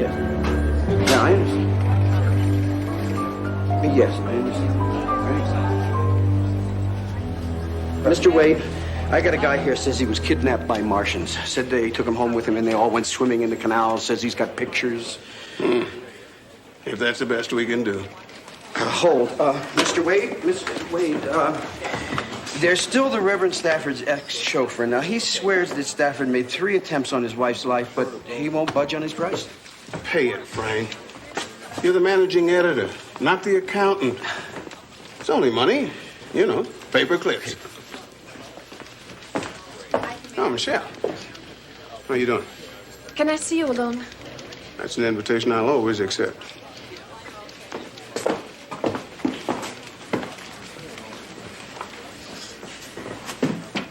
Yes. Yeah, I understand. Yes, I understand. Mr. Wade, I got a guy here says he was kidnapped by Martians. Said they took him home with him and they all went swimming in the canal. Says he's got pictures. If that's the best we can do. Hold. Mr. Wade, there's still the Reverend Stafford's ex-chauffeur. Now, he swears that Stafford made 3 attempts on his wife's life, but he won't budge on his price. Pay it, Frank. You're the managing editor, not the accountant. It's only money. You know, paper clips. Oh, Michelle. How you doing? Can I see you alone? That's an invitation I'll always accept.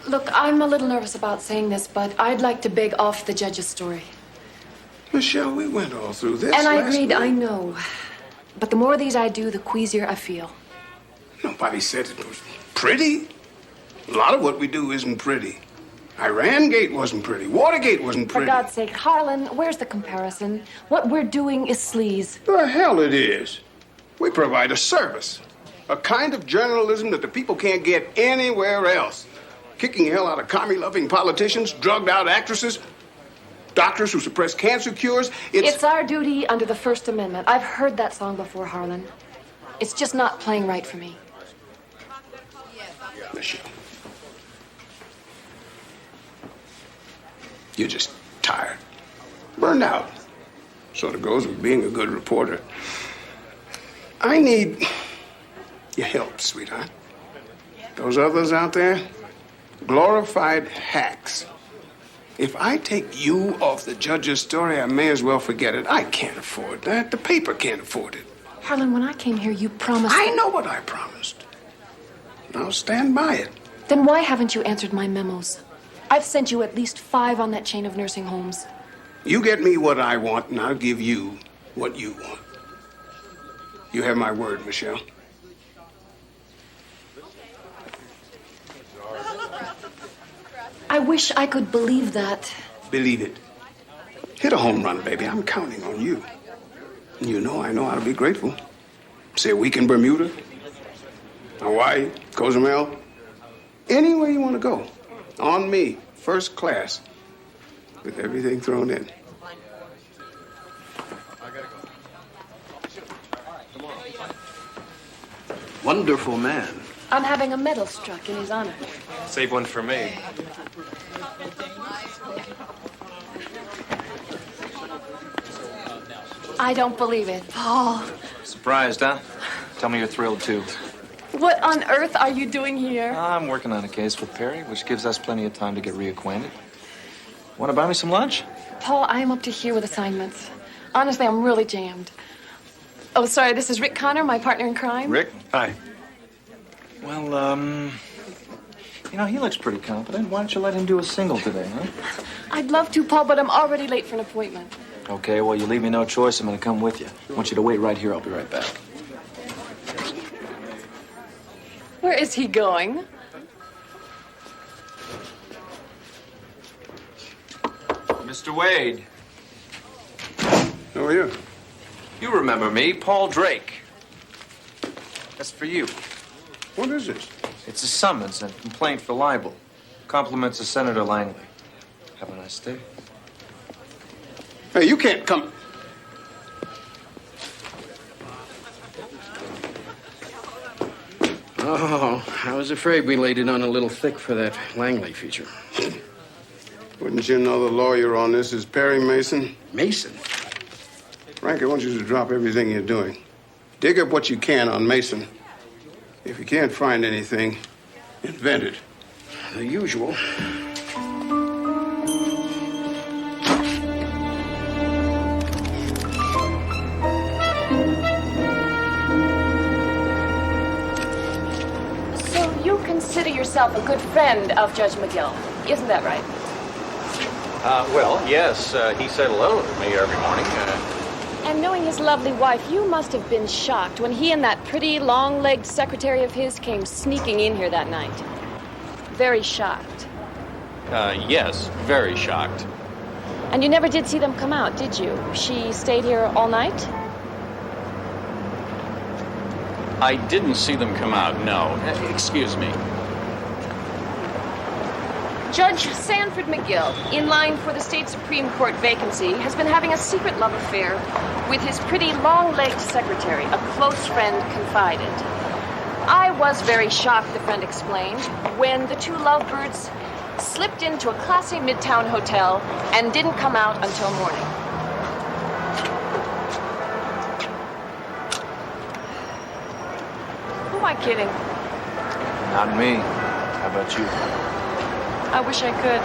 Look, I'm a little nervous about saying this, but I'd like to beg off the judge's story. Michelle, we went all through this. And I last agreed, night. I know. But the more of these I do, the queasier I feel. Nobody said it was pretty. A lot of what we do isn't pretty. Iran Gate wasn't pretty. Watergate wasn't For pretty. God's sake, Harlan, where's the comparison? What we're doing is sleaze. The hell it is. We provide a service. A kind of journalism that the people can't get anywhere else. Kicking hell out of commie-loving politicians, drugged-out actresses, doctors who suppress cancer cures. It's our duty under the First Amendment. I've heard that song before, Harlan. It's just not playing right for me. Michelle. You're just tired. Burned out. Sort of goes with being a good reporter. I need your help, sweetheart. Those others out there, glorified hacks. If I take you off the judge's story, I may as well forget it. I can't afford that. The paper can't afford it. Harlan, when I came here, you promised... I know what I promised. I'll stand by it. Then why haven't you answered my memos? I've sent you at least 5 on that chain of nursing homes. You get me what I want, and I'll give you what you want. You have my word, Michelle. I wish I could believe that. Believe it. Hit a home run, baby. I'm counting on you. And you know I know how to be grateful. Say a week in Bermuda, Hawaii, Cozumel, anywhere you want to go. On me, first class, with everything thrown in. Wonderful man. I'm having a medal struck in his honor. Save one for me. I don't believe it. Paul, Surprised, huh? Tell me you're thrilled, too. what on earth are you doing here? I'm working on a case with Perry, which gives us plenty of time to get reacquainted. Want to buy me some lunch? Paul, I am up to here with assignments. Honestly, I'm really jammed. Oh, sorry, this is Rick Connor, my partner in crime. Rick? Hi. Well, you know, he looks pretty competent. Why don't you let him do a single today, huh? I'd love to, Paul, but I'm already late for an appointment. Okay, well, you leave me no choice. I'm going to come with you. I want you to wait right here. I'll be right back. Where is he going? Mr. Wade. How are you? You remember me, Paul Drake. That's for you. What is this? It's a summons and complaint for libel. Compliments of Senator Langley. Have a nice day. Hey, you can't come. Oh, I was afraid we laid it on a little thick for that Langley feature. Wouldn't you know the lawyer on this is Perry Mason? Mason? Frank, I want you to drop everything you're doing. Dig up what you can on Mason. If you can't find anything, invent it. The usual. So you consider yourself a good friend of Judge McGill, isn't that right? Well, yes. He said hello to me every morning. And knowing his lovely wife, you must have been shocked when he and that pretty, long-legged secretary of his came sneaking in here that night. Very shocked. Yes, very shocked. And you never did see them come out, did you? She stayed here all night? I didn't see them come out, no. Excuse me. Judge Sanford McGill, in line for the state Supreme Court vacancy, has been having a secret love affair with his pretty long-legged secretary, a close friend confided. I was very shocked, the friend explained, when the two lovebirds slipped into a classy midtown hotel and didn't come out until morning. Who am I kidding? Not me. How about you? I wish I could.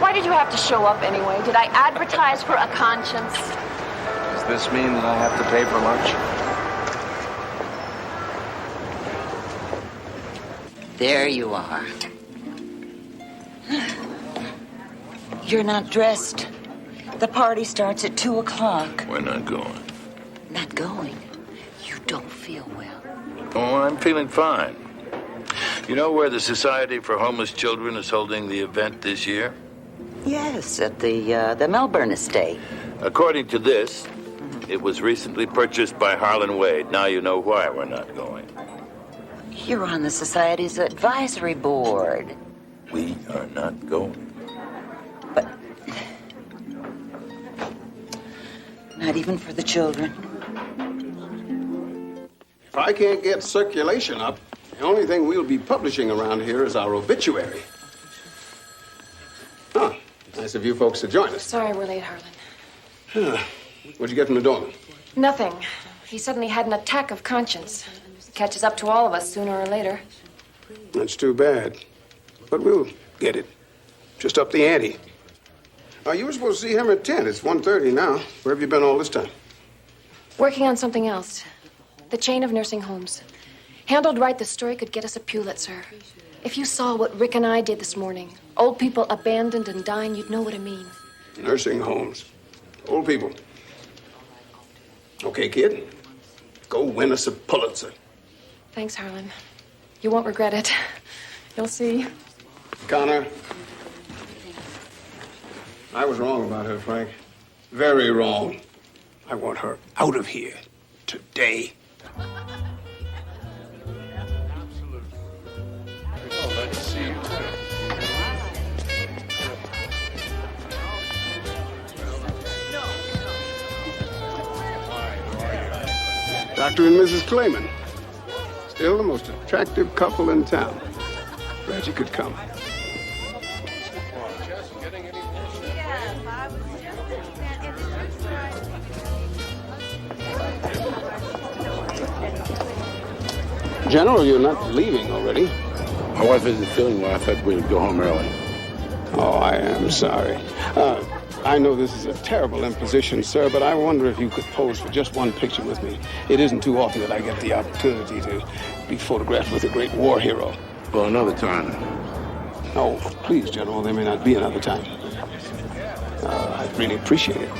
Why did you have to show up anyway? Did I advertise for a conscience? Does this mean that I have to pay for lunch? There you are. You're not dressed. The party starts at 2 o'clock. We're not going. Not going? You don't feel well. Oh, I'm feeling fine. You know where the Society for Homeless Children is holding the event this year? Yes, at the Melbourne estate. According to this, it was recently purchased by Harlan Wade. Now you know why we're not going. You're on the Society's advisory board. We are not going. But not even for the children. If I can't get circulation up, the only thing we'll be publishing around here is our obituary. Huh. Nice of you folks to join us. Sorry we're late, Harlan. What'd you get from the doorman? Nothing. He suddenly had an attack of conscience. It catches up to all of us sooner or later. That's too bad. But we'll get it. Just up the ante. You were supposed to see him at 10. It's 1:30 now. Where have you been all this time? Working on something else. The chain of nursing homes. Handled right, the story could get us a Pulitzer. If you saw what Rick and I did this morning, old people abandoned and dying, you'd know what I mean. Nursing homes. Old people. Okay, kid. Go win us a Pulitzer. Thanks, Harlan. You won't regret it. You'll see. Connor. I was wrong about her, Frank. Very wrong. I want her out of here. Today. Dr. and Mrs. Clayman. Still the most attractive couple in town. Glad you could come. General, you're not leaving already. My wife isn't feeling well. I thought we'd go home early. Oh, I am sorry. I know this is a terrible imposition, sir, but I wonder if you could pose for just one picture with me. It isn't too often that I get the opportunity to be photographed with a great war hero. Well, another time. Oh, please, General, there may not be another time. I'd really appreciate it.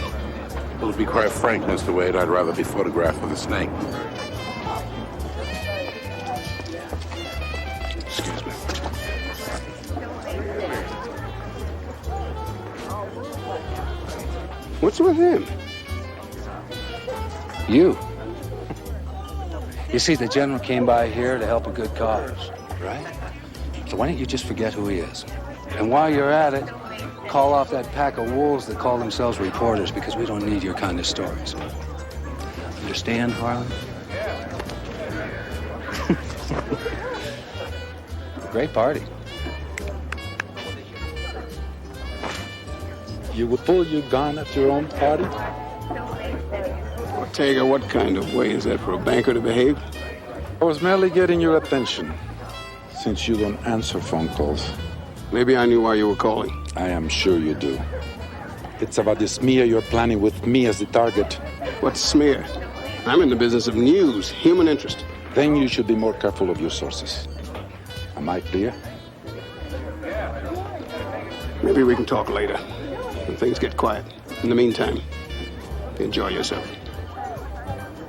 Well, to be quite frank, Mr. Wade, I'd rather be photographed with a snake. Excuse me. What's with him? You. You see, the general came by here to help a good cause, right? So why don't you just forget who he is? And while you're at it, call off that pack of wolves that call themselves reporters, because we don't need your kind of stories. Understand, Harlan? Great party. You would pull your gun at your own party? Ortega, what kind of way is that for a banker to behave? I was merely getting your attention, since you don't answer phone calls. Maybe I knew why you were calling. I am sure you do. It's about the smear you're planning with me as the target. What smear? I'm in the business of news, human interest. Then you should be more careful of your sources. Am I clear? Maybe we can talk later, when things get quiet. In the meantime, enjoy yourself.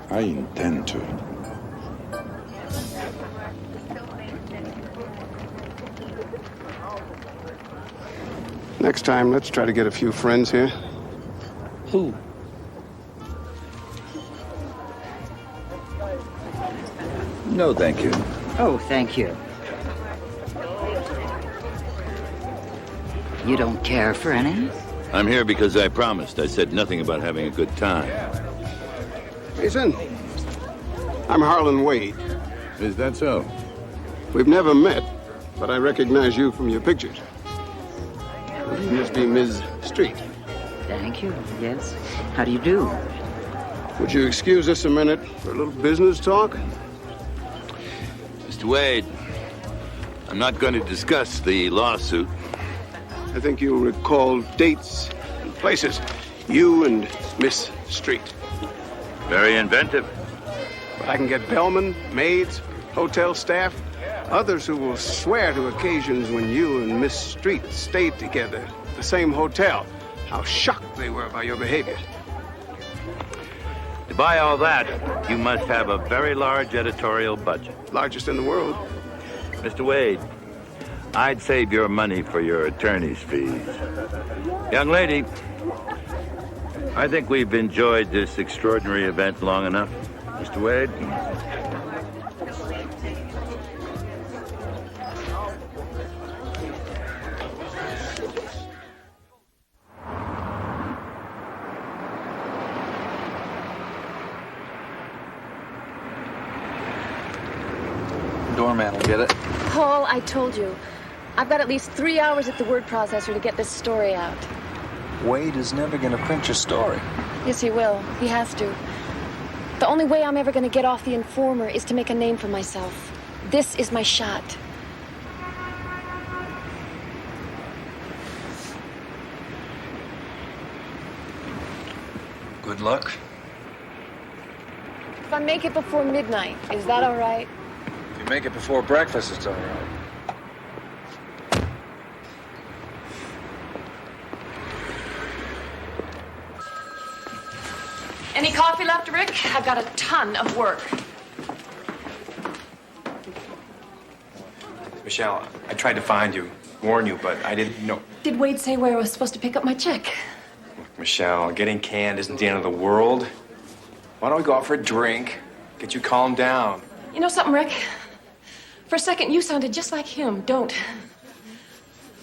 I intend to. Next time, let's try to get a few friends here. Who? No, thank you. Oh, thank you. You don't care for any? I'm here because I promised. I said nothing about having a good time. Mason, I'm Harlan Wade. Is that so? We've never met, but I recognize you from your pictures. You must be Ms. Street. Thank you. Yes. How do you do? Would you excuse us a minute for a little business talk? Mr. Wade, I'm not going to discuss the lawsuit. I think you'll recall dates and places. You and Miss Street. Very inventive. But I can get bellmen, maids, hotel staff, others who will swear to occasions when you and Miss Street stayed together at the same hotel. How shocked they were by your behavior. To buy all that, you must have a very large editorial budget. Largest in the world. Mr. Wade, I'd save your money for your attorney's fees. Young lady, I think we've enjoyed this extraordinary event long enough. Mr. Wade? Doorman will get it. Paul, I told you. I've got at least 3 hours at the word processor to get this story out. Wade is never going to print your story. Yes, he will. He has to. The only way I'm ever going to get off the informer is to make a name for myself. This is my shot. Good luck. If I make it before midnight, is that all right? If you make it before breakfast, it's all right. Any coffee left, Rick? I've got a ton of work. Michelle, I tried to find you, warn you, but I didn't know. Did Wade say where I was supposed to pick up my check? Michelle, getting canned isn't the end of the world. Why don't we go out for a drink, get you calmed down? You know something, Rick? For a second, you sounded just like him. Don't.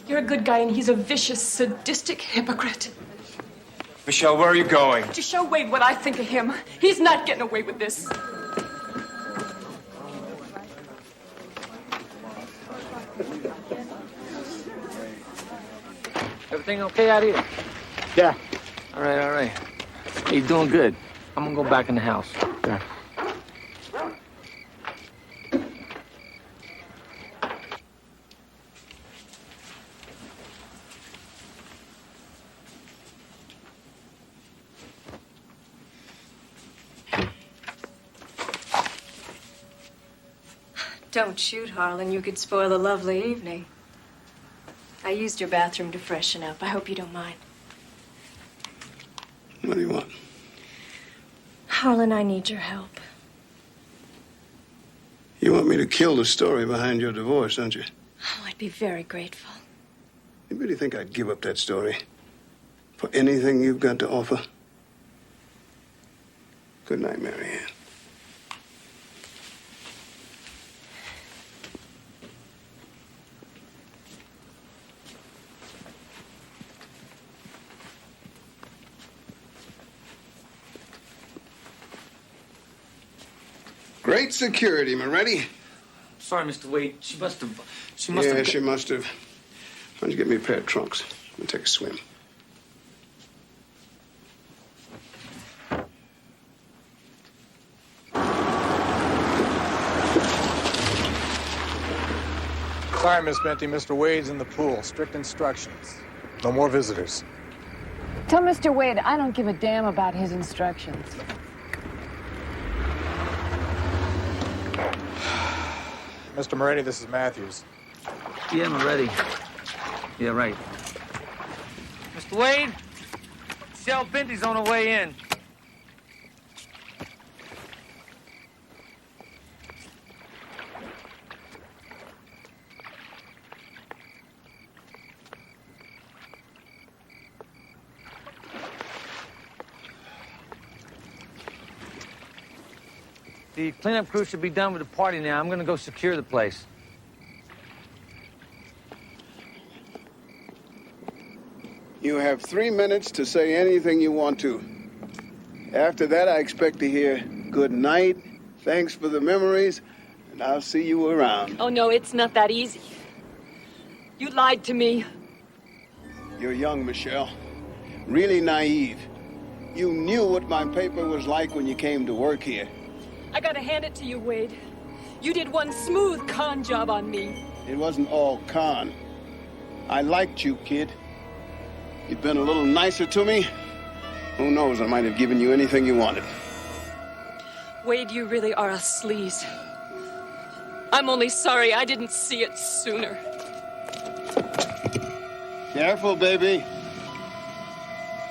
You're a good guy, and he's a vicious, sadistic hypocrite. Michelle, where are you going? To show Wade what I think of him. He's not getting away with this. Everything okay out here? Yeah. All right, all right. Hey, you're doing good. I'm gonna go back in the house. Yeah. Don't shoot, Harlan. You could spoil a lovely evening. I used your bathroom to freshen up. I hope you don't mind. What do you want? Harlan, I need your help. You want me to kill the story behind your divorce, don't you? Oh, I'd be very grateful. You really think I'd give up that story for anything you've got to offer? Good night, Marianne. Great security, Moretti. Sorry, Mr. Wade. She must have. She must have. Why don't you get me a pair of trunks? We'll take a swim. Sorry, Miss Benty. Mr. Wade's in the pool. Strict instructions. No more visitors. Tell Mr. Wade I don't give a damn about his instructions. Mr. Moretti, this is Matthews. Yeah, I'm ready. Yeah, right. Mr. Wade, Shell Benty's on her way in. the cleanup crew should be done with the party now. I'm gonna go secure the place. You have 3 minutes to say anything you want to. After that, I expect to hear good night, thanks for the memories, and I'll see you around. Oh, no, it's not that easy. You lied to me. You're young, Michelle. Really naive. You knew what my paper was like when you came to work here. I gotta hand it to you, Wade. You did one smooth con job on me. It wasn't all con. I liked you, kid. You'd been a little nicer to me. Who knows, I might have given you anything you wanted. Wade, you really are a sleaze. I'm only sorry I didn't see it sooner. Careful, baby.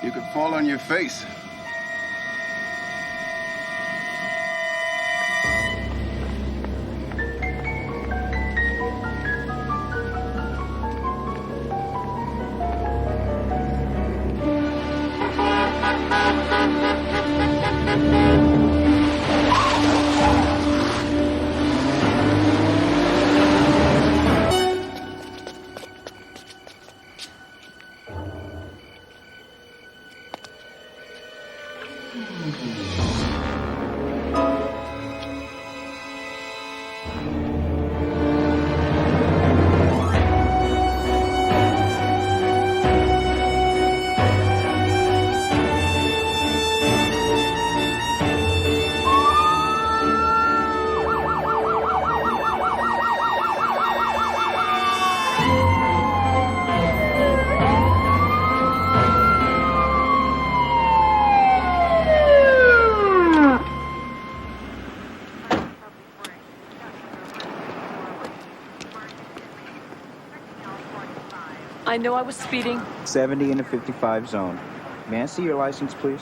You could fall on your face. I know I was speeding. 70 in a 55 zone. May I see your license, please?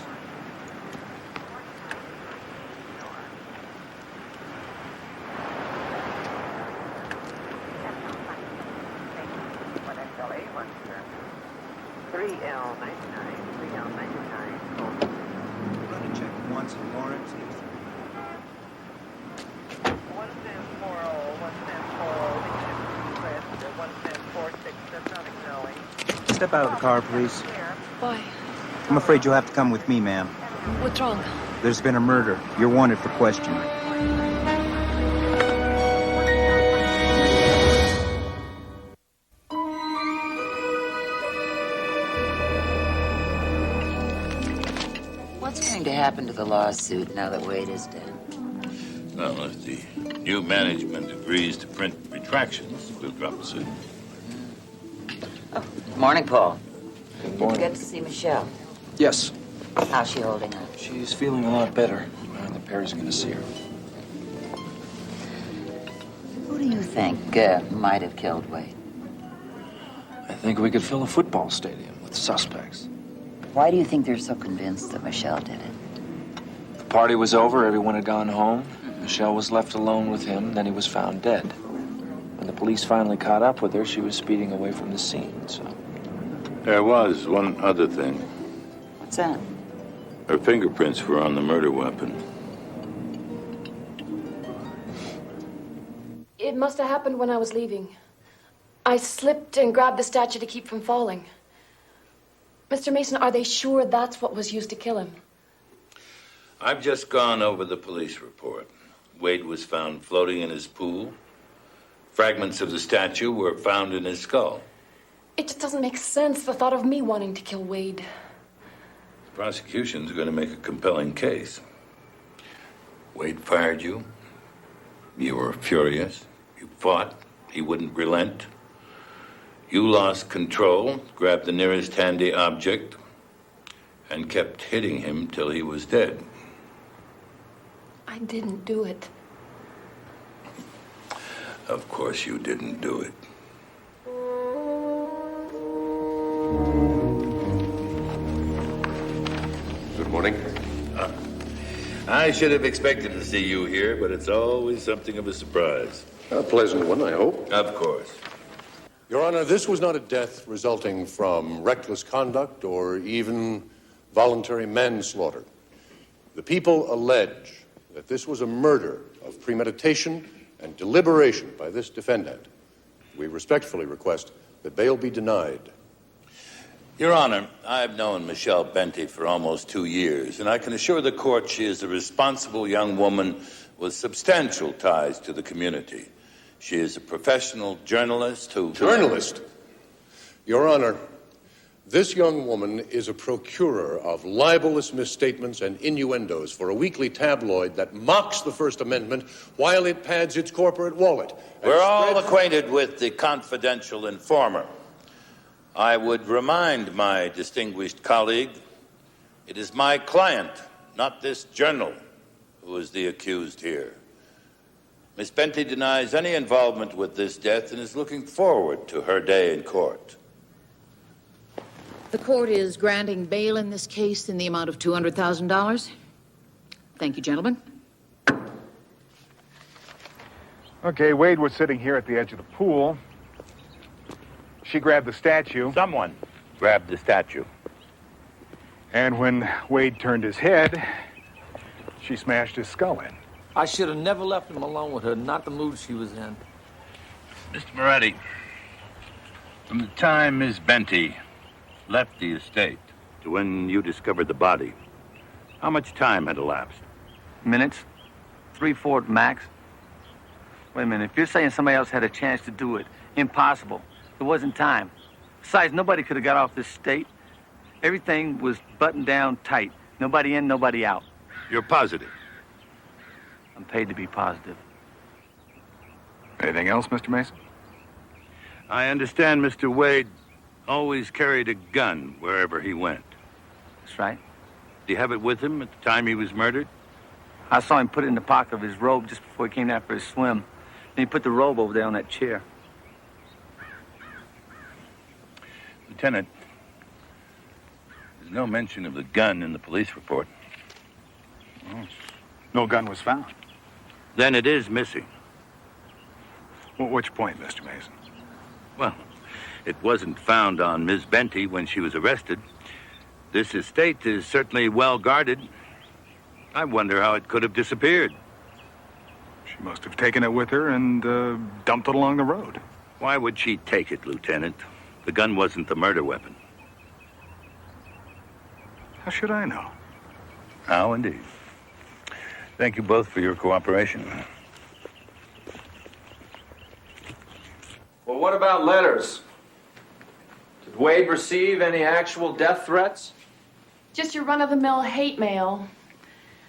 Step out of the car, please. Why? I'm afraid you'll have to come with me, ma'am. What's wrong? There's been a murder. You're wanted for questioning. What's going to happen to the lawsuit now that Wade is dead? Well, if the new management agrees to print retractions, we'll drop the suit. Morning, Paul. Good Did you morning. get to see Michelle? Yes. How's she holding up? She's feeling a lot better. The Perry's gonna see her. Who do you think might have killed Wade? I think we could fill a football stadium with suspects. Why do you think they're so convinced that Michelle did it? The party was over, everyone had gone home. Michelle was left alone with him, then he was found dead. When the police finally caught up with her, she was speeding away from the scene, so... There was one other thing. What's that? Her fingerprints were on the murder weapon. It must have happened when I was leaving. I slipped and grabbed the statue to keep from falling. Mr. Mason, are they sure that's what was used to kill him? I've just gone over the police report. Wade was found floating in his pool. Fragments of the statue were found in his skull. It just doesn't make sense, the thought of me wanting to kill Wade. The prosecution's going to make a compelling case. Wade fired you. You were furious. You fought. He wouldn't relent. You lost control, grabbed the nearest handy object, and kept hitting him till he was dead. I didn't do it. Of course you didn't do it. Good morning. I should have expected to see you here, but it's always something of a surprise. A pleasant one, I hope. Of course. Your Honor, this was not a death resulting from reckless conduct or even voluntary manslaughter. The people allege that this was a murder of premeditation and deliberation by this defendant, we respectfully request that bail be denied. Your Honor, I've known Michelle Benty for almost 2 years, and I can assure the court she is a responsible young woman with substantial ties to the community. She is a professional journalist who... Journalist? Your Honor, this young woman is a procurer of libelous misstatements and innuendos for a weekly tabloid that mocks the First Amendment while it pads its corporate wallet. We're all acquainted with the confidential informer. I would remind my distinguished colleague, it is my client, not this journal, who is the accused here. Miss Benty denies any involvement with this death and is looking forward to her day in court. The court is granting bail in this case in the amount of $200,000. Thank you, gentlemen. Okay, Wade was sitting here at the edge of the pool. She grabbed the statue. Someone grabbed the statue. And when Wade turned his head, she smashed his skull in. I should have never left him alone with her, not the mood she was in. Mr. Moretti, from the time Miss Benty left the estate to when you discovered the body, how much time had elapsed? Minutes. 3-4 max. Wait a minute. If you're saying somebody else had a chance to do it, impossible. There wasn't time. Besides, nobody could have got off this state. Everything was buttoned down tight. Nobody in, nobody out. You're positive? I'm paid to be positive. Anything else, Mr. Mason? I understand Mr. Wade always carried a gun wherever he went. That's right. Did he have it with him at the time he was murdered? I saw him put it in the pocket of his robe just before he came down for his swim. Then he put the robe over there on that chair. Lieutenant, there's no mention of the gun in the police report. Well, no gun was found. Then it is missing. Well, which point, Mr. Mason? Well, it wasn't found on Miss Benty when she was arrested. This estate is certainly well guarded. I wonder how it could have disappeared. She must have taken it with her and dumped it along the road. Why would she take it, Lieutenant? The gun wasn't the murder weapon. How should I know? How indeed. Thank you both for your cooperation. Well, what about letters? Did Wade receive any actual death threats? Just your run-of-the-mill hate mail.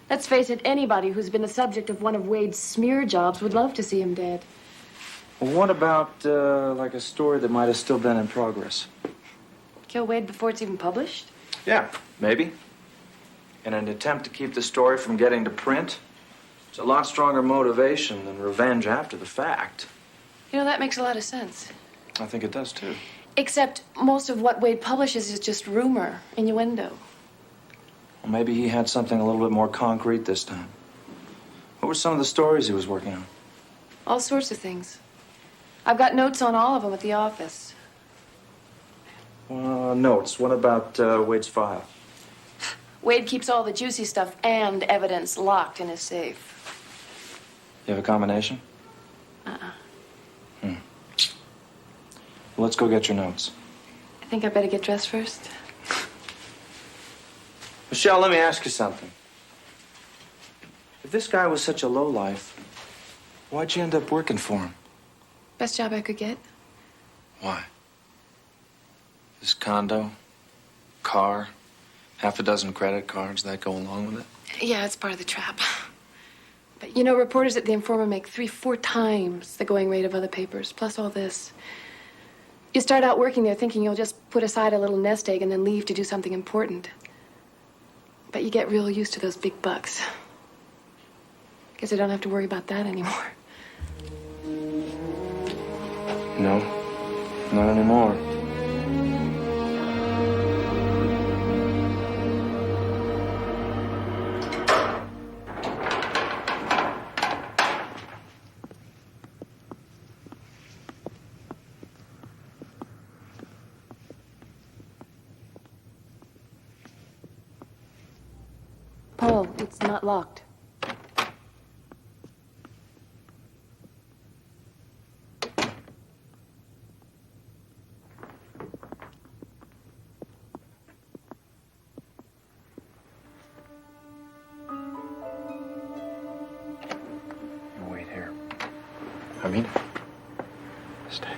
Let's face it, anybody who's been the subject of one of Wade's smear jobs would love to see him dead. Well, what about, like a story that might have still been in progress? Kill Wade before it's even published? Yeah, maybe. In an attempt to keep the story from getting to print, it's a lot stronger motivation than revenge after the fact. You know, that makes a lot of sense. I think it does, too. Except most of what Wade publishes is just rumor, innuendo. Well, maybe he had something a little bit more concrete this time. What were some of the stories he was working on? All sorts of things. I've got notes on all of them at the office. Notes. What about Wade's file? Wade keeps all the juicy stuff and evidence locked in his safe. You have a combination? Uh-uh. Well, let's go get your notes. I think I better get dressed first. Michelle, let me ask you something. If this guy was such a lowlife, why'd you end up working for him? Best job I could get. Why? This condo, car, half a dozen credit cards, that go along with it? Yeah, it's part of the trap. But you know, reporters at the Informer make 3-4 times the going rate of other papers, plus all this. You start out working there thinking you'll just put aside a little nest egg and then leave to do something important. But you get real used to those big bucks. Guess I don't have to worry about that anymore. No, not anymore. Paul, it's not locked. I mean it. Stay.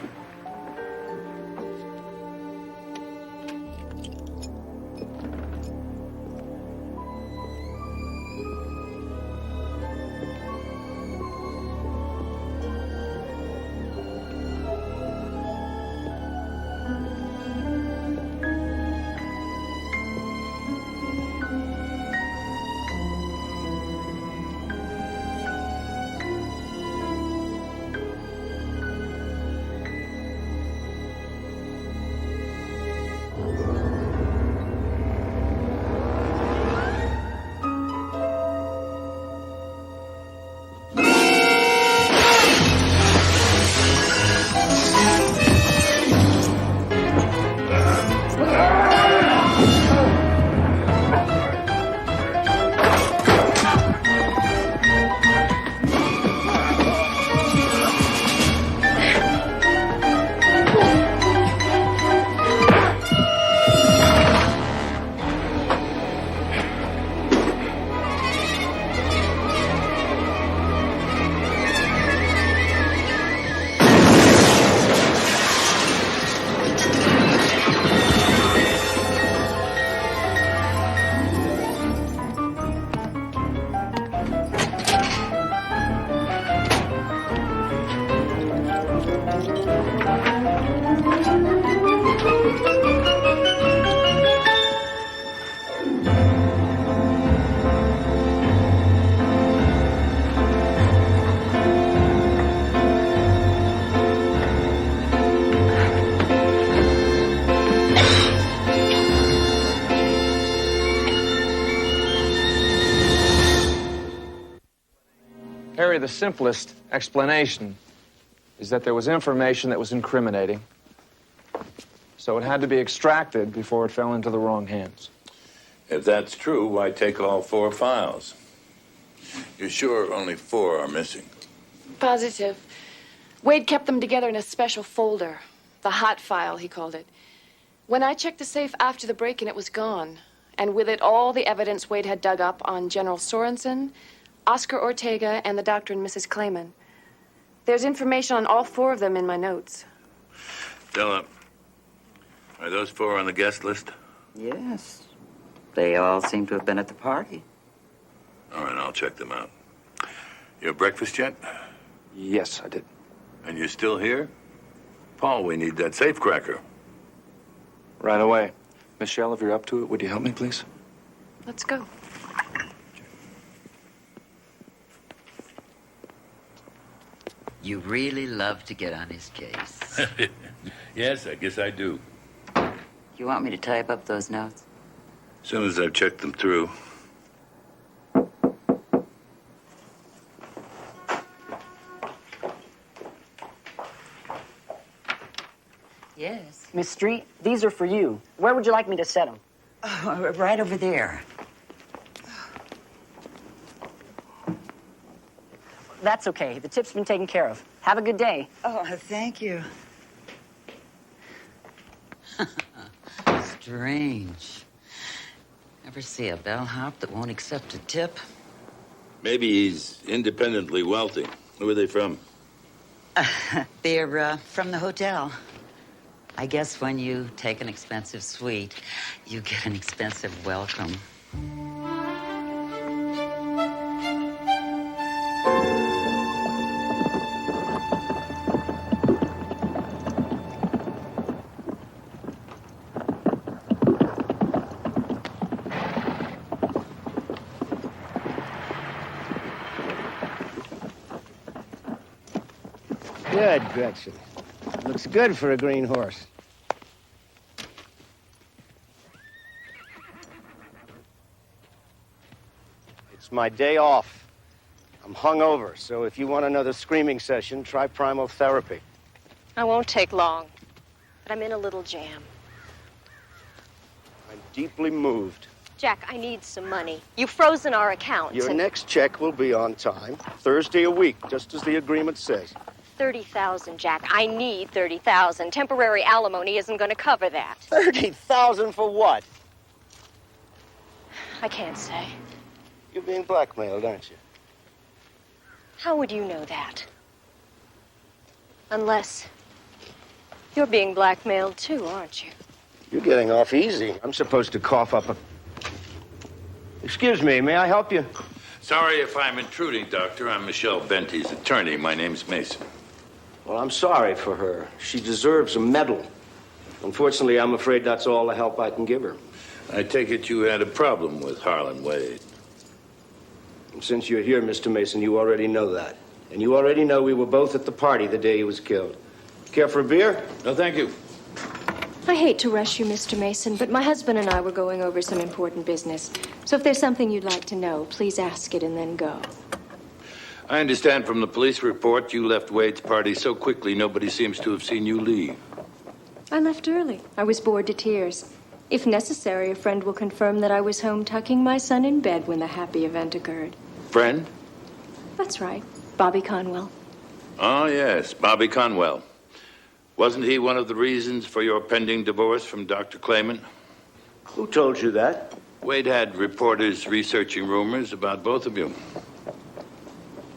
Harry, the simplest explanation is that there was information that was incriminating, so it had to be extracted before it fell into the wrong hands. If that's true, why take all 4 files? You're sure only 4 are missing? Positive. Wade kept them together in a special folder. The hot file, he called it. When I checked the safe after the break-in, it was gone. And with it, all the evidence Wade had dug up on General Sorensen, Oscar Ortega, and the doctor and Mrs. Clayman. There's information on all 4 of them in my notes. Stella, are those 4 on the guest list? Yes. They all seem to have been at the party. All right, I'll check them out. You have breakfast yet? Yes, I did. And you're still here? Paul, we need that safe cracker. Right away. Michelle, if you're up to it, would you help me, please? Let's go. You really love to get on his case. Yes, I guess I do. You want me to type up those notes? As soon as I've checked them through. Yes. Miss Street, these are for you. Where would you like me to set them? Oh, right over there. That's okay. The tip's been taken care of. Have a good day. Oh, thank you. Strange. Ever see a bellhop that won't accept a tip? Maybe he's independently wealthy. Who are they from? They're from the hotel. I guess when you take an expensive suite, you get an expensive welcome. Good, Gretchen. Looks good for a green horse. It's my day off. I'm hungover, so if you want another screaming session, try primal therapy. I won't take long, but I'm in a little jam. I'm deeply moved. Jack, I need some money. You've frozen our accounts. Your next check will be on time, Thursday a week, just as the agreement says. 30,000, Jack. I need 30,000. Temporary alimony isn't going to cover that. 30,000 for what? I can't say. You're being blackmailed, aren't you? How would you know that? Unless you're being blackmailed too, aren't you? You're getting off easy. I'm supposed to cough up a... Excuse me, may I help you? Sorry if I'm intruding, Doctor. I'm Michelle Benty's attorney. My name's Mason. Well, I'm sorry for her. She deserves a medal. Unfortunately, I'm afraid that's all the help I can give her. I take it you had a problem with Harlan Wade. And since you're here, Mr. Mason, you already know that. And you already know we were both at the party the day he was killed. Care for a beer? No, thank you. I hate to rush you, Mr. Mason, but my husband and I were going over some important business. So if there's something you'd like to know, please ask it and then go. I understand from the police report you left Wade's party so quickly nobody seems to have seen you leave. I left early. I was bored to tears. If necessary, a friend will confirm that I was home tucking my son in bed when the happy event occurred. Friend? That's right. Bobby Conwell. Oh, yes, Bobby Conwell. Wasn't he one of the reasons for your pending divorce from Dr. Clayman? Who told you that? Wade had reporters researching rumors about both of you.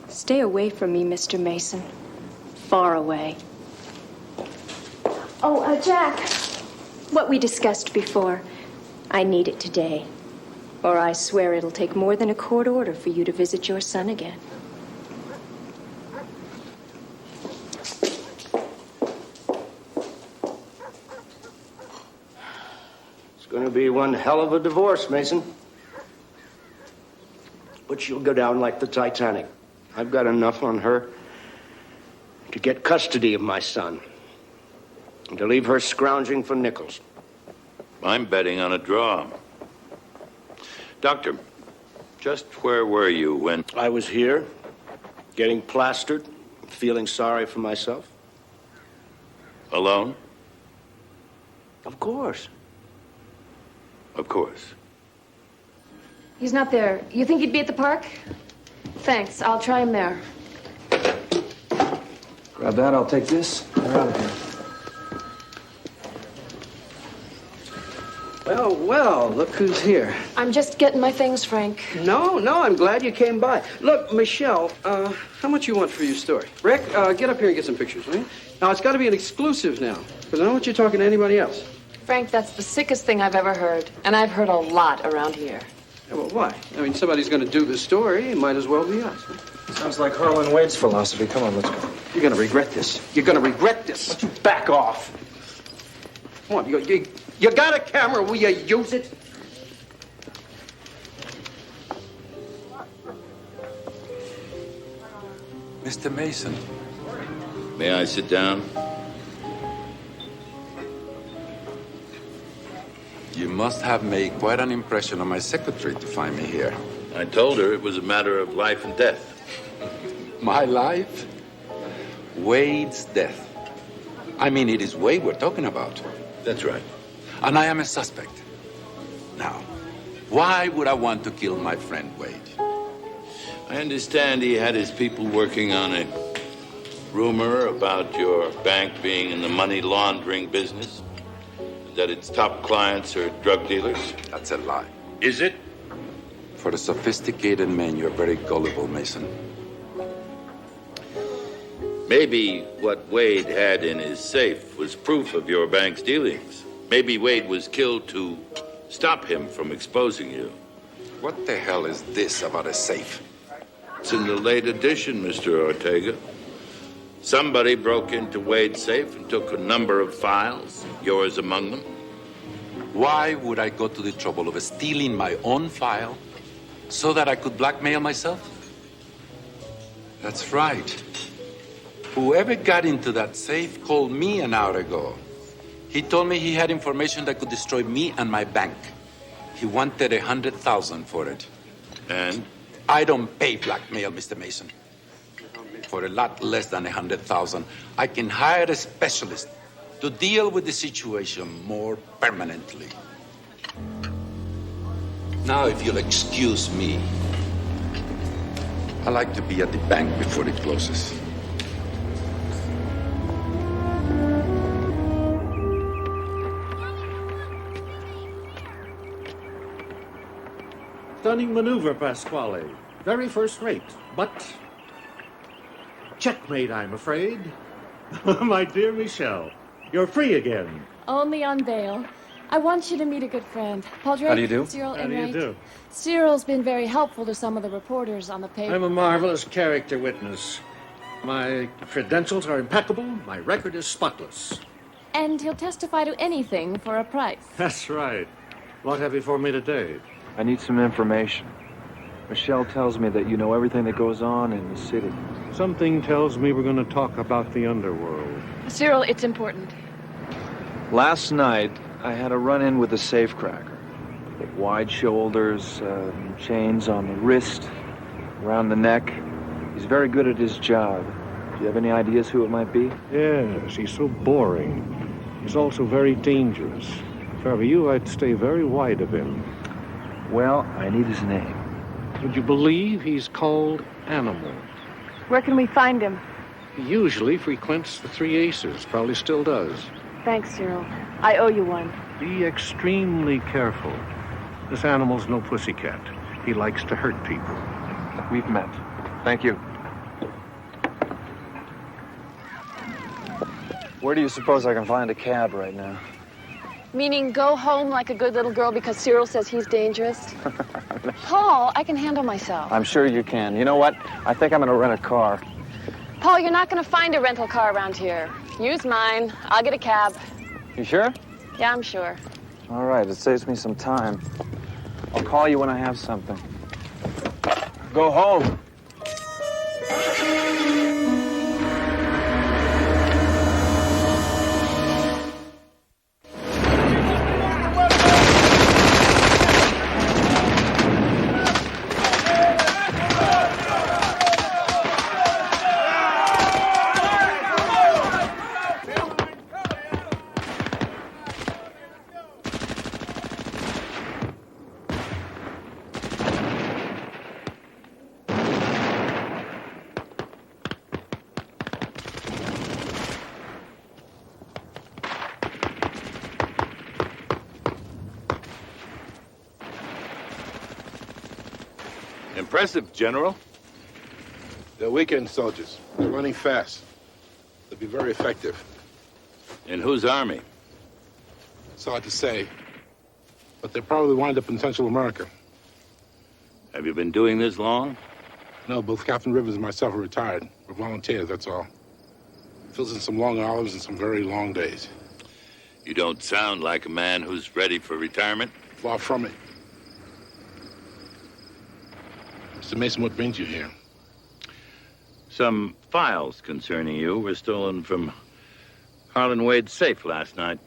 Stay away from me, Mr. Mason. Far away. Oh, Jack. What we discussed before. I need it today. Or I swear it'll take more than a court order for you to visit your son again. It's going to be one hell of a divorce, Mason. But she'll go down like the Titanic. I've got enough on her to get custody of my son and to leave her scrounging for nickels. I'm betting on a draw. Doctor, just where were you when... I was here, getting plastered, feeling sorry for myself. Alone? Of course. Of course. He's not there. You think he'd be at the park? Thanks. I'll try him there. Grab that, I'll take this. We're out of here. Well, look who's here. I'm just getting my things, Frank. No, I'm glad you came by. Look, Michelle, how much you want for your story? Rick, get up here and get some pictures, will you? Now, it's got to be an exclusive now, because I don't want you talking to anybody else. Frank, that's the sickest thing I've ever heard. And I've heard a lot around here. Yeah, well, why? I mean, somebody's going to do the story. It might as well be us. Huh? Sounds like Harlan Wade's philosophy. Come on, let's go. You're going to regret this. You're going to regret this. Why don't you back off? Come on, you got a camera. Will you use it? Mr. Mason. May I sit down? You must have made quite an impression on my secretary to find me here. I told her it was a matter of life and death. My life? Wade's death. I mean, it is Wade we're talking about. That's right. And I am a suspect. Now, why would I want to kill my friend Wade? I understand he had his people working on a rumor about your bank being in the money laundering business, that its top clients are drug dealers. That's a lie. Is it? For a sophisticated man, you're very gullible, Mason. Maybe what Wade had in his safe was proof of your bank's dealings. Maybe Wade was killed to stop him from exposing you. What the hell is this about a safe? It's in the late edition, Mr. Ortega. Somebody broke into Wade's safe and took a number of files, yours among them. Why would I go to the trouble of stealing my own file so that I could blackmail myself? That's right. Whoever got into that safe called me an hour ago. He told me he had information that could destroy me and my bank. He wanted $100,000 for it. And? I don't pay blackmail, Mr. Mason. For a lot less than $100,000, I can hire a specialist to deal with the situation more permanently. Now, if you'll excuse me, I like to be at the bank before it closes. Stunning maneuver, Pasquale. Very first rate, but checkmate, I'm afraid. My dear Michelle, you're free again. Only on bail. I want you to meet a good friend. Paul Drake, How do you do? Cyril How do you Enright. do? Cyril's been very helpful to some of the reporters on the paper. I'm a marvelous character witness. My credentials are impeccable. My record is spotless. And he'll testify to anything for a price. That's right. What have you for me today? I need some information. Michelle tells me that you know everything that goes on in the city. Something tells me we're going to talk about the underworld. Cyril, it's important. Last night, I had a run-in with a safecracker. Wide shoulders, chains on the wrist, around the neck. He's very good at his job. Do you have any ideas who it might be? Yes, he's so boring. He's also very dangerous. If I were you, I'd stay very wide of him. Well, I need his name. Would you believe he's called Animal? Where can we find him? He usually frequents the Three Aces, probably still does. Thanks, Cyril. I owe you one. Be extremely careful. This animal's no pussycat. He likes to hurt people. We've met. Thank you. Where do you suppose I can find a cab right now? Meaning go home like a good little girl because Cyril says he's dangerous? Paul, I can handle myself. I'm sure you can. You know what? I think I'm going to rent a car. Paul, you're not going to find a rental car around here. Use mine. I'll get a cab. You sure? Yeah, I'm sure. All right, it saves me some time. I'll call you when I have something. Go home. Impressive, General. They're weekend soldiers. They're running fast. They'll be very effective. In whose army? It's hard to say. But they'll probably wind up in Central America. Have you been doing this long? No, both Captain Rivers and myself are retired. We're volunteers, that's all. Fills in some long hours and some very long days. You don't sound like a man who's ready for retirement. Far from it. Mr. Mason, what brings you here? Some files concerning you were stolen from Harlan Wade's safe last night.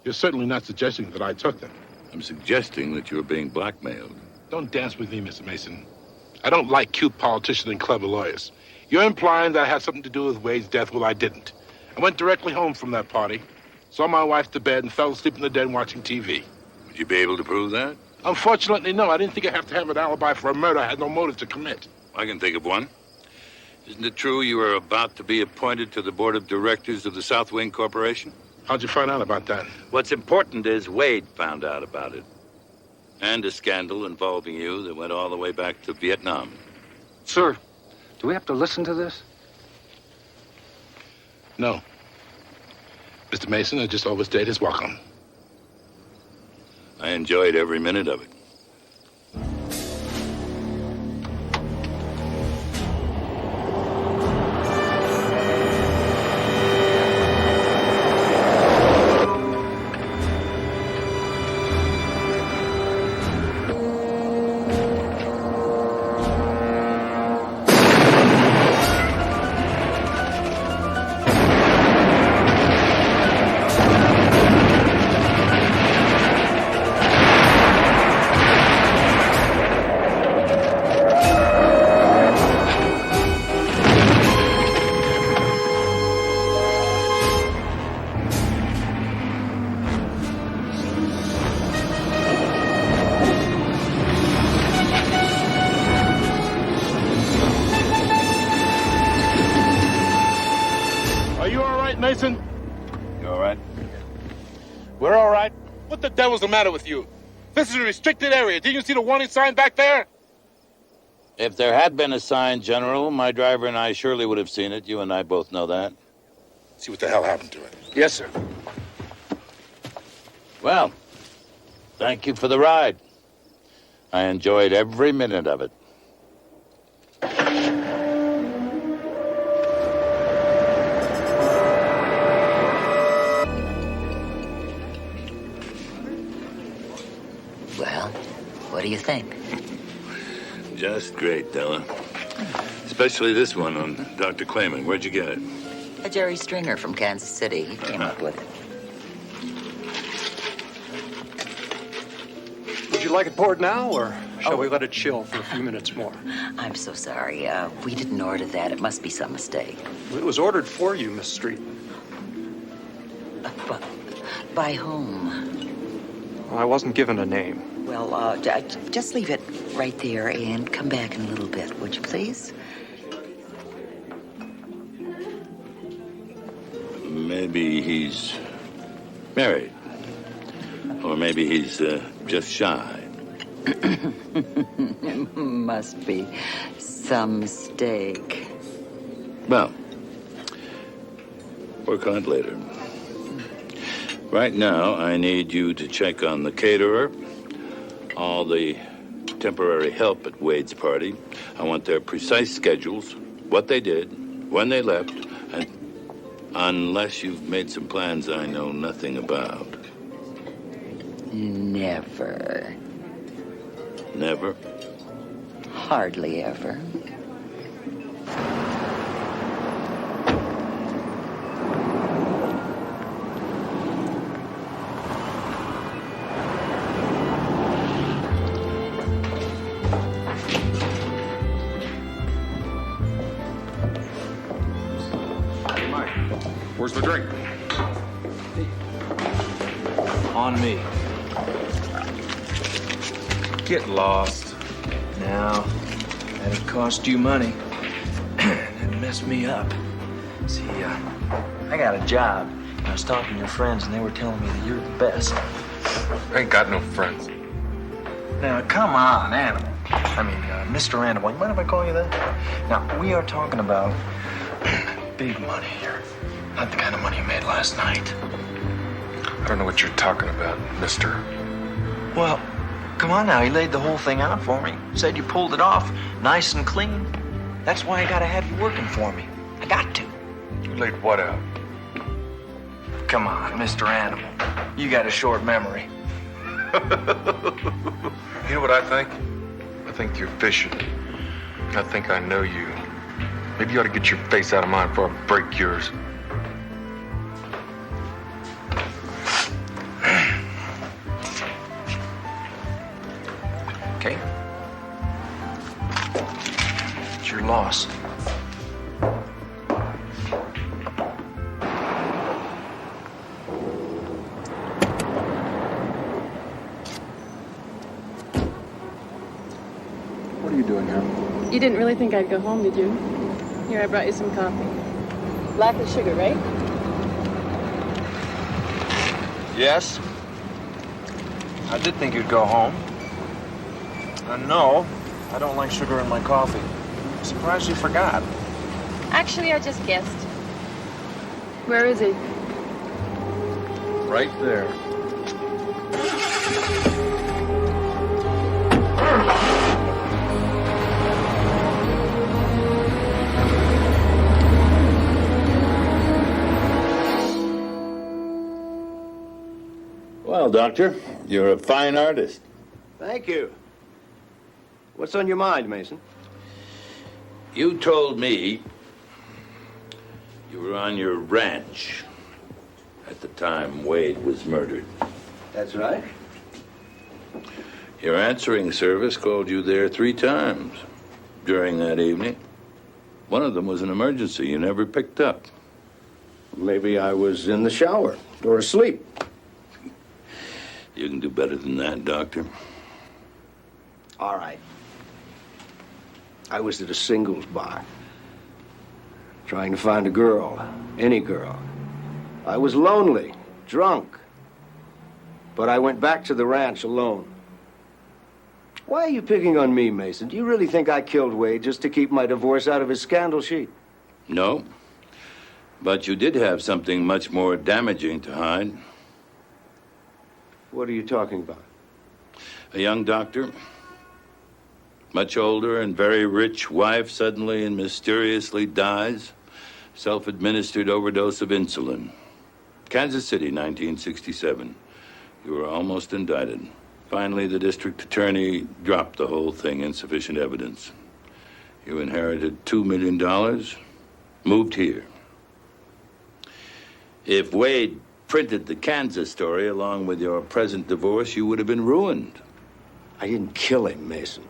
You're certainly not suggesting that I took them. I'm suggesting that you were being blackmailed. Don't dance with me, Mr. Mason. I don't like cute politicians and clever lawyers. You're implying that I had something to do with Wade's death. Well, I didn't. I went directly home from that party, saw my wife to bed, and fell asleep in the den watching TV. Would you be able to prove that? Unfortunately, no. I didn't think I'd have to have an alibi for a murder I had no motive to commit. I can think of one. Isn't it true you were about to be appointed to the board of directors of the South Wing Corporation? How'd you find out about that? What's important is Wade found out about it. And a scandal involving you that went all the way back to Vietnam. Sir, do we have to listen to this? No. Mr. Mason has just overstayed his welcome. I enjoyed every minute of it. Mason? You all right? We're all right. What the devil's the matter with you? This is a restricted area. Didn't you see the warning sign back there? If there had been a sign, General, my driver and I surely would have seen it. You and I both know that. See what the hell happened to it. Yes, sir. Well, thank you for the ride. I enjoyed every minute of it. Well, what do you think? Just great, Della. Especially this one on Dr. Clayman. Where'd you get it? A Jerry Stringer from Kansas City. He came up with it. Would you like it poured now, or shall we let it chill for a few minutes more? I'm so sorry. We didn't order that. It must be some mistake. It was ordered for you, Miss Street. By whom? I wasn't given a name. Well, just leave it right there and come back in a little bit, would you please? Maybe he's married. Or maybe he's just shy. Must be some mistake. Well, work on it later. Right now, I need you to check on the caterer, all the temporary help at Wade's party. I want their precise schedules, what they did, when they left, and unless you've made some plans I know nothing about. Never. Never? Hardly ever. Where's the drink? On me. Get lost. Now, that'd cost you money. That messed me up. See, I got a job. I was talking to your friends, and they were telling me that you're the best. I ain't got no friends. Now, come on, Animal. I mean, Mr. Animal. You mind if I call you that? Now, we are talking about big money here. Not the kind of money you made last night. I don't know what you're talking about, mister. Well, come on now. He laid the whole thing out for me. Said you pulled it off nice and clean. That's why I gotta have you working for me. I got to. You laid what out? Come on, Mr. Animal. You got a short memory. You know what I think? I think you're fishing. I think I know you. Maybe you ought to get your face out of mine before I break yours. Okay? It's your loss. What are you doing here? You didn't really think I'd go home, did you? Here, I brought you some coffee. Black with sugar, right? Yes. I did think you'd go home. And no, I don't like sugar in my coffee. I'm surprised you forgot. Actually, I just guessed. Where is he? Right there. Well, Doctor, you're a fine artist. Thank you. What's on your mind, Mason? You told me you were on your ranch at the time Wade was murdered. That's right. Your answering service called you there 3 times during that evening. One of them was an emergency you never picked up. Maybe I was in the shower or asleep. You can do better than that, Doctor. All right. I was at a singles bar, trying to find a girl, any girl. I was lonely, drunk, but I went back to the ranch alone. Why are you picking on me, Mason? Do you really think I killed Wade just to keep my divorce out of his scandal sheet? No. But you did have something much more damaging to hide. What are you talking about? A young doctor, much older and very rich wife suddenly and mysteriously dies. Self-administered overdose of insulin. Kansas City, 1967. You were almost indicted. Finally, the district attorney dropped the whole thing, insufficient evidence. You inherited $2 million, moved here. If Wade printed the Kansas story along with your present divorce, you would have been ruined. I didn't kill him, Mason.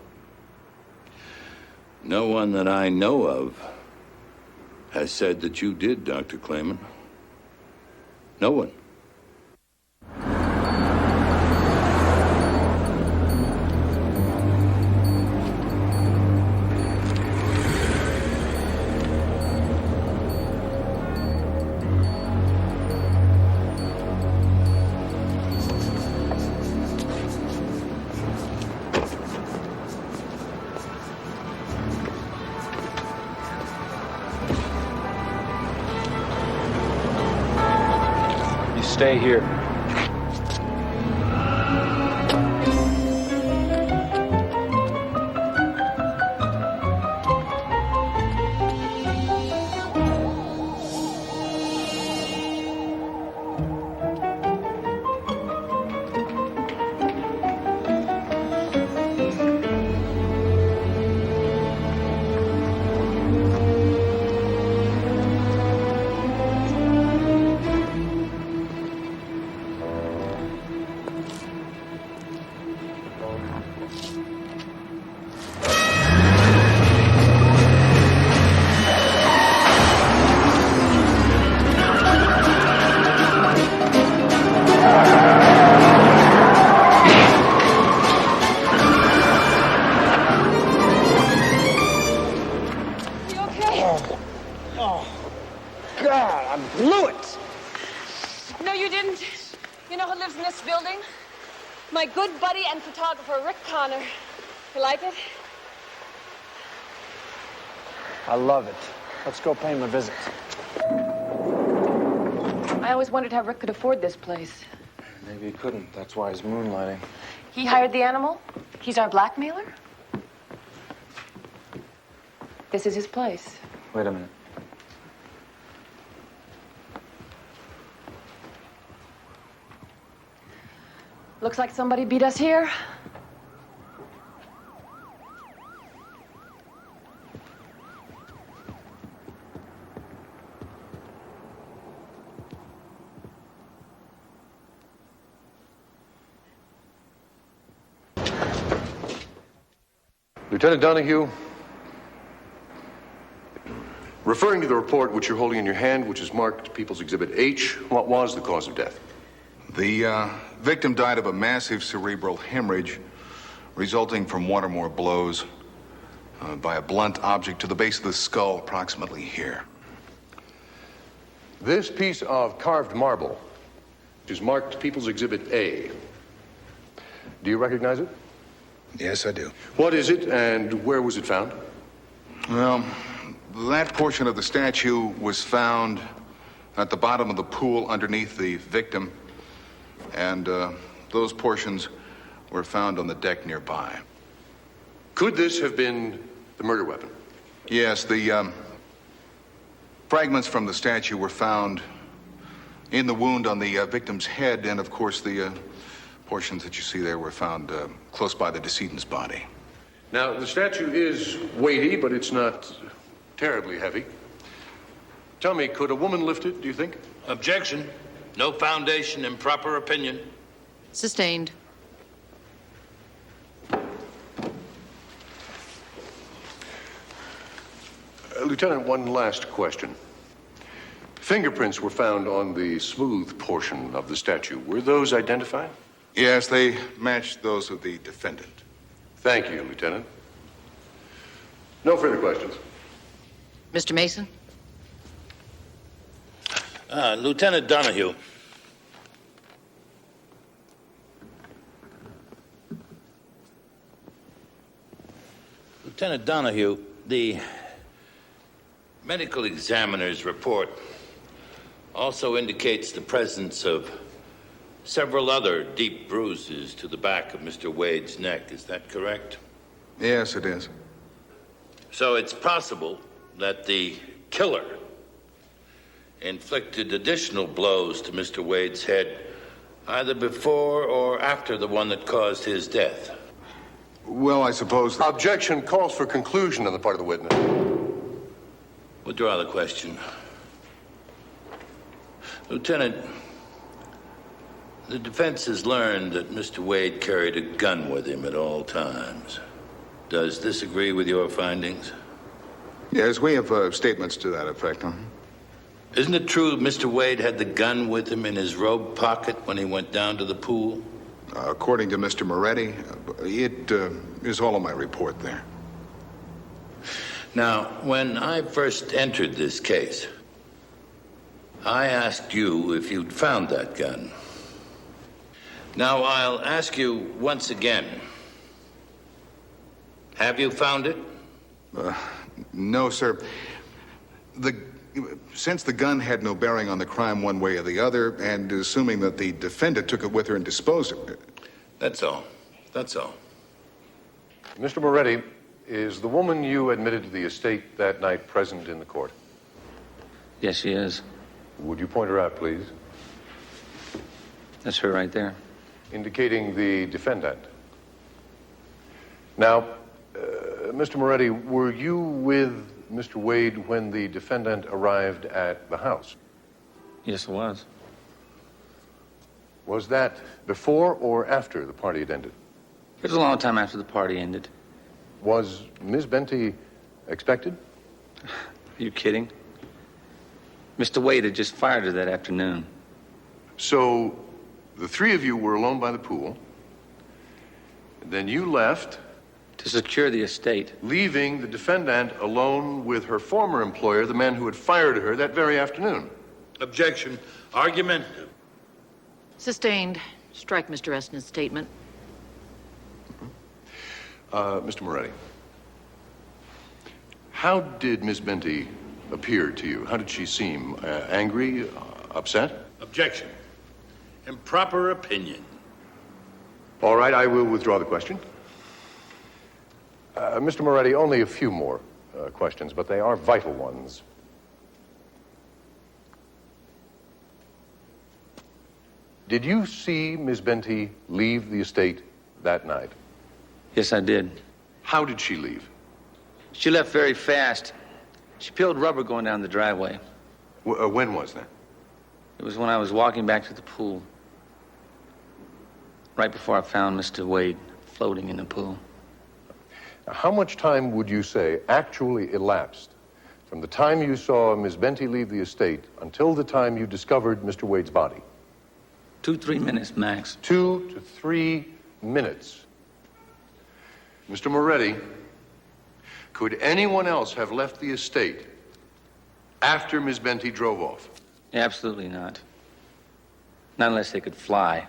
No one that I know of has said that you did, Dr. Clayman. No one. Stay here. My good buddy and photographer, Rick Connor. You like it? I love it. Let's go pay him a visit. I always wondered how Rick could afford this place. Maybe he couldn't. That's why he's moonlighting. He hired the animal? He's our blackmailer? This is his place. Wait a minute. Looks like somebody beat us here. Lieutenant Donahue, referring to the report which you're holding in your hand, which is marked People's Exhibit H, what was the cause of death? The victim died of a massive cerebral hemorrhage resulting from one or more blows by a blunt object to the base of the skull, approximately here. This piece of carved marble, which is marked People's Exhibit A, do you recognize it? Yes, I do. What is it, and where was it found? Well, that portion of the statue was found at the bottom of the pool underneath the victim, and those portions were found on the deck nearby. Could this have been the murder weapon? Yes, the fragments from the statue were found in the wound on the victim's head, and of course the portions that you see there were found close by the decedent's body. Now, the statue is weighty, but it's not terribly heavy. Tell me, could a woman lift it, do you think? Objection. No foundation in proper opinion. Sustained. Lieutenant, one last question. Fingerprints were found on the smooth portion of the statue. Were those identified? Yes, they matched those of the defendant. Thank you, Lieutenant. No further questions. Mr. Mason? Lieutenant Donahue. Lieutenant Donahue, the medical examiner's report also indicates the presence of several other deep bruises to the back of Mr. Wade's neck. Is that correct? Yes, it is. So it's possible that the killer inflicted additional blows to Mr. Wade's head either before or after the one that caused his death. Well, I suppose... Objection calls for conclusion on the part of the witness. Withdraw the question. Lieutenant, the defense has learned that Mr. Wade carried a gun with him at all times. Does this agree with your findings? Yes, we have statements to that effect, huh? Isn't it true Mr. Wade had the gun with him in his robe pocket when he went down to the pool? According to Mr. Moretti, it is all in my report there. Now, when I first entered this case, I asked you if you'd found that gun. Now, I'll ask you once again. Have you found it? No, sir. Since the gun had no bearing on the crime one way or the other, and assuming that the defendant took it with her and disposed of it. That's all. That's all. Mr. Moretti, is the woman you admitted to the estate that night present in the court? Yes, she is. Would you point her out, please? That's her right there. Indicating the defendant. Now, Mr. Moretti, were you with Mr. Wade when the defendant arrived at the house? Yes, it was. Was that before or after the party had ended? It was a long time after the party ended. Was Miss Benty expected? Are you kidding? Mr. Wade had just fired her that afternoon. So, the three of you were alone by the pool. Then you left. To secure the estate. Leaving the defendant alone with her former employer, the man who had fired her that very afternoon. Objection. Argument. Sustained. Strike Mr. Eston's statement. Mr. Moretti, how did Miss Benty appear to you? How did she seem? Angry? Upset? Objection. Improper opinion. All right, I will withdraw the question. Mr. Moretti, only a few more questions, but they are vital ones. Did you see Miss Benty leave the estate that night? Yes, I did. How did she leave? She left very fast. She peeled rubber going down the driveway. When was that? It was when I was walking back to the pool. Right before I found Mr. Wade floating in the pool. Now, how much time would you say actually elapsed from the time you saw Miss Benty leave the estate until the time you discovered Mr. Wade's body? 2-3 minutes, max. 2 to 3 minutes. Mr. Moretti, could anyone else have left the estate after Miss Benty drove off? Absolutely not. Not unless they could fly.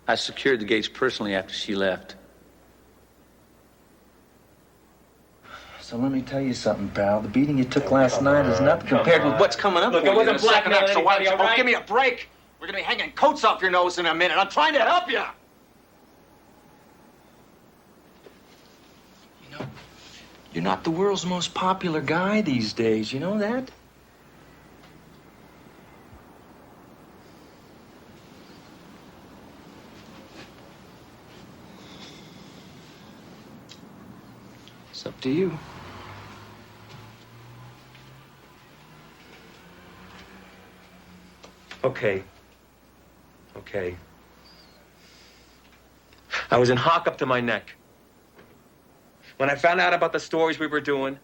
I secured the gates personally after she left. So let me tell you something, pal. The beating you took last night is nothing compared with what's coming up. Look, for it you wasn't in a second blackmail episode. Why don't you anybody, all right? give me a break? We're gonna be hanging coats off your nose in a minute. I'm trying to help you. You know, you're not the world's most popular guy these days. You know that? It's up to you. Okay. I was in hock up to my neck. When I found out about the stories we were doing,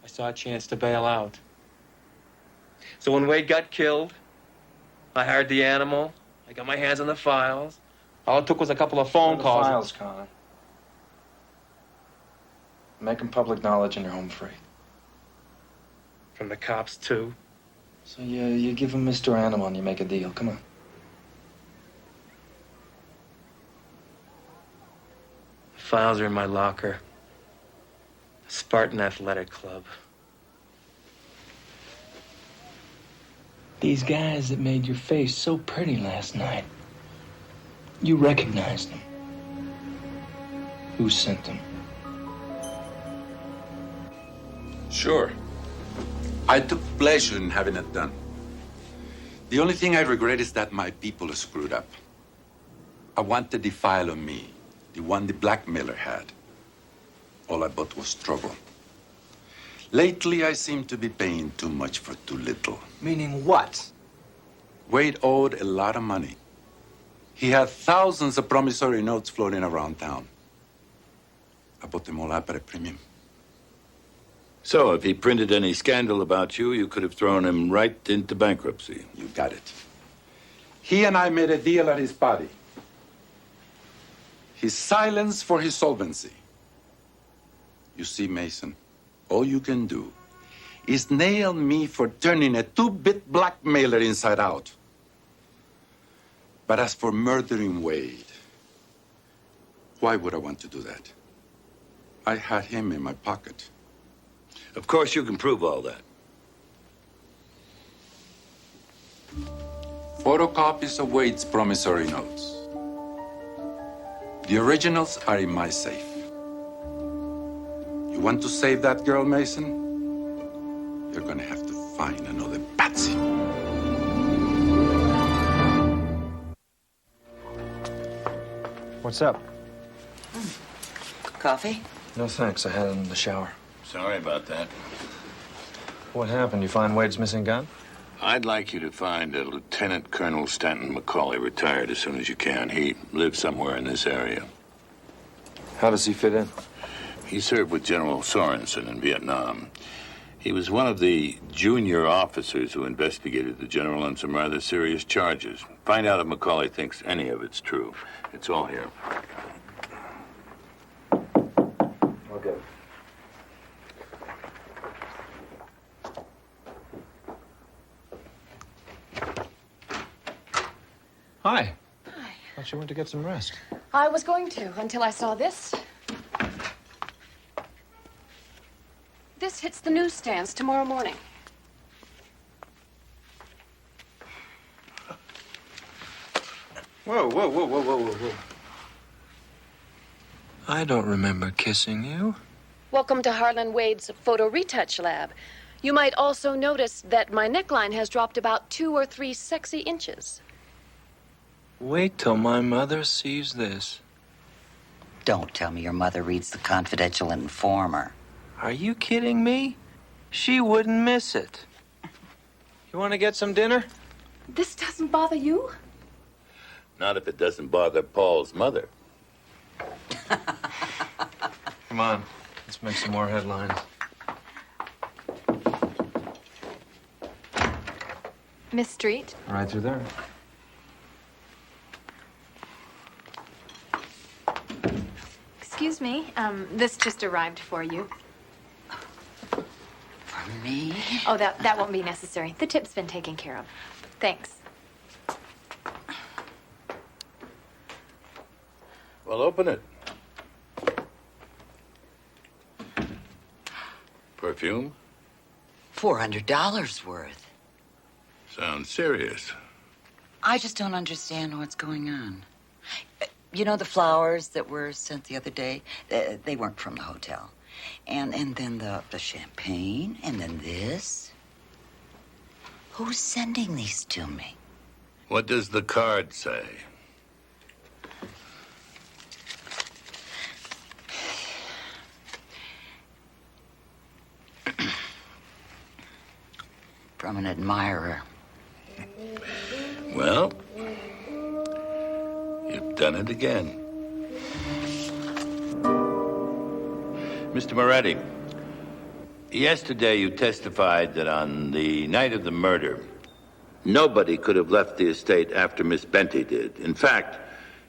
I saw a chance to bail out. So when Wade got killed, I hired the animal. I got my hands on the files. All it took was a couple of phone calls. Files, Connor. Make them public knowledge and you're home free. From the cops, too. So you give him Mr. Animal and you make a deal. Come on. The files are in my locker. The Spartan Athletic Club. These guys that made your face so pretty last night, you recognized them. Who sent them? Sure. I took pleasure in having it done. The only thing I regret is that my people are screwed up. I wanted the file on me, the one the blackmailer had. All I bought was trouble. Lately, I seem to be paying too much for too little. Meaning what? Wade owed a lot of money. He had thousands of promissory notes floating around town. I bought them all up at a premium. So, if he printed any scandal about you, you could have thrown him right into bankruptcy. You got it. He and I made a deal at his party. His silence for his solvency. You see, Mason, all you can do is nail me for turning a two-bit blackmailer inside out. But as for murdering Wade, why would I want to do that? I had him in my pocket. Of course, you can prove all that. Photocopies of Wade's promissory notes. The originals are in my safe. You want to save that girl, Mason? You're gonna have to find another patsy. What's up? Coffee? No thanks, I had it in the shower. Sorry about that. What happened? You find Wade's missing gun? I'd like you to find Lieutenant Colonel Stanton McCauley, retired as soon as you can. He lives somewhere in this area. How does he fit in? He served with General Sorensen in Vietnam. He was one of the junior officers who investigated the general on some rather serious charges. Find out if McCauley thinks any of it's true. It's all here. Okay. Hi. Hi. Thought you went to get some rest. I was going to until I saw this. This hits the newsstands tomorrow morning. Whoa, whoa, whoa, whoa, whoa, whoa, whoa. I don't remember kissing you. Welcome to Harlan Wade's photo retouch lab. You might also notice that my neckline has dropped about 2 or 3 sexy inches. Wait till my mother sees this. Don't tell me your mother reads the Confidential Informer. Are you kidding me? She wouldn't miss it. You want to get some dinner? This doesn't bother you? Not if it doesn't bother Paul's mother. Come on, let's make some more headlines. Miss Street? Right through there. Excuse me. This just arrived for you. For me? Oh, that won't be necessary. The tip's been taken care of. Thanks. Well, open it. Perfume? $400 worth. Sounds serious. I just don't understand what's going on. You know the flowers that were sent the other day? They weren't from the hotel. And then the champagne, and then this. Who's sending these to me? What does the card say? From an admirer. Well, you've done it again. Mr. Moretti, yesterday you testified that on the night of the murder, nobody could have left the estate after Miss Benty did. In fact,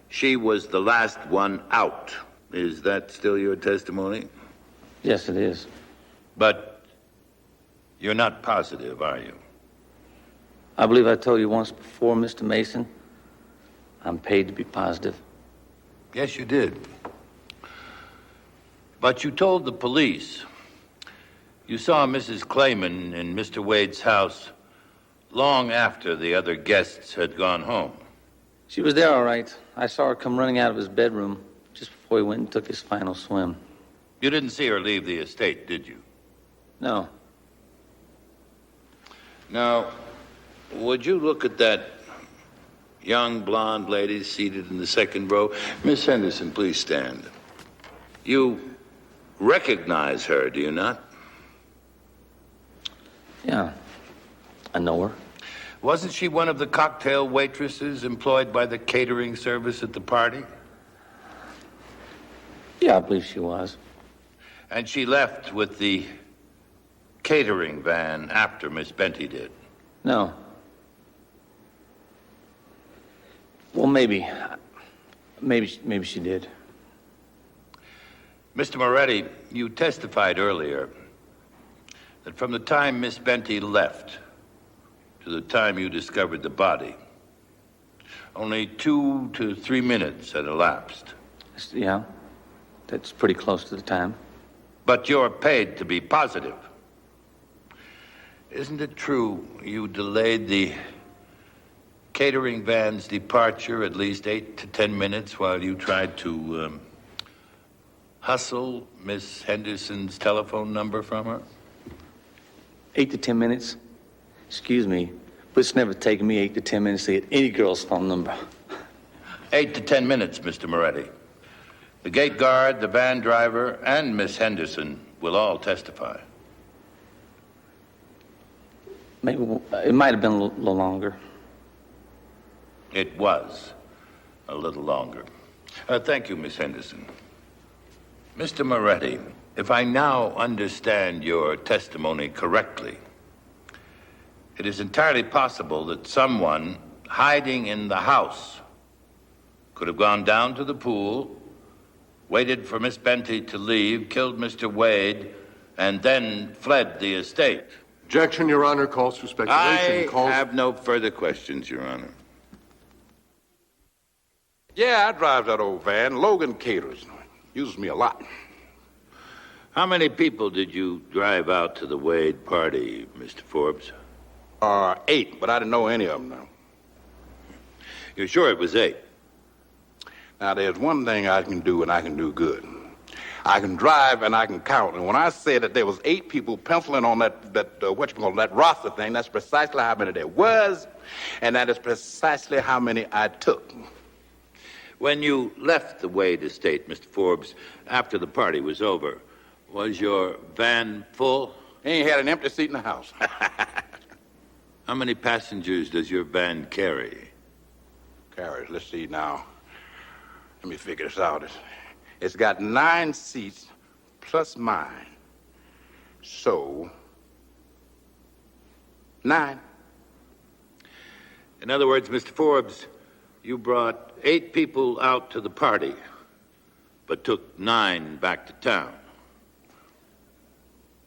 she was the last one out. Is that still your testimony? Yes, it is. But you're not positive, are you? I believe I told you once before, Mr. Mason, I'm paid to be positive. Yes, you did. But you told the police you saw Mrs. Clayman in Mr. Wade's house long after the other guests had gone home. She was there, all right. I saw her come running out of his bedroom just before he went and took his final swim. You didn't see her leave the estate, did you? No. Now, would you look at that young blonde lady seated in the second row? Miss Henderson, please stand. You recognize her, do you not? Yeah, I know her. Wasn't she one of the cocktail waitresses employed by the catering service at the party? Yeah, I believe she was. And she left with the catering van after Miss Benty did? No. Well, maybe she did. Mr. Moretti, you testified earlier that from the time Miss Benty left to the time you discovered the body, only 2 to 3 minutes had elapsed. Yeah, that's pretty close to the time. But you're paid to be positive. Isn't it true you delayed the catering van's departure at least 8 to 10 minutes while you tried to hustle Miss Henderson's telephone number from her? 8 to 10 minutes? Excuse me, but it's never taken me 8 to 10 minutes to get any girl's phone number. 8 to 10 minutes, Mr. Moretti. The gate guard, the van driver, and Miss Henderson will all testify. Maybe it might have been a little longer. It was a little longer. Thank you, Miss Henderson. Mr. Moretti, if I now understand your testimony correctly, it is entirely possible that someone hiding in the house could have gone down to the pool, waited for Miss Benty to leave, killed Mr. Wade, and then fled the estate. Objection, Your Honor. Calls for speculation. I have no further questions, Your Honor. Yeah, I drive that old van. Logan caters. Uses me a lot. How many people did you drive out to the Wade party, Mr. Forbes? 8, but I didn't know any of them now. You're sure it was 8? Now, there's one thing I can do, and I can do good. I can drive and I can count. And when I said that there was 8 people penciling on that roster thing, that's precisely how many there was, and that is precisely how many I took. When you left the Wade estate, Mr. Forbes, after the party was over, was your van full? He ain't had an empty seat in the house. How many passengers does your van carry? Carries, let's see now. Let me figure this out. It's got 9 seats plus mine. So, 9. In other words, Mr. Forbes, you brought 8 people out to the party, but took 9 back to town.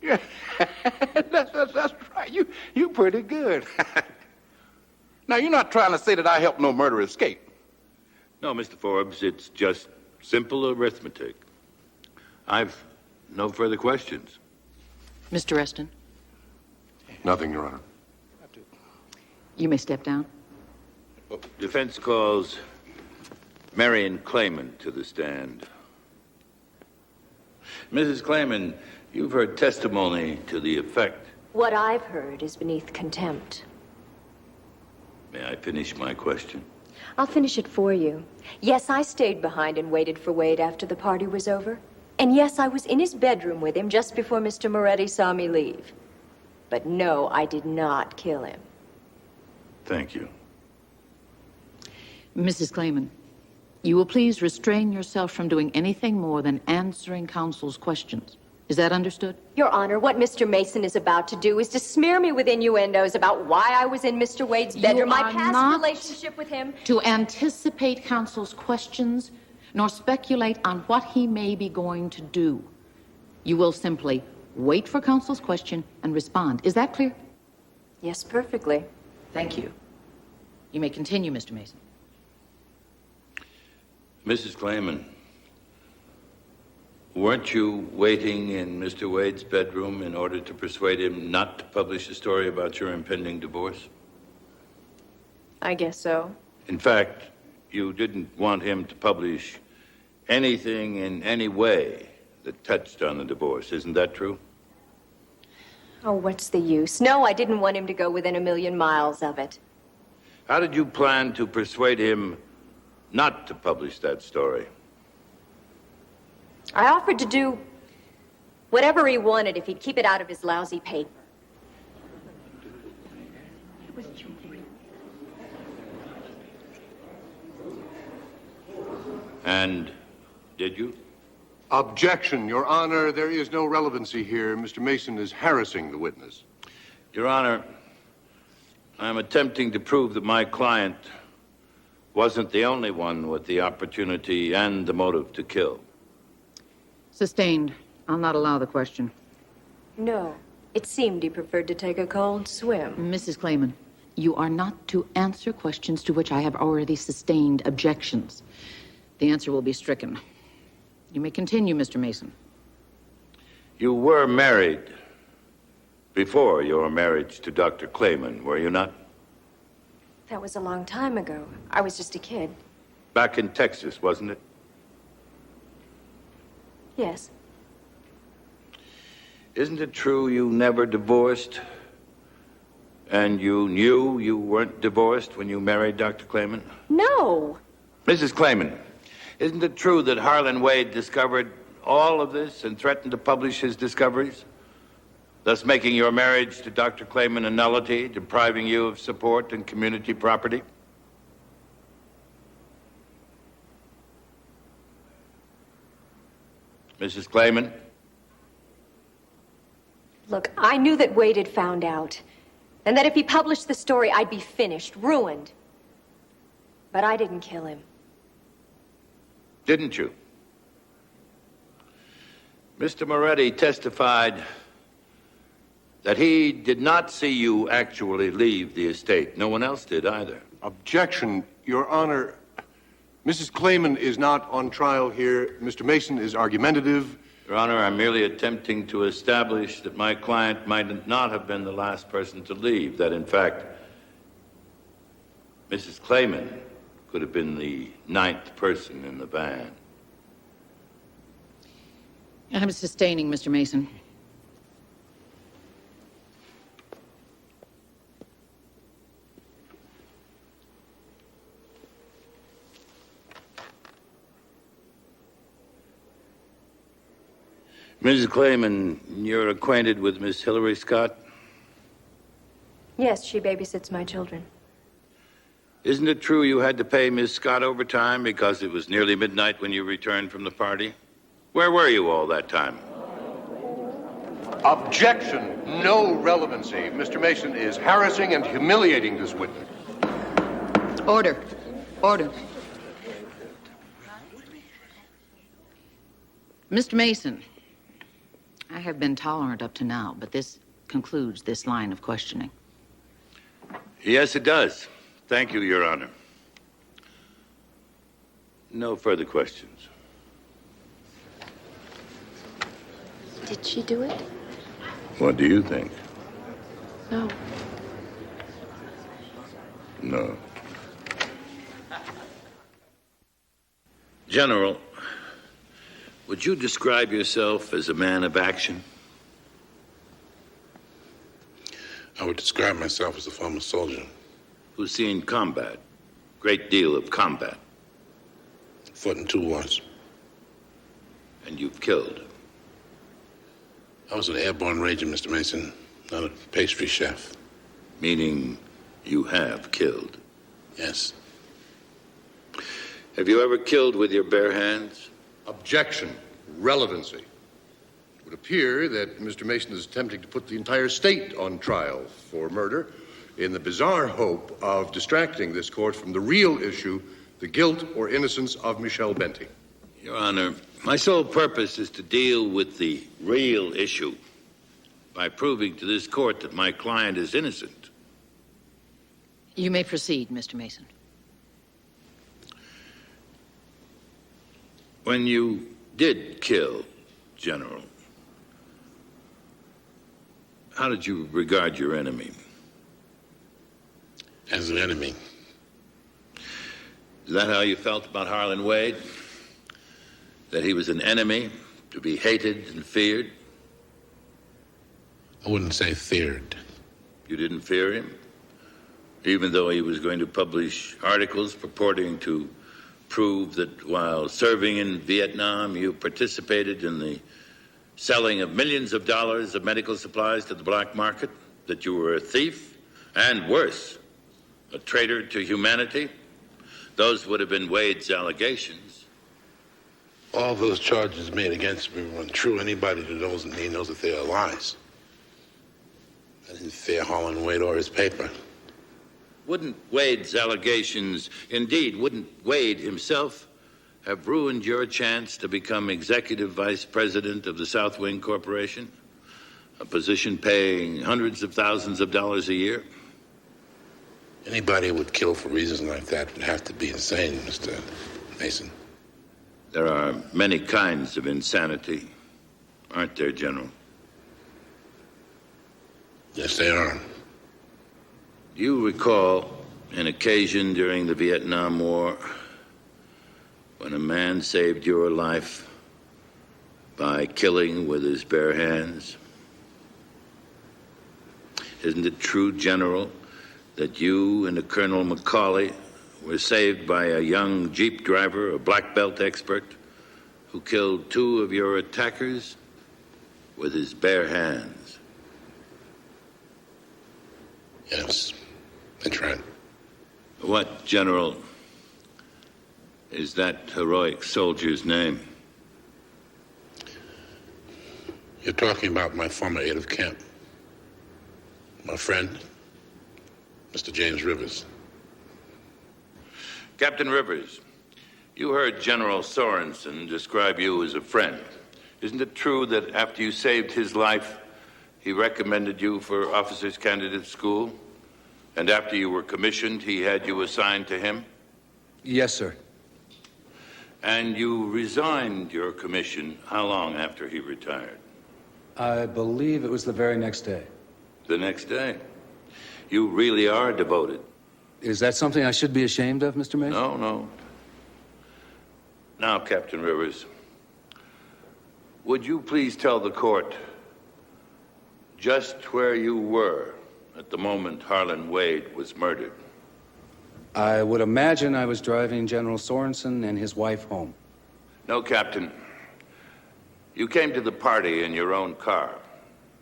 Yeah, that's right. You pretty good. Now, you're not trying to say that I helped no murderer escape. No, Mr. Forbes, it's just simple arithmetic. I've no further questions. Mr. Reston, Nothing, Your Honor. you may step down. Defense calls Marion Clayman to the stand. Mrs. Clayman, you've heard testimony to the effect. What I've heard is beneath contempt. May I finish my question? I'll finish it for you. Yes, I stayed behind and waited for Wade after the party was over. And yes, I was in his bedroom with him just before Mr. Moretti saw me leave. But no, I did not kill him. Thank you. Mrs. Clayman, you will please restrain yourself from doing anything more than answering counsel's questions. Is that understood? Your Honor, what Mr. Mason is about to do is to smear me with innuendos about why I was in Mr. Wade's bedroom, my past relationship with him. To anticipate counsel's questions, nor speculate on what he may be going to do. You will simply wait for counsel's question and respond. Is that clear? Yes, perfectly. Thank you. You may continue, Mr. Mason. Mrs. Clayman, weren't you waiting in Mr. Wade's bedroom in order to persuade him not to publish a story about your impending divorce? I guess so. In fact, you didn't want him to publish anything in any way that touched on the divorce. Isn't that true? Oh, what's the use? No, I didn't want him to go within 1,000,000 miles of it. How did you plan to persuade him not to publish that story? I offered to do whatever he wanted if he'd keep it out of his lousy paper. And did you? Objection, Your Honor. There is no relevancy here. Mr. Mason is harassing the witness. Your Honor, I'm attempting to prove that my client wasn't the only one with the opportunity and the motive to kill. Sustained. I'll not allow the question. No, it seemed he preferred to take a cold swim. Mrs. Clayman, you are not to answer questions to which I have already sustained objections. The answer will be stricken. You may continue, Mr. Mason. You were married before your marriage to Dr. Clayman, were you not? That was a long time ago. I was just a kid. Back in Texas, wasn't it? Yes. Isn't it true you never divorced? And you knew you weren't divorced when you married Dr. Clayman? No. Mrs. Clayman, isn't it true that Harlan Wade discovered all of this and threatened to publish his discoveries, thus making your marriage to Dr. Clayman a nullity, depriving you of support and community property? Mrs. Clayman? Look, I knew that Wade had found out, and that if he published the story, I'd be finished, ruined. But I didn't kill him. Didn't you? Mr. Moretti testified that he did not see you actually leave the estate. No one else did either. Objection, Your Honor. Mrs. Clayman is not on trial here. Mr. Mason is argumentative. Your Honor, I'm merely attempting to establish that my client might not have been the last person to leave, that in fact, Mrs. Clayman could have been the 9th person in the van. I'm sustaining, Mr. Mason. Mrs. Clayman, you're acquainted with Miss Hillary Scott? Yes, she babysits my children. Isn't it true you had to pay Miss Scott overtime because it was nearly midnight when you returned from the party? Where were you all that time? Objection, no relevancy. Mr. Mason is harassing and humiliating this witness. Order. Order. Mr. Mason, I have been tolerant up to now, but this concludes this line of questioning. Yes, it does. Thank you, Your Honor. No further questions. Did she do it? What do you think? No. No. General, would you describe yourself as a man of action? I would describe myself as a former soldier. Who's seen combat? Great deal of combat. Fought in 2 wars. And you've killed. I was an airborne ranger, Mr. Mason, not a pastry chef. Meaning you have killed? Yes. Have you ever killed with your bare hands? Objection, relevancy. It would appear that Mr. Mason is attempting to put the entire state on trial for murder in the bizarre hope of distracting this court from the real issue, the guilt or innocence of Michelle Benty. Your Honor, my sole purpose is to deal with the real issue by proving to this court that my client is innocent. You may proceed, Mr. Mason. When you did kill, General, how did you regard your enemy? As an enemy, Is that how you felt about Harlan Wade? That he was an enemy to be hated and feared? I wouldn't say feared. You didn't fear him? Even though he was going to publish articles purporting to prove that while serving in Vietnam, you participated in the selling of millions of dollars of medical supplies to the black market, that you were a thief, and worse, a traitor to humanity? Those would have been Wade's allegations. All those charges made against me were untrue. Anybody who knows me knows that they are lies. I didn't fear Harlan Wade or his paper. Wouldn't Wade's allegations, indeed, wouldn't Wade himself have ruined your chance to become executive vice president of the South Wing Corporation? A position paying hundreds of thousands of dollars a year? Anybody who would kill for reasons like that would have to be insane, Mr. Mason. There are many kinds of insanity, aren't there, General? Yes, they are. Do you recall an occasion during the Vietnam War when a man saved your life by killing with his bare hands? Isn't it true, General, that you and a Colonel McCauley were saved by a young Jeep driver, a black belt expert, who killed two of your attackers with his bare hands? Yes, that's right. What, General, is that heroic soldier's name? You're talking about my former aide of camp, my friend, Mr. James Rivers. Captain Rivers, you heard General Sorensen describe you as a friend. Isn't it true that after you saved his life, he recommended you for officers' candidate school? And after you were commissioned, he had you assigned to him? Yes, sir. And you resigned your commission how long after he retired? I believe it was the very next day. The next day? You really are devoted. Is that something I should be ashamed of, Mr. Mason? No, no. Now, Captain Rivers, would you please tell the court just where you were at the moment Harlan Wade was murdered? I would imagine I was driving General Sorensen and his wife home. No, Captain. You came to the party in your own car.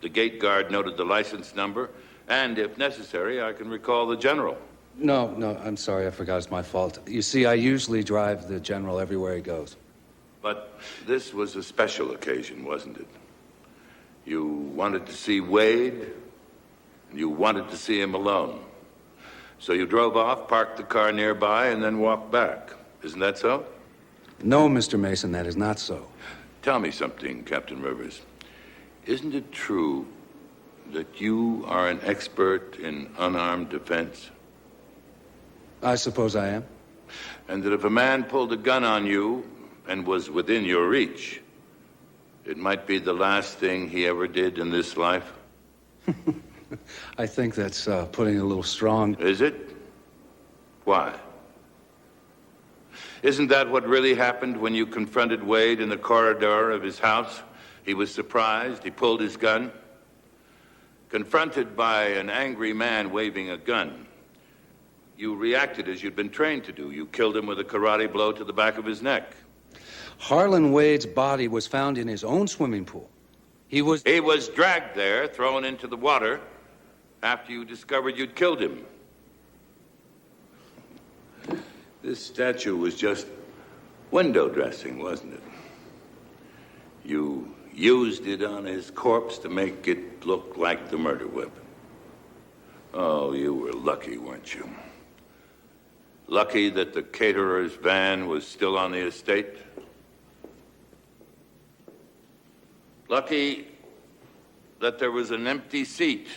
The gate guard noted the license number, and if necessary, I can recall the general. No, I'm sorry, I forgot. It's my fault. You see, I usually drive the general everywhere he goes. But this was a special occasion, wasn't it? You wanted to see Wade, and you wanted to see him alone. So you drove off, parked the car nearby, and then walked back. Isn't that so? No, Mr. Mason, that is not so. Tell me something, Captain Rivers. Isn't it true that you are an expert in unarmed defense? I suppose I am. And that if a man pulled a gun on you and was within your reach, it might be the last thing he ever did in this life? I think that's putting it a little strong. Is it? Why? Isn't that what really happened when you confronted Wade in the corridor of his house? He was surprised. He pulled his gun. Confronted by an angry man waving a gun, you reacted as you'd been trained to do. You killed him with a karate blow to the back of his neck. Harlan Wade's body was found in his own swimming pool. He was dragged there, thrown into the water, after you discovered you'd killed him. This statue was just window dressing, wasn't it? You used it on his corpse to make it look like the murder weapon. Oh, you were lucky, weren't you? Lucky that the caterer's van was still on the estate. Lucky that there was an empty seat.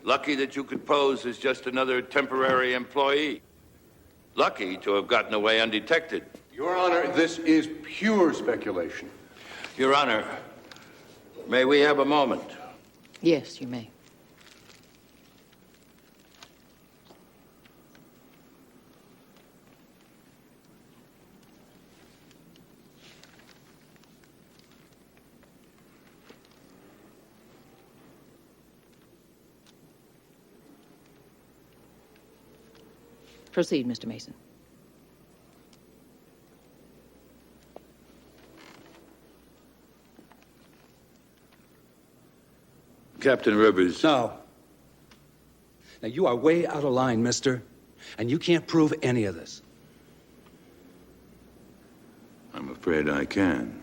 Lucky that you could pose as just another temporary employee. Lucky to have gotten away undetected. Your Honor, this is pure speculation. Your Honor, may we have a moment? Yes, you may. Proceed, Mr. Mason. Captain Rivers. No. Now, you are way out of line, mister, and you can't prove any of this. I'm afraid I can.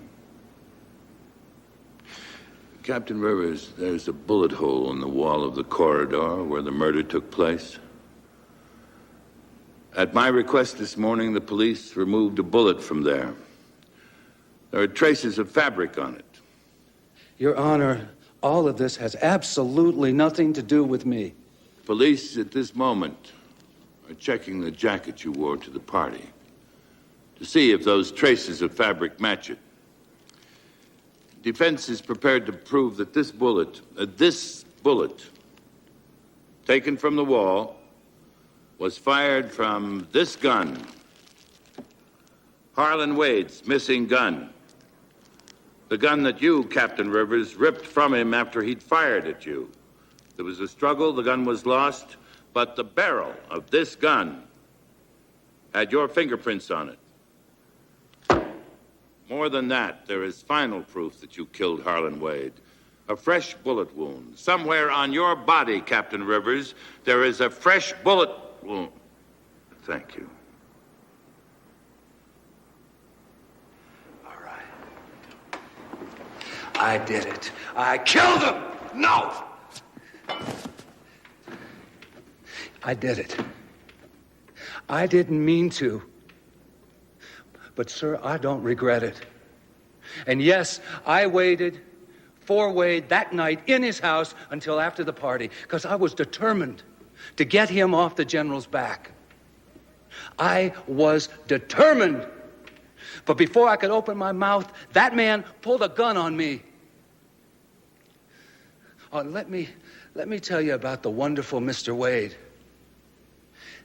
Captain Rivers, there's a bullet hole in the wall of the corridor where the murder took place. At my request this morning, the police removed a bullet from there. There are traces of fabric on it. Your Honor, all of this has absolutely nothing to do with me. Police at this moment are checking the jacket you wore to the party to see if those traces of fabric match it. Defense is prepared to prove that this bullet, taken from the wall, was fired from this gun, Harlan Wade's missing gun. The gun that you, Captain Rivers, ripped from him after he'd fired at you. There was a struggle, the gun was lost, but the barrel of this gun had your fingerprints on it. More than that, there is final proof that you killed Harlan Wade. A fresh bullet wound. Somewhere on your body, Captain Rivers, there is a fresh bullet wound. Thank you. I did it. I killed him! No! I did it. I didn't mean to. But, sir, I don't regret it. And yes, I waited for Wade that night in his house until after the party, because I was determined to get him off the general's back. I was determined. But before I could open my mouth, that man pulled a gun on me. Oh, let me tell you about the wonderful Mr. Wade.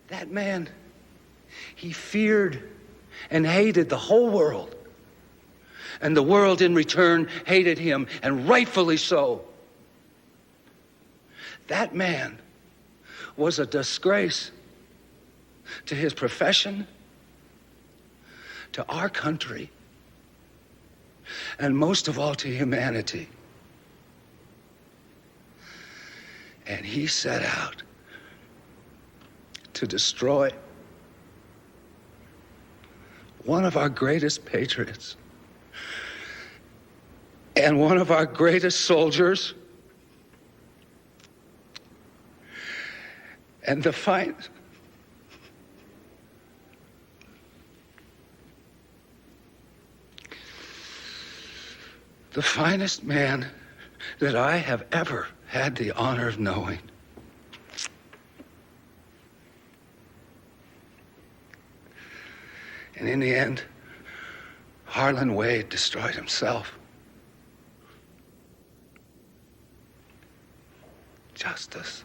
That man, he feared and hated the whole world. And the world in return hated him, and rightfully so. That man was a disgrace to his profession, to our country, and most of all to humanity. And he set out to destroy one of our greatest patriots and one of our greatest soldiers and the finest man that I have ever had the honor of knowing. And in the end, Harlan Wade destroyed himself. Justice.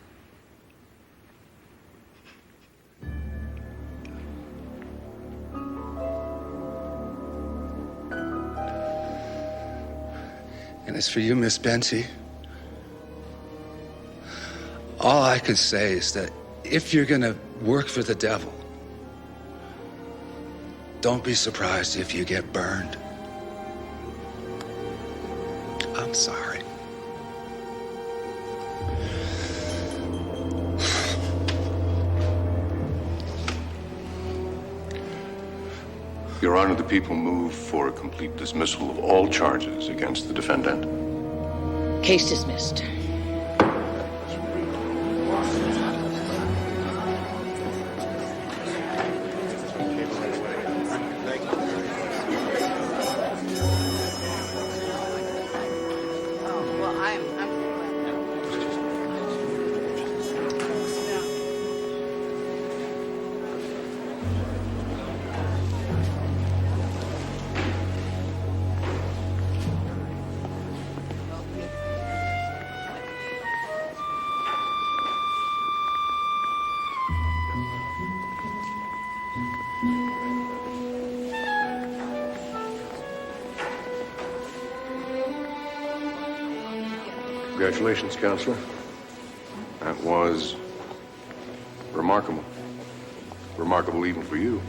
And as for you, Miss Benty, all I could say is that if you're gonna work for the devil, don't be surprised if you get burned. I'm sorry. Your Honor, the people move for a complete dismissal of all charges against the defendant. Case dismissed. Congratulations, Counselor. That was remarkable. Remarkable even for you.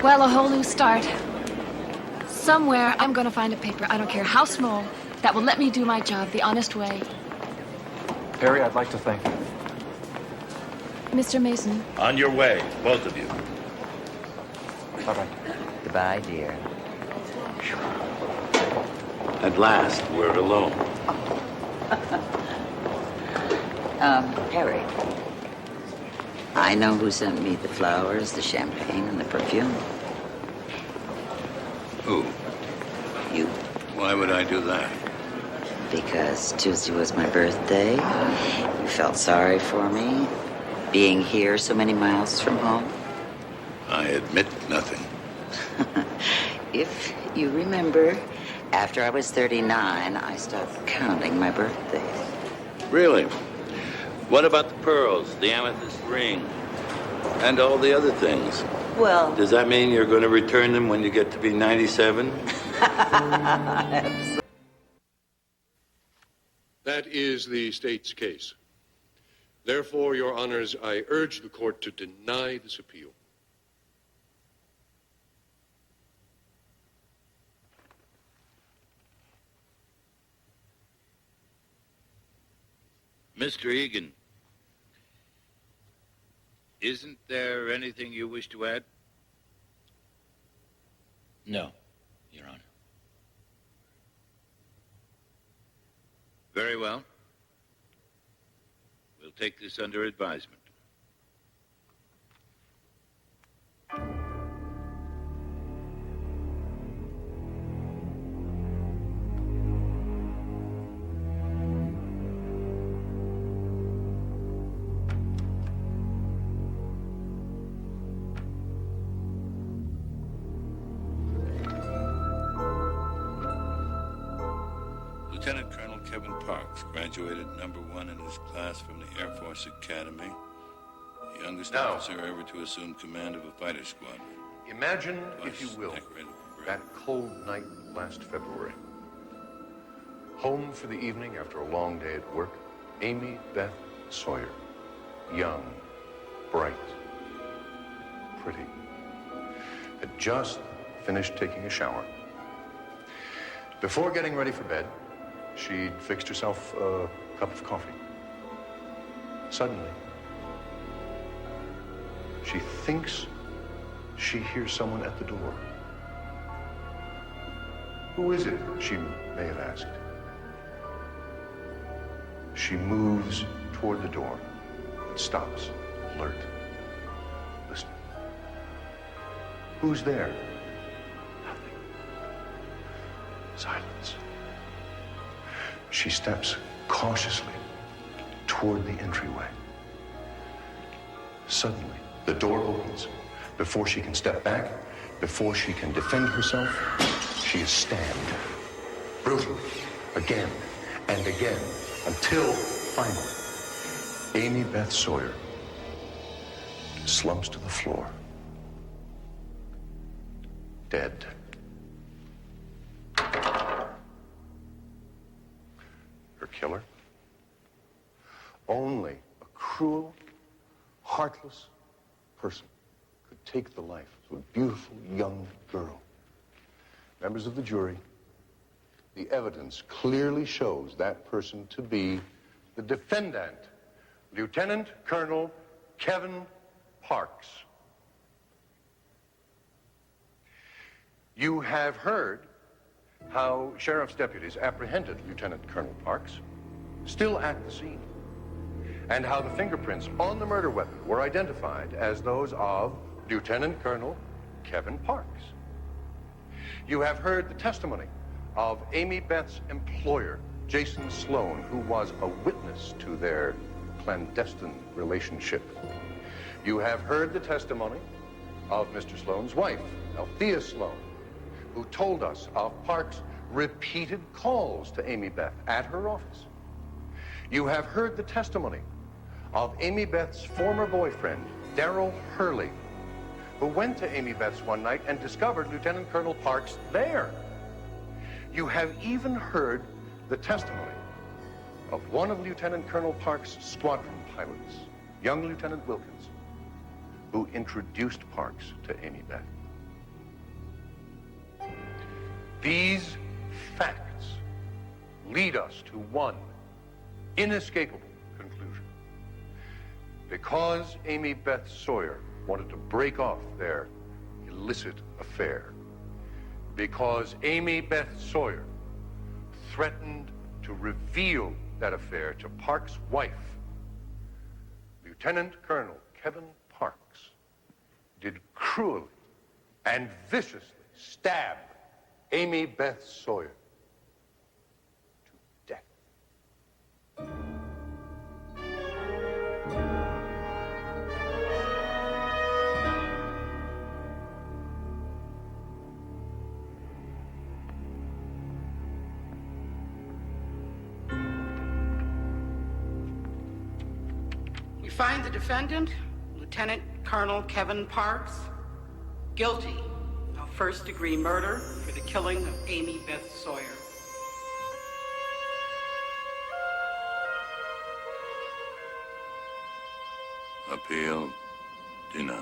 Well, a whole new start. Somewhere I'm going to find a paper, I don't care how small, that will let me do my job the honest way. Harry, I'd like to thank you. Mr. Mason. On your way, both of you. Bye-bye. Goodbye, dear. At last, we're alone. Harry. I know who sent me the flowers, the champagne, and the perfume. Who? You. Why would I do that? Because Tuesday was my birthday. You felt sorry for me, being here so many miles from home. I admit nothing. If you remember, after I was 39, I stopped counting my birthdays. Really? What about the pearls, the amethyst ring, and all the other things? Well... Does that mean you're going to return them when you get to be 97? That is the state's case. Therefore, Your Honors, I urge the court to deny this appeal. Mr. Egan, isn't there anything you wish to add? No, Your Honor. Very well. We'll take this under advisement. Lieutenant Colonel Kevin Parks graduated #1 in his class from the Air Force Academy, the youngest officer ever to assume command of a fighter squadron. Imagine, if you will, that cold night last February. Home for the evening after a long day at work, Amy Beth Sawyer. Young, bright, pretty. Had just finished taking a shower. Before getting ready for bed, she'd fixed herself a cup of coffee. Suddenly, she thinks she hears someone at the door. Who is it, she may have asked. She moves toward the door and stops, alert, listening. Who's there? Nothing. Silence. She steps cautiously toward the entryway. Suddenly, the door opens. Before she can step back, before she can defend herself, she is stabbed. Brutally, again and again, until finally, Amy Beth Sawyer slumps to the floor, dead. Her killer? Only a cruel, heartless person could take the life of a beautiful young girl. Members of the jury, the evidence clearly shows that person to be the defendant, Lieutenant Colonel Kevin Parks. You have heard how sheriff's deputies apprehended Lieutenant Colonel Parks, still at the scene, and how the fingerprints on the murder weapon were identified as those of Lieutenant Colonel Kevin Parks. You have heard the testimony of Amy Beth's employer, Jason Sloan, who was a witness to their clandestine relationship. You have heard the testimony of Mr. Sloan's wife, Althea Sloan, who told us of Parks' repeated calls to Amy Beth at her office. You have heard the testimony of Amy Beth's former boyfriend, Darrell Hurley, who went to Amy Beth's one night and discovered Lieutenant Colonel Parks there. You have even heard the testimony of one of Lieutenant Colonel Parks' squadron pilots, young Lieutenant Wilkins, who introduced Parks to Amy Beth. These facts lead us to one inescapable conclusion. Because Amy Beth Sawyer wanted to break off their illicit affair, because Amy Beth Sawyer threatened to reveal that affair to Parks' wife, Lieutenant Colonel Kevin Parks did cruelly and viciously stab Amy Beth Sawyer to death. We find the defendant, Lieutenant Colonel Kevin Parks, guilty of first-degree murder for the killing of Amy Beth Sawyer. Appeal denied.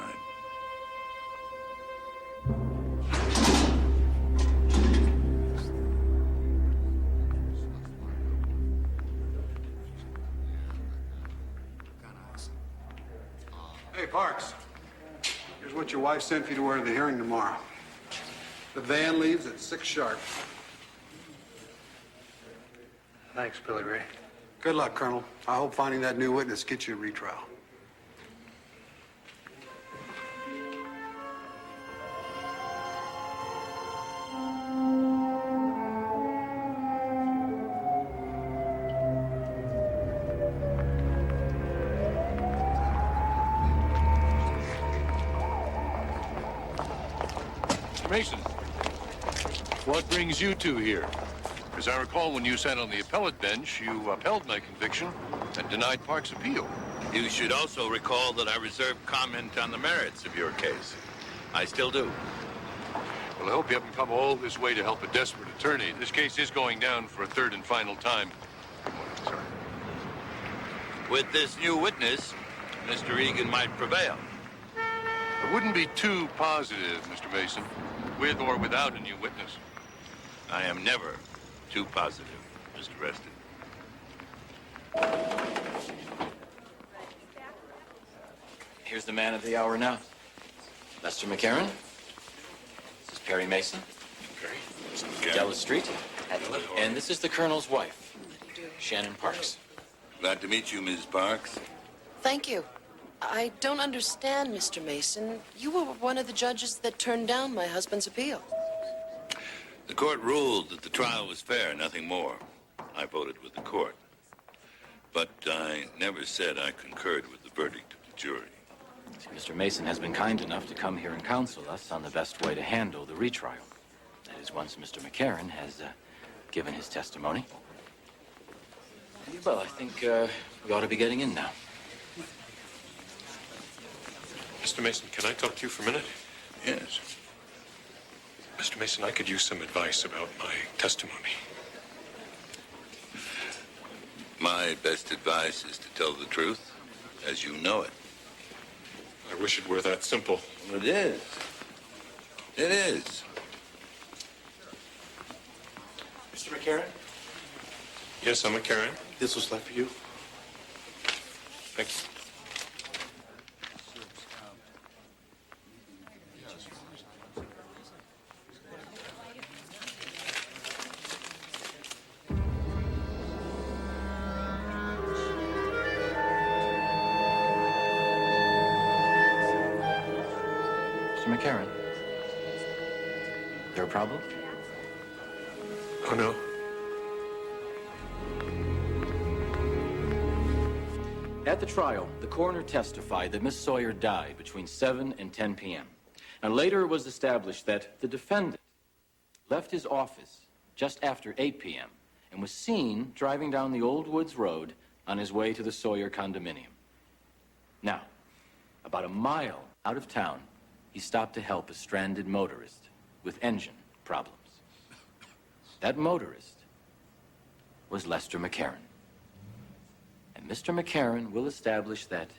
Hey, Parks. Here's what your wife sent for you to wear to the hearing tomorrow. The van leaves at 6 sharp. Thanks, Billy Ray. Good luck, Colonel. I hope finding that new witness gets you a retrial. Mason, what brings you two here? As I recall, when you sat on the appellate bench, you upheld my conviction and denied Parks' appeal. You should also recall that I reserved comment on the merits of your case. I still do. Well, I hope you haven't come all this way to help a desperate attorney. This case is going down for a third and final time. Good morning, sir. With this new witness, Mr. Egan might prevail. I wouldn't be too positive, Mr. Mason, with or without a new witness. I am never too positive, Mr. Reston. Here's the man of the hour now. Lester McCarran. This is Perry Mason. Della Street. And this is the Colonel's wife, Shannon Parks. Glad to meet you, Ms. Parks. Thank you. I don't understand, Mr. Mason. You were one of the judges that turned down my husband's appeal. The court ruled that the trial was fair, nothing more. I voted with the court. But I never said I concurred with the verdict of the jury. See, Mr. Mason has been kind enough to come here and counsel us on the best way to handle the retrial. That is, once Mr. McCarran has given his testimony. Well, I think we ought to be getting in now. Mr. Mason, can I talk to you for a minute? Yes. Mr. Mason, I could use some advice about my testimony. My best advice is to tell the truth as you know it. I wish it were that simple. It is. It is. Mr. McCarran? Yes, I'm McCarran. This was left for you. Thank you. Mr. McCarran, there a problem? Oh, no. At the trial, the coroner testified that Miss Sawyer died between 7 and 10 p.m. And later it was established that the defendant left his office just after 8 p.m. and was seen driving down the Old Woods Road on his way to the Sawyer condominium. Now, about a mile out of town, he stopped to help a stranded motorist with engine problems. That motorist was Lester McCarran. And Mr. McCarran will establish that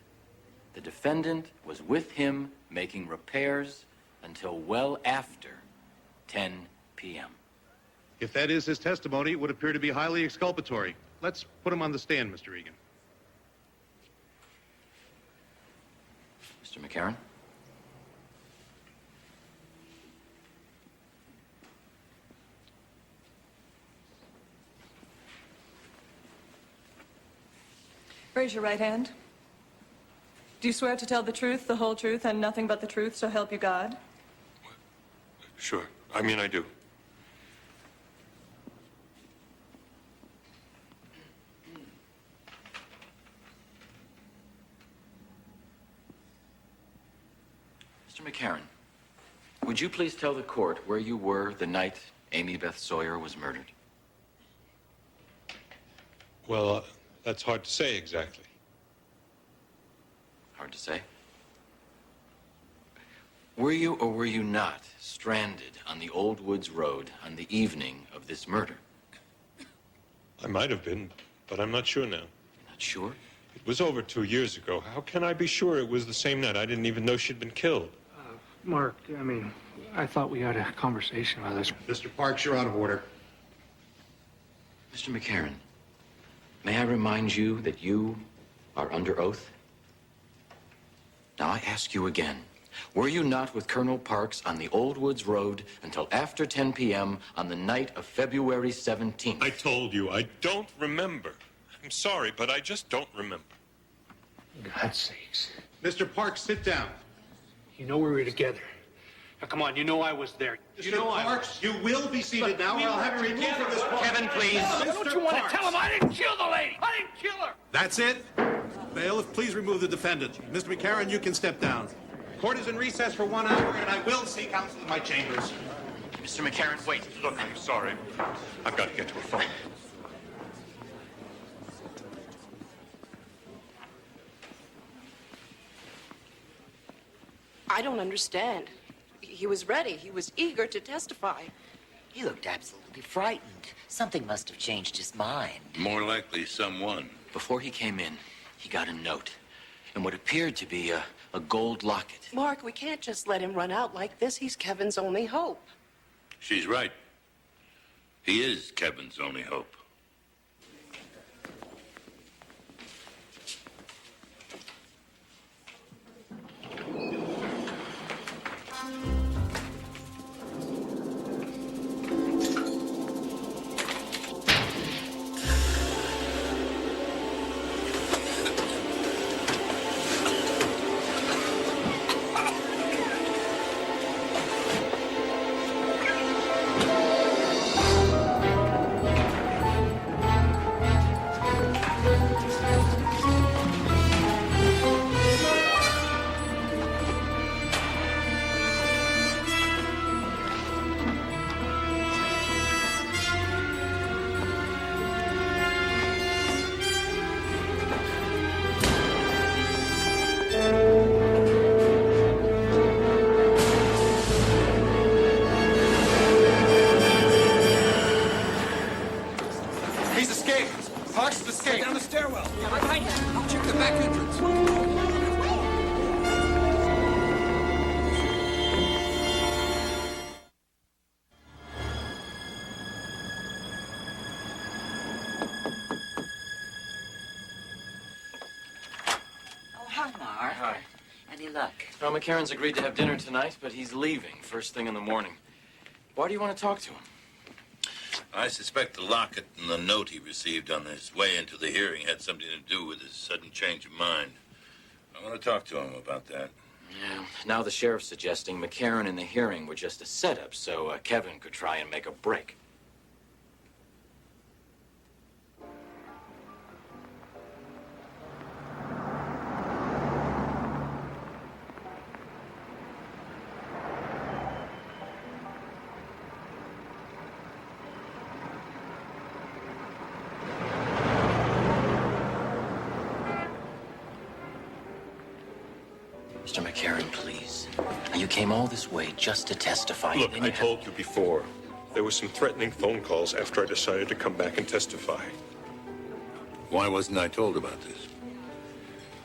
the defendant was with him making repairs until well after 10 p.m. If that is his testimony, it would appear to be highly exculpatory. Let's put him on the stand, Mr. Egan. Mr. McCarran? Raise your right hand. Do you swear to tell the truth, the whole truth, and nothing but the truth, so help you God? Sure. I mean, I do. Mr. McCarran, would you please tell the court where you were the night Amy Beth Sawyer was murdered? Well, that's hard to say exactly. Hard to say. Were you or were you not stranded on the Old Woods Road on the evening of this murder? I might have been, but I'm not sure now. Not sure? It was over 2 years ago. How can I be sure it was the same night? I didn't even know she'd been killed. Mark, I thought we had a conversation about this. Mr. Parks, you're out of order. Mr. McCarran, may I remind you that you are under oath? Now I ask you again, were you not with Colonel Parks on the Old Woods Road until after 10 p.m. on the night of February 17th? I told you, I don't remember. I'm sorry, but I just don't remember. God's sakes. Mr. Parks, sit down. You know we were together. Now, come on, you know I was there. Mr. Parks, you will be seated now, or I'll have you removed from this court. Kevin, please. Don't you want to tell him I didn't kill the lady? I didn't kill her. That's it. Bailiff, please remove the defendant. Mr. McCarran, you can step down. Court is in recess for 1 hour, and I will see counsel in my chambers. Mr. McCarran, wait. Look, I'm sorry. I've got to get to a phone. I don't understand. He was ready. He was eager to testify. He looked absolutely frightened. Something must have changed his mind. More likely someone. Before he came in, he got a note and what appeared to be a gold locket. Mark, we can't just let him run out like this. He's Kevin's only hope. She's right. He is Kevin's only hope. Well, McCarran's agreed to have dinner tonight, but he's leaving first thing in the morning. Why do you want to talk to him? I suspect the locket and the note he received on his way into the hearing had something to do with his sudden change of mind. I want to talk to him about that. Yeah, now the sheriff's suggesting McCarran and the hearing were just a setup so Kevin could try and make a break. Mr. McCarran, please. You came all this way just to testify. Look, I told you before, there were some threatening phone calls after I decided to come back and testify. Why wasn't I told about this?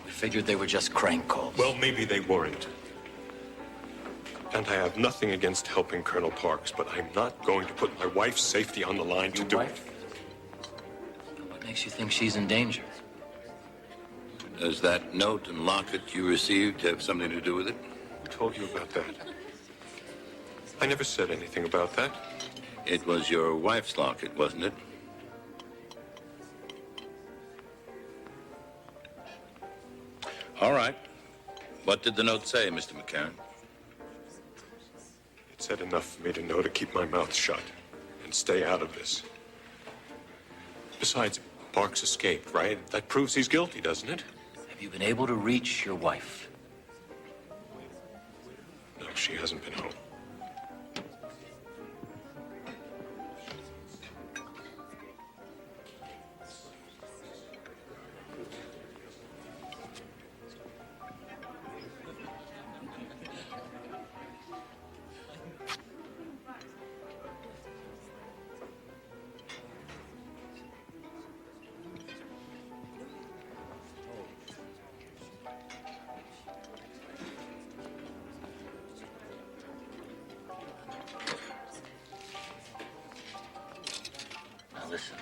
We figured they were just crank calls. Well, maybe they weren't. And I have nothing against helping Colonel Parks, but I'm not going to put my wife's safety on the line to do it. What makes you think she's in danger? Does that note and locket you received have something to do with it? Who told you about that? I never said anything about that. It was your wife's locket, wasn't it? All right. What did the note say, Mr. McCarran? It said enough for me to know to keep my mouth shut and stay out of this. Besides, Parks escaped, right? That proves he's guilty, doesn't it? Have you been able to reach your wife? No, she hasn't been home. Listen,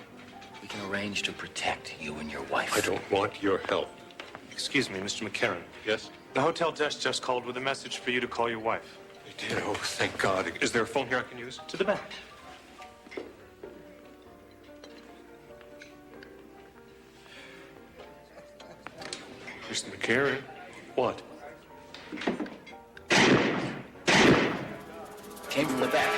we can arrange to protect you and your wife. I don't want your help. Excuse me, Mr. McCarran. Yes? The hotel desk just called with a message for you to call your wife. They did? Oh, thank God. Is there a phone here I can use? To the back. Mr. McCarran? What? Came from the back.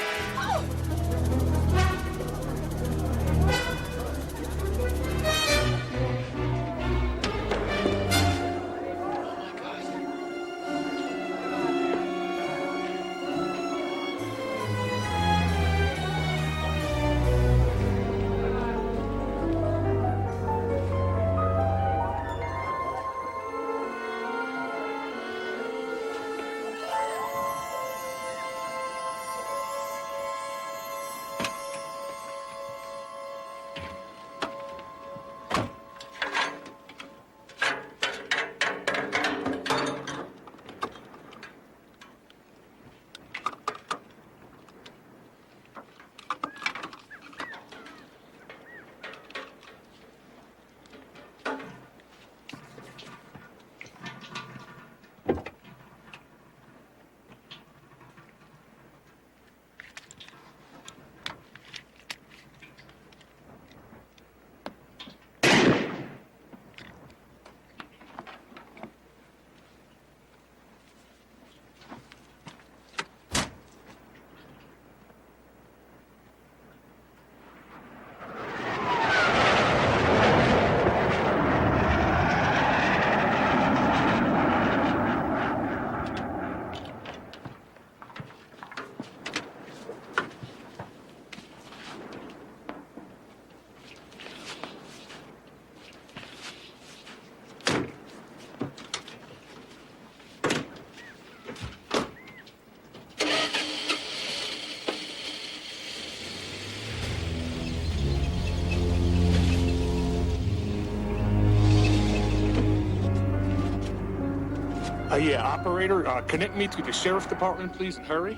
Yeah, operator, connect me to the sheriff's department, please, and hurry.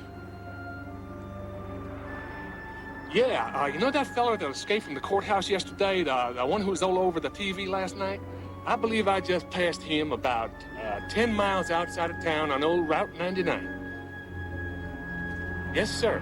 Yeah, you know that fella that escaped from the courthouse yesterday, the one who was all over the TV last night? I believe I just passed him about 10 miles outside of town on old Route 99. Yes, sir.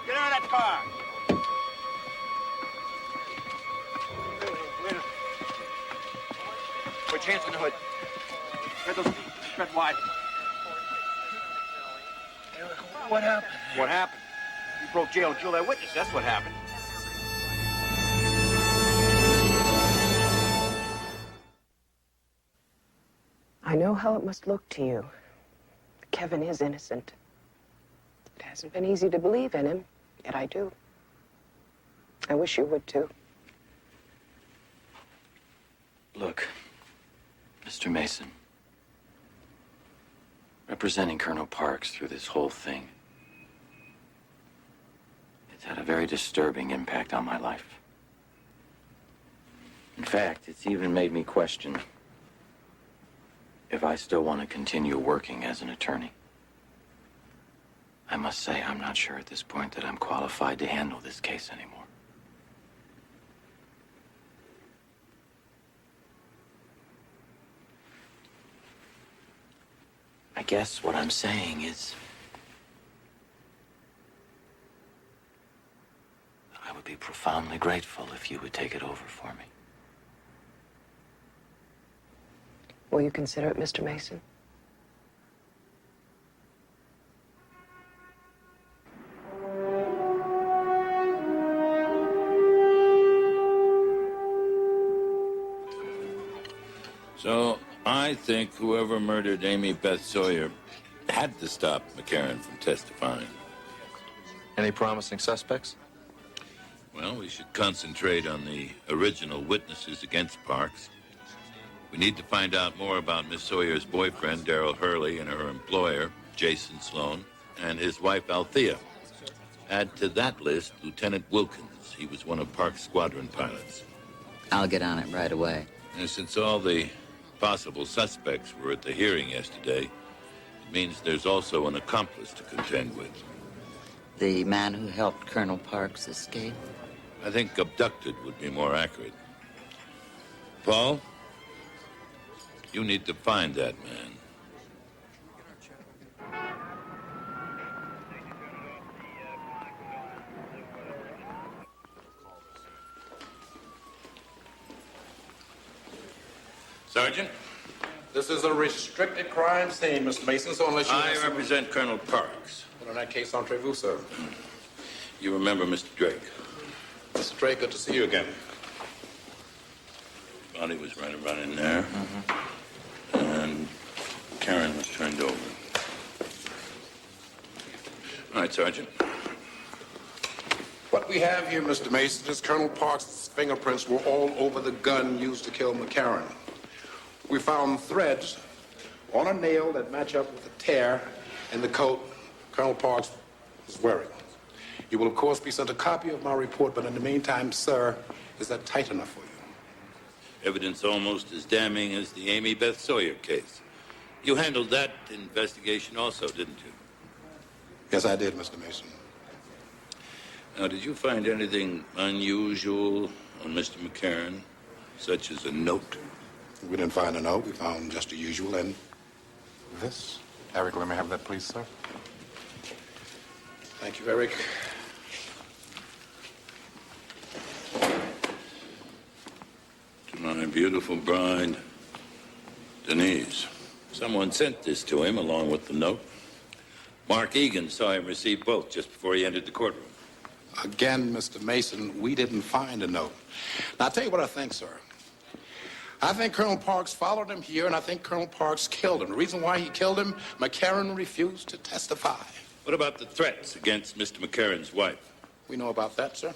Get out of that car. Put your hands in the hood. Spread those feet. Spread wide. What happened? What happened? You broke jail and killed that witness. That's what happened. I know how it must look to you. Kevin is innocent. It hasn't been easy to believe in him, yet I do. I wish you would too. Look, Mr. Mason, representing Colonel Parks through this whole thing, it's had a very disturbing impact on my life. In fact, it's even made me question if I still want to continue working as an attorney. I must say, I'm not sure at this point that I'm qualified to handle this case anymore. I guess what I'm saying is I would be profoundly grateful if you would take it over for me. Will you consider it, Mr. Mason? So I think whoever murdered Amy Beth Sawyer had to stop McCarran from testifying. Any promising suspects? Well, we should concentrate on the original witnesses against Parks. We need to find out more about Miss Sawyer's boyfriend, Darrell Hurley, and her employer, Jason Sloan, and his wife, Althea. Add to that list Lieutenant Wilkins. He was one of Parks' squadron pilots. I'll get on it right away. And since all the possible suspects were at the hearing yesterday, it means there's also an accomplice to contend with. The man who helped Colonel Parks escape? I think abducted would be more accurate. Paul, you need to find that man. Sergeant? This is a restricted crime scene, Mr. Mason, so unless you... I represent Colonel Parks. Well, in that case, entrez-vous, sir. You remember Mr. Drake? Mr. Drake, good to see you again. Body was right around in there. And Karen was turned over. All right, Sergeant. What we have here, Mr. Mason, is Colonel Parks' fingerprints were all over the gun used to kill McCarran. We found threads on a nail that match up with the tear in the coat Colonel Parks was wearing. You will, of course, be sent a copy of my report, but in the meantime, sir, is that tight enough for you? Evidence almost as damning as the Amy Beth Sawyer case. You handled that investigation also, didn't you? Yes, I did, Mr. Mason. Now, did you find anything unusual on Mr. McCarran, such as a note? We didn't find a note. We found just the usual, and this. Eric, let me have that, please, sir. Thank you, Eric. To my beautiful bride, Denise. Someone sent this to him along with the note. Mark Egan saw him receive both just before he entered the courtroom. Again, Mr. Mason, we didn't find a note. Now, I'll tell you what I think, sir. I think Colonel Parks followed him here, and I think Colonel Parks killed him. The reason why he killed him, McCarran refused to testify. What about the threats against Mr. McCarran's wife? We know about that, sir.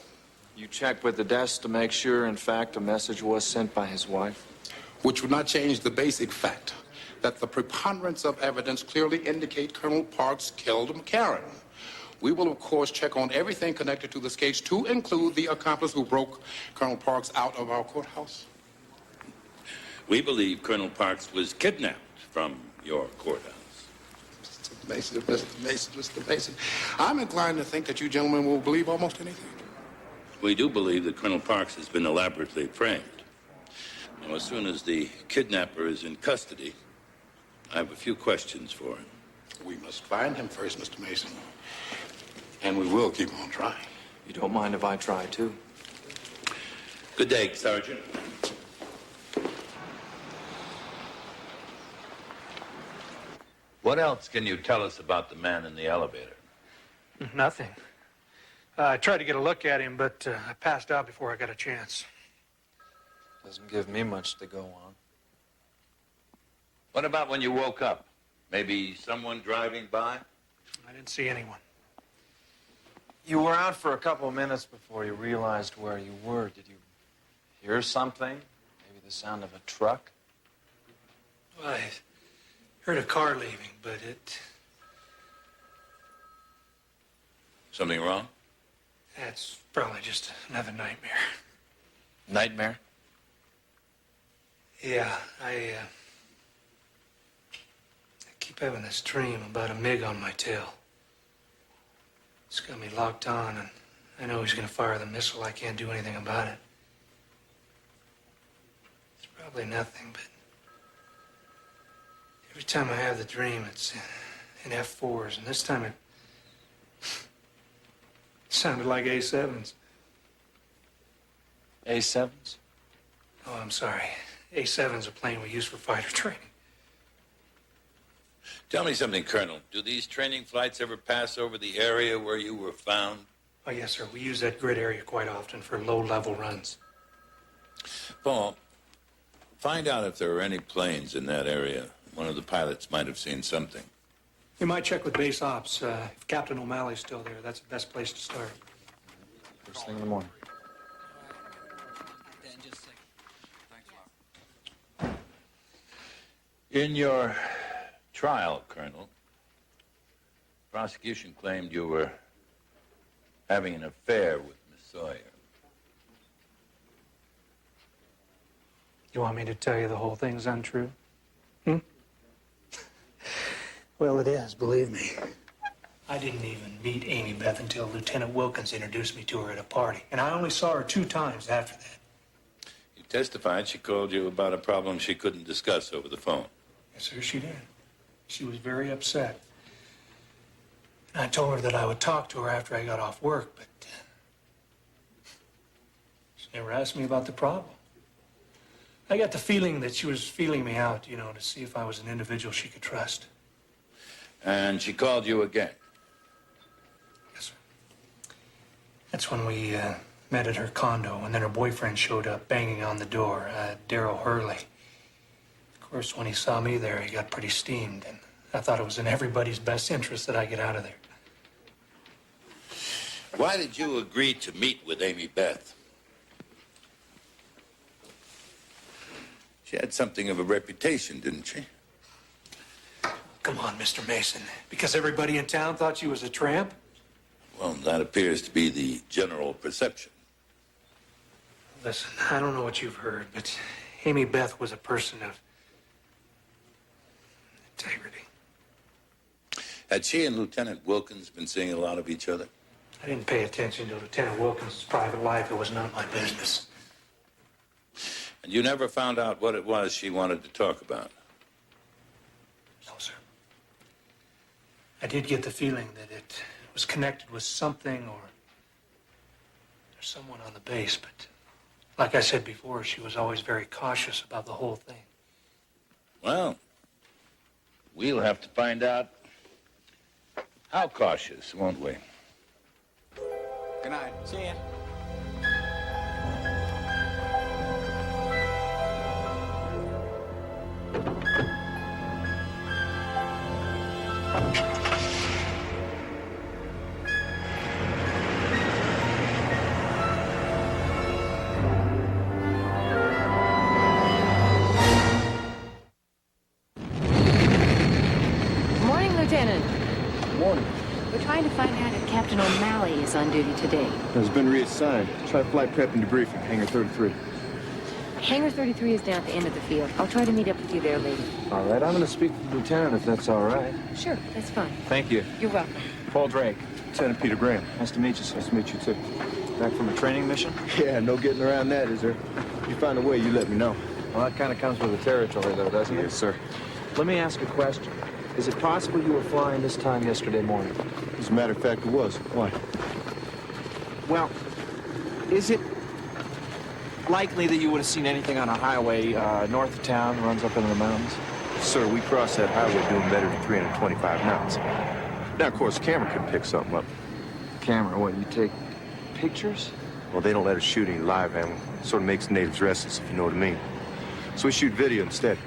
You checked with the desk to make sure, in fact, a message was sent by his wife? Which would not change the basic fact that the preponderance of evidence clearly indicate Colonel Parks killed McCarran. We will, of course, check on everything connected to this case, to include the accomplice who broke Colonel Parks out of our courthouse. We believe Colonel Parks was kidnapped from your courthouse. Mr. Mason, Mr. Mason, Mr. Mason. I'm inclined to think that you gentlemen will believe almost anything. We do believe that Colonel Parks has been elaborately framed. Now, as soon as the kidnapper is in custody, I have a few questions for him. We must find him first, Mr. Mason. And we will keep on trying. You don't mind if I try, too? Good day, Sergeant. What else can you tell us about the man in the elevator? Nothing. I tried to get a look at him, but I passed out before I got a chance. Doesn't give me much to go on. What about when you woke up? Maybe someone driving by? I didn't see anyone. You were out for a couple of minutes before you realized where you were. Did you hear something? Maybe the sound of a truck? Well, I heard a car leaving, but it... Something wrong? That's probably just another nightmare. Nightmare? Yeah, I keep having this dream about a MiG on my tail. It's got me locked on, and I know he's gonna fire the missile. I can't do anything about it. It's probably nothing, but every time I have the dream, it's in F4s, and this time it sounded like A7s. A7s? Oh, I'm sorry. A7's a plane we use for fighter training. Tell me something, Colonel. Do these training flights ever pass over the area where you were found? Oh, yes, sir. We use that grid area quite often for low-level runs. Paul, find out if there are any planes in that area. One of the pilots might have seen something. You might check with base ops. If Captain O'Malley's still there, that's the best place to start. First thing in the morning. In your trial, Colonel, prosecution claimed you were having an affair with Miss Sawyer. You want me to tell you the whole thing's untrue? Well, it is, believe me. I didn't even meet Amy Beth until Lieutenant Wilkins introduced me to her at a party, and I only saw her 2 times after that. You testified she called you about a problem she couldn't discuss over the phone. Yes, sir, she did. She was very upset. And I told her that I would talk to her after I got off work, but she never asked me about the problem. I got the feeling that she was feeling me out, to see if I was an individual she could trust. And she called you again? Yes, sir. That's when we met at her condo, and then her boyfriend showed up banging on the door, Darryl Hurley. Of course, when he saw me there, he got pretty steamed, and I thought it was in everybody's best interest that I get out of there. Why did you agree to meet with Amy Beth? She had something of a reputation, didn't she? Come on, Mr. Mason. Because everybody in town thought she was a tramp? Well, that appears to be the general perception. Listen, I don't know what you've heard, but Amy Beth was a person of integrity. Had she and Lieutenant Wilkins been seeing a lot of each other? I didn't pay attention to Lieutenant Wilkins' private life. It was not my business. And you never found out what it was she wanted to talk about? No, sir. I did get the feeling that it was connected with something or someone on the base, but like I said before, she was always very cautious about the whole thing. Well, we'll have to find out how cautious, won't we? Good night. See ya. Morning, Lieutenant. Morning. We're trying to find out if Captain O'Malley is on duty today. Has been reassigned. Try flight prep and debriefing. Hangar 33. Hangar 33 is down at the end of the field. I'll try to meet up with you there later. All right, I'm going to speak to the lieutenant if that's all right. Sure, that's fine. Thank you. You're welcome. Paul Drake. Lieutenant Peter Graham. Nice to meet you, sir. Nice to meet you, too. Back from a training mission? Yeah, no getting around that, is there? If you find a way, you let me know. Well, that kind of comes with the territory, though, doesn't it? Yes, sir. Let me ask a question. Is it possible you were flying this time yesterday morning? As a matter of fact, it was. Why? Well, is it likely that you would have seen anything on a highway north of town, runs up into the mountains? Sir, we crossed that highway doing better than 325 knots. Now, of course, camera could pick something up. Camera? What, you take pictures? Well, they don't let us shoot any live animal. Sort of makes the natives restless, if you know what I mean. So we shoot video instead.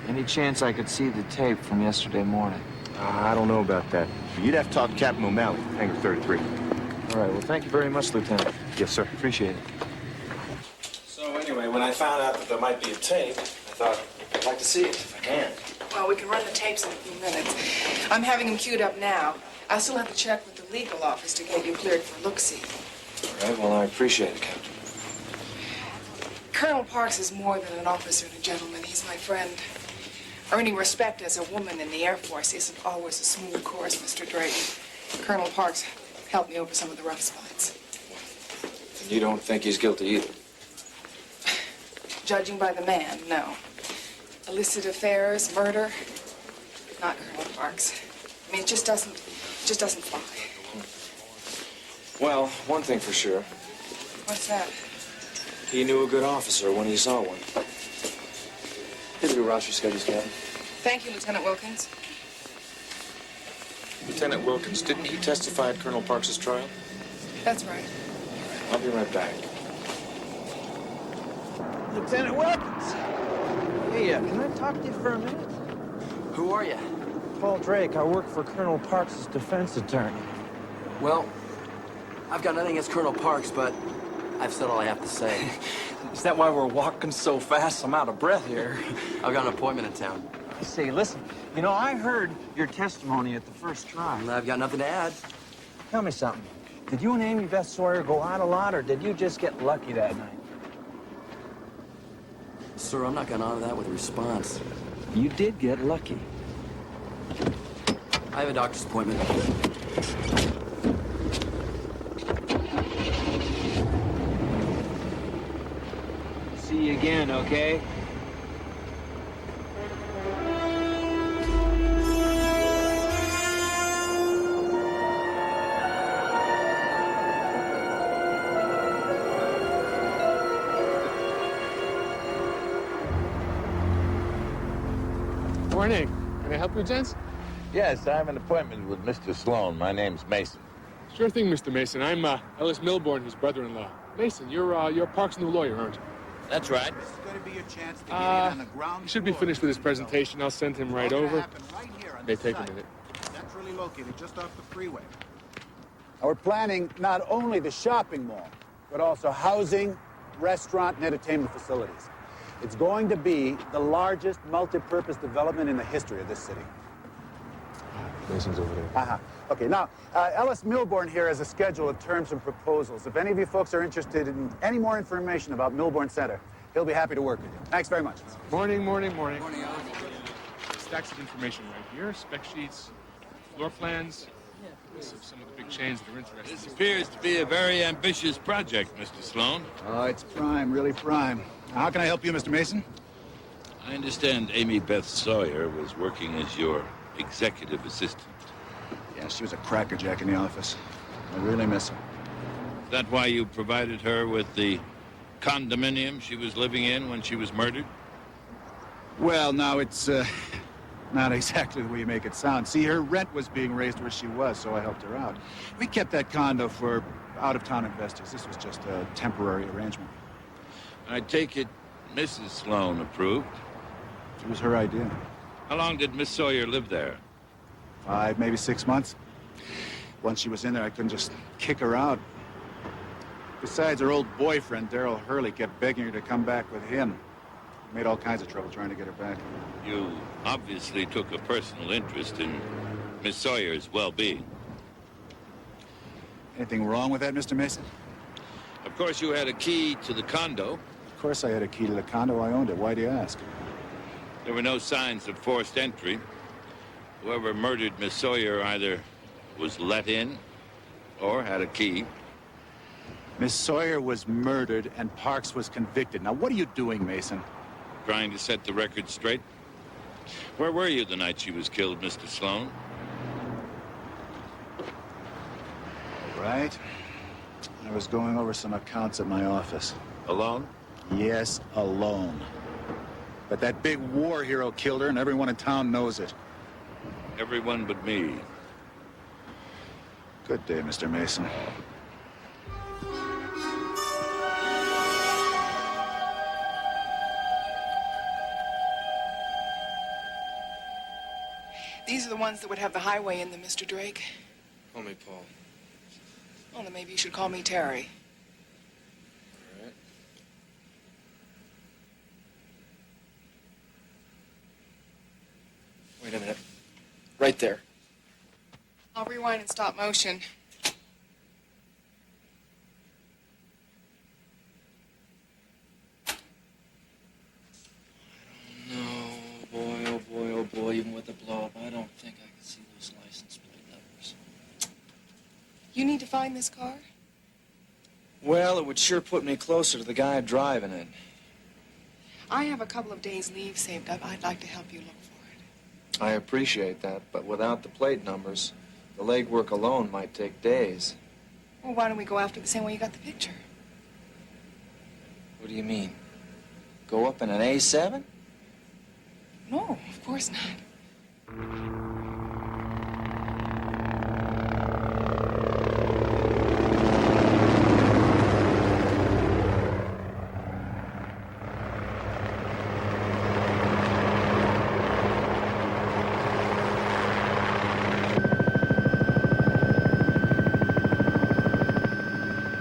Any chance I could see the tape from yesterday morning? I don't know about that. You'd have to talk to Captain O'Malley, Hangar 33. All right, well, thank you very much, Lieutenant. Yes, sir. Appreciate it. So anyway, when I found out that there might be a tape, I thought I'd like to see it if I can. Well, we can run the tapes in a few minutes. I'm having them queued up now. I still have to check with the legal office to get you cleared for look-see. All right, well, I appreciate it, Captain. Colonel Parks is more than an officer and a gentleman. He's my friend. Earning respect as a woman in the Air Force isn't always a smooth course, Mr. Drayton. Colonel Parks helped me over some of the rough spots. And you don't think he's guilty either? Judging by the man, no. Illicit affairs, murder, not Colonel Parks. I mean, it just doesn't fly. Well, one thing for sure. What's that? He knew a good officer when he saw one. Here are your roster schedules, Captain. Thank you, Lieutenant Wilkins. Lieutenant Wilkins, didn't he testify at Colonel Parks' trial? That's right. I'll be right back. Lieutenant Wilkins! Hey, can I talk to you for a minute? Who are you? Paul Drake. I work for Colonel Parks' defense attorney. Well, I've got nothing against Colonel Parks, but I've said all I have to say. Is that why we're walking so fast? I'm out of breath here. I've got an appointment in town. Say, listen, you know, I heard your testimony at the first trial. And I've got nothing to add. Tell me something. Did you and Amy Beth Sawyer go out a lot, or did you just get lucky that night? Sir, I'm not going to honor that with a response. You did get lucky. I have a doctor's appointment. See you again, okay? Morning. Can I help you, gents? Yes, I have an appointment with Mr. Sloan. My name's Mason. Sure thing, Mr. Mason. I'm Ellis Milbourne, his brother-in-law. Mason, you're Parks' new lawyer, aren't you? That's right. This is going to be your chance to get in on the ground. He should be finished with his presentation. I'll send him right over. Right here on May this take a site, minute. centrally located just off the freeway. Now, we're planning not only the shopping mall, but also housing, restaurant, and entertainment facilities. It's going to be the largest multi-purpose development in the history of this city. Mason's over there. Uh-huh. Okay, now, Ellis Milbourne here has a schedule of terms and proposals. If any of you folks are interested in any more information about Milbourne Center, he'll be happy to work with you. Thanks very much. Morning. Stacks of information right here. Spec sheets, floor plans. Lists of some of the big chains that are interested. This appears to be a very ambitious project, Mr. Sloan. Oh, it's prime, really prime. How can I help you, Mr. Mason? I understand Amy Beth Sawyer was working as your executive assistant. Yeah, she was a crackerjack in the office. I really miss her. Is that why you provided her with the condominium she was living in when she was murdered? Well, now, it's not exactly the way you make it sound. See, her rent was being raised where she was, so I helped her out. We kept that condo for out-of-town investors. This was just a temporary arrangement. I take it Mrs. Sloan approved? It was her idea. How long did Miss Sawyer live there? 5, maybe 6 months. Once she was in there, I couldn't just kick her out. Besides, her old boyfriend, Darryl Hurley, kept begging her to come back with him. Made all kinds of trouble trying to get her back. You obviously took a personal interest in Miss Sawyer's well-being. Anything wrong with that, Mr. Mason? Of course, you had a key to the condo. Of course I had a key to the condo. I owned it. Why do you ask? There were no signs of forced entry. Whoever murdered Miss Sawyer either was let in or had a key. Miss Sawyer was murdered and Parks was convicted. Now, what are you doing, Mason? Trying to set the record straight. Where were you the night she was killed, Mr. Sloan? Right. I was going over some accounts at my office. Alone? Yes, alone. But that big war hero killed her, and everyone in town knows it. Everyone but me. Good day, Mr. Mason. These are the ones that would have the highway in them, Mr. Drake. Call me Paul. Well, then maybe you should call me Terry. All right. Wait a minute. Right there. I'll rewind and stop motion. No, boy, oh boy, oh boy, even with the blow-up, I don't think I can see those license plate numbers. You need to find this car? Well, it would sure put me closer to the guy driving it. I have a couple of days' leave saved up. I'd like to help you look for it. I appreciate that, but without the plate numbers, the legwork alone might take days. Well, why don't we go after the same way you got the picture? What do you mean? Go up in an A7? No, of course not.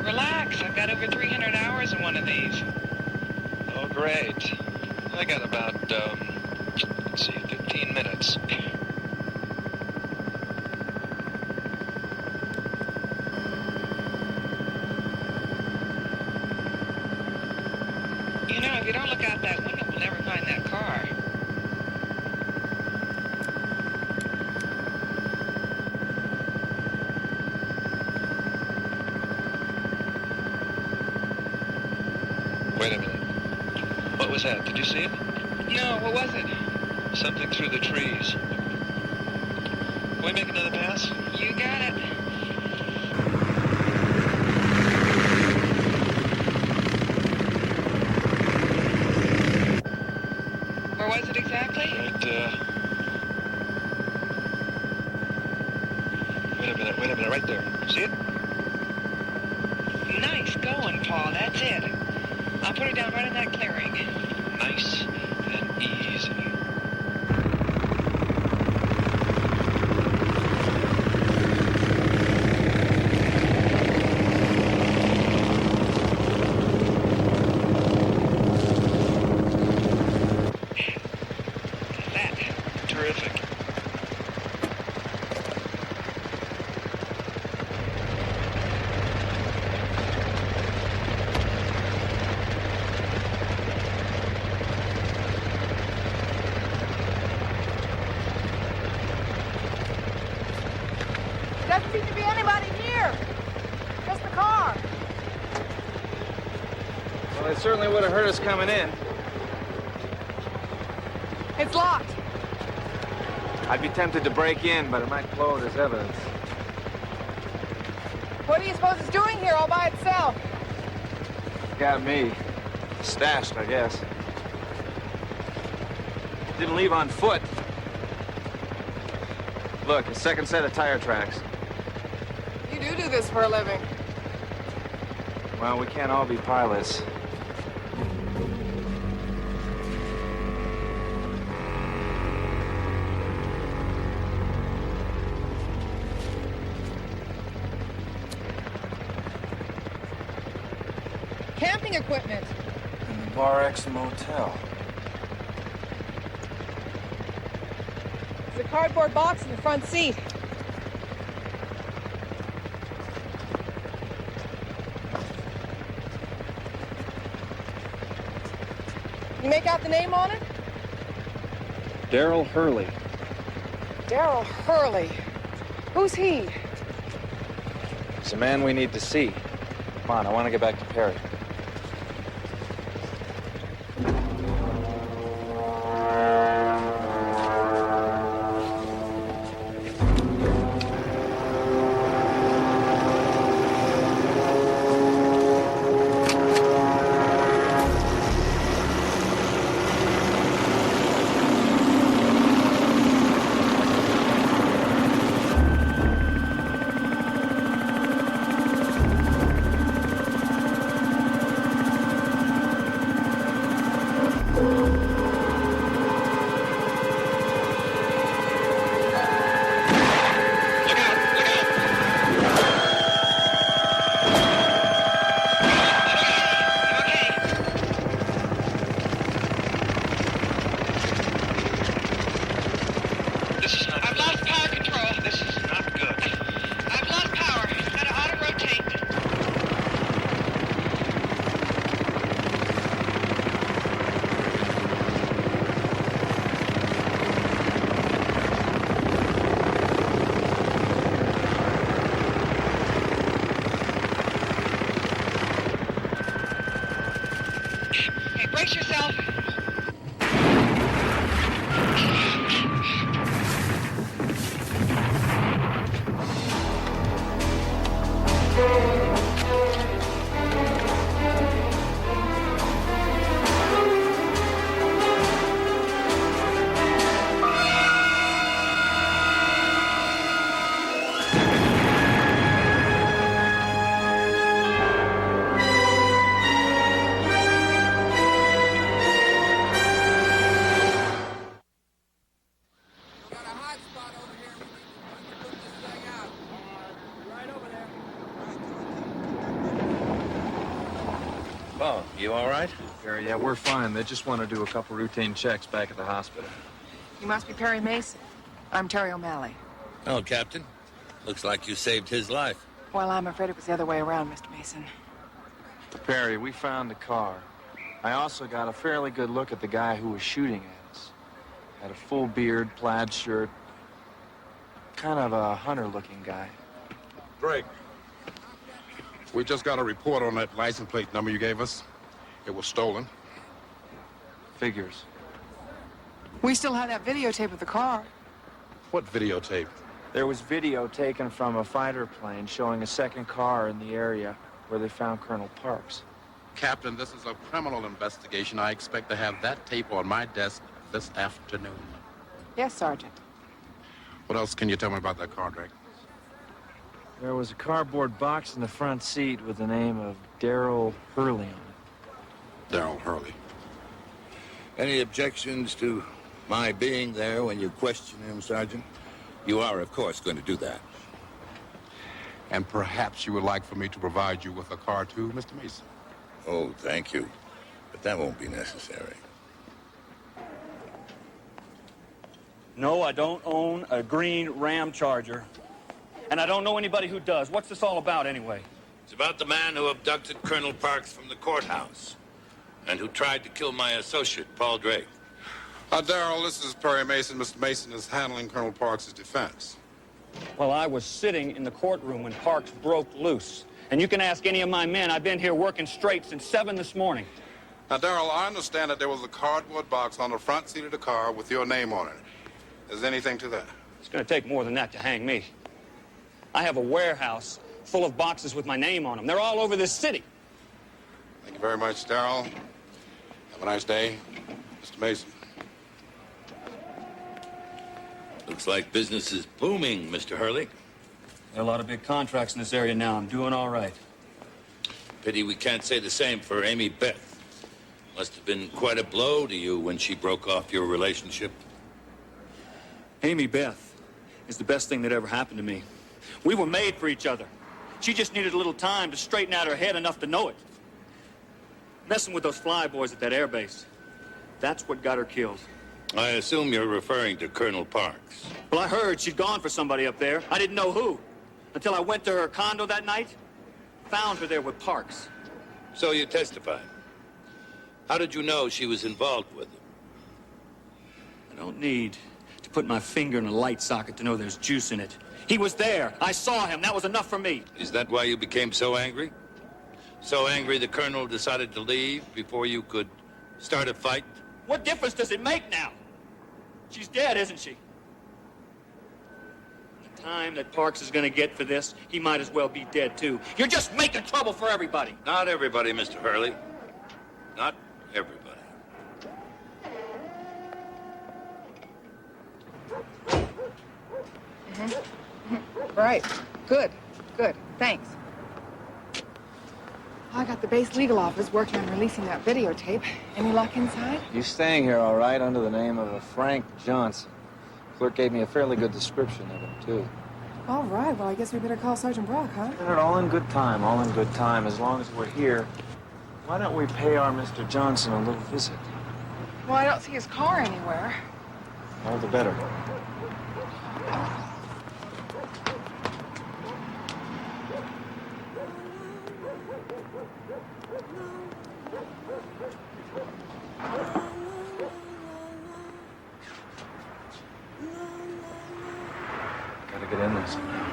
Relax, I've got over 300 hours in one of these. Oh, great. I got about, let's see, 15 minutes. You know, if you don't look out that window, we'll never find that car. Wait a minute. What was that? Did you see it? No, what was it? Something through the trees. Can we make another pass? You got it. Where was it exactly? Right, wait a minute, right there. See it? Nice going, Paul. That's it. I'll put her down right in that clearing. Nice and easy. Terrific. Doesn't seem to be anybody here. Just the car. Well, it certainly would have hurt us coming in. It's locked. I'd be tempted to break in, but it might blow it as evidence. What do you suppose it's doing here all by itself? Got me. Stashed, I guess. Didn't leave on foot. Look, a second set of tire tracks. You do this for a living. Well, we can't all be pilots. Camping equipment. In the Bar X Motel. There's a cardboard box in the front seat. You make out the name on it? Darryl Hurley. Darryl Hurley. Who's he? He's a man we need to see. Come on, I want to get back to Perry. I've lost power control. This is not good. I've lost power. Gotta auto-rotate. Hey, brace yourself. Oh, you all right? Perry, yeah, we're fine. They just want to do a couple routine checks back at the hospital. You must be Perry Mason. I'm Terry O'Malley. Oh, Captain. Looks like you saved his life. Well, I'm afraid it was the other way around, Mr. Mason. Perry, we found the car. I also got a fairly good look at the guy who was shooting at us. Had a full beard, plaid shirt. Kind of a hunter-looking guy. Drake, we just got a report on that license plate number you gave us. It was stolen. Figures. We still have that videotape of the car. What videotape? There was video taken from a fighter plane showing a second car in the area where they found Colonel Parks. Captain, this is a criminal investigation. I expect to have that tape on my desk this afternoon. Yes, Sergeant. What else can you tell me about that car, Drake? There was a cardboard box in the front seat with the name of Darrell Hurley on it. Darrell Hurley. Any objections to my being there when you question him, Sergeant? You are, of course, going to do that. And perhaps you would like for me to provide you with a car, too, Mr. Mason? Oh, thank you. But that won't be necessary. No, I don't own a green Ram Charger. And I don't know anybody who does. What's this all about, anyway? It's about the man who abducted Colonel Parks from the courthouse and who tried to kill my associate, Paul Drake. Darrell, this is Perry Mason. Mr. Mason is handling Colonel Parks' defense. Well, I was sitting in the courtroom when Parks broke loose. And you can ask any of my men. I've been here working straight since 7 this morning. Now, Darrell, I understand that there was a cardboard box on the front seat of the car with your name on it. Is there anything to that? It's going to take more than that to hang me. I have a warehouse full of boxes with my name on them. They're all over this city. Thank you very much, Darrell. Have a nice day. Mr. Mason. Looks like business is booming, Mr. Hurley. There are a lot of big contracts in this area now. I'm doing all right. Pity we can't say the same for Amy Beth. Must have been quite a blow to you when she broke off your relationship. Amy Beth is the best thing that ever happened to me. We were made for each other. She just needed a little time to straighten out her head enough to know it. Messing with those flyboys at that airbase. That's what got her killed. I assume you're referring to Colonel Parks. Well, I heard she'd gone for somebody up there. I didn't know who. Until I went to her condo that night. Found her there with Parks. So you testified. How did you know she was involved with him? I don't need to put my finger in a light socket to know there's juice in it. He was there. I saw him. That was enough for me. Is that why you became so angry? So angry the colonel decided to leave before you could start a fight? What difference does it make now? She's dead, isn't she? The time that Parks is going to get for this, he might as well be dead, too. You're just making trouble for everybody. Not everybody, Mr. Hurley. Not everybody. Right. Good. Good. Thanks. I got the base legal office working on releasing that videotape. Any luck inside? He's staying here, all right, under the name of a Frank Johnson. Clerk gave me a fairly good description of him, too. All right. Well, I guess we better call Sergeant Brock, huh? All in good time, all in good time. As long as we're here, why don't we pay our Mr. Johnson a little visit? Well, I don't see his car anywhere. All the better. Gotta get in there somehow.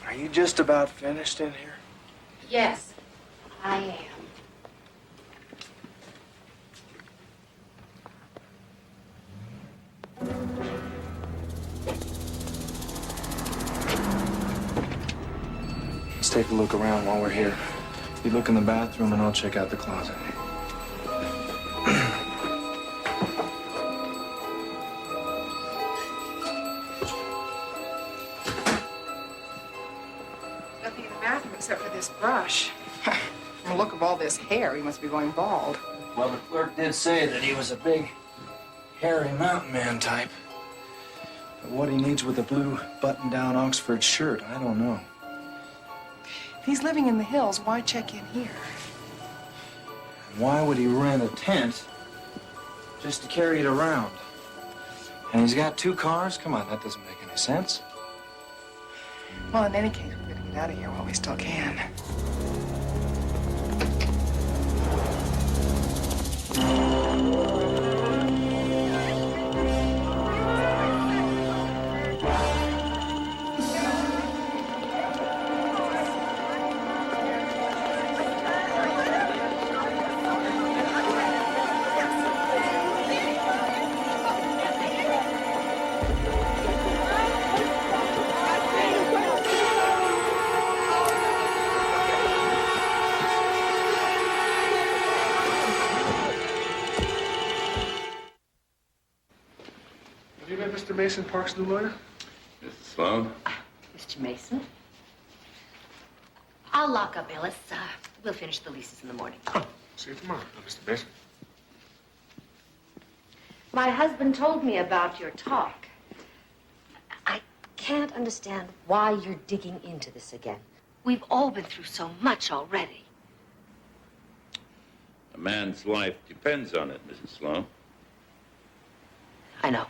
Are you just about finished in here? Yes, I am. Let's take a look around while we're here. You look in the bathroom and I'll check out the closet. Nothing in the bathroom except for this brush. From the look of all this hair, he must be going bald. Well, the clerk did say that he was a big, hairy mountain man type. But what he needs with a blue button-down Oxford shirt, I don't know. If he's living in the hills, why check in here? Why would he rent a tent just to carry it around? And he's got 2 cars? Come on, that doesn't make any sense. Well, in any case, we better get out of here while we still can. Have you met Mr. Mason, Park's new lawyer? Mrs. Sloan? Mr. Mason? I'll lock up Ellis. We'll finish the leases in the morning. See you tomorrow, Mr. Mason. My husband told me about your talk. I can't understand why you're digging into this again. We've all been through so much already. A man's life depends on it, Mrs. Sloan. I know.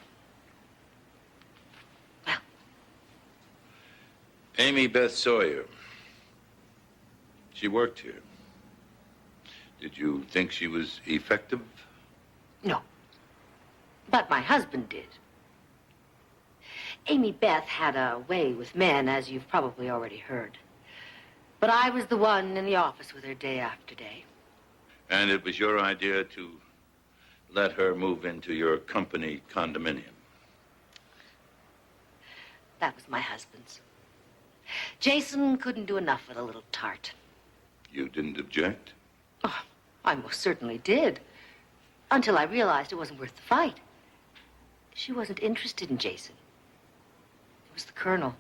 Amy Beth Sawyer. She worked here. Did you think she was effective? No. But my husband did. Amy Beth had a way with men, as you've probably already heard. But I was the one in the office with her day after day. And it was your idea to let her move into your company condominium? That was my husband's. Jason couldn't do enough for the little tart. You didn't object? Oh, I most certainly did. Until I realized it wasn't worth the fight. She wasn't interested in Jason. It was the colonel.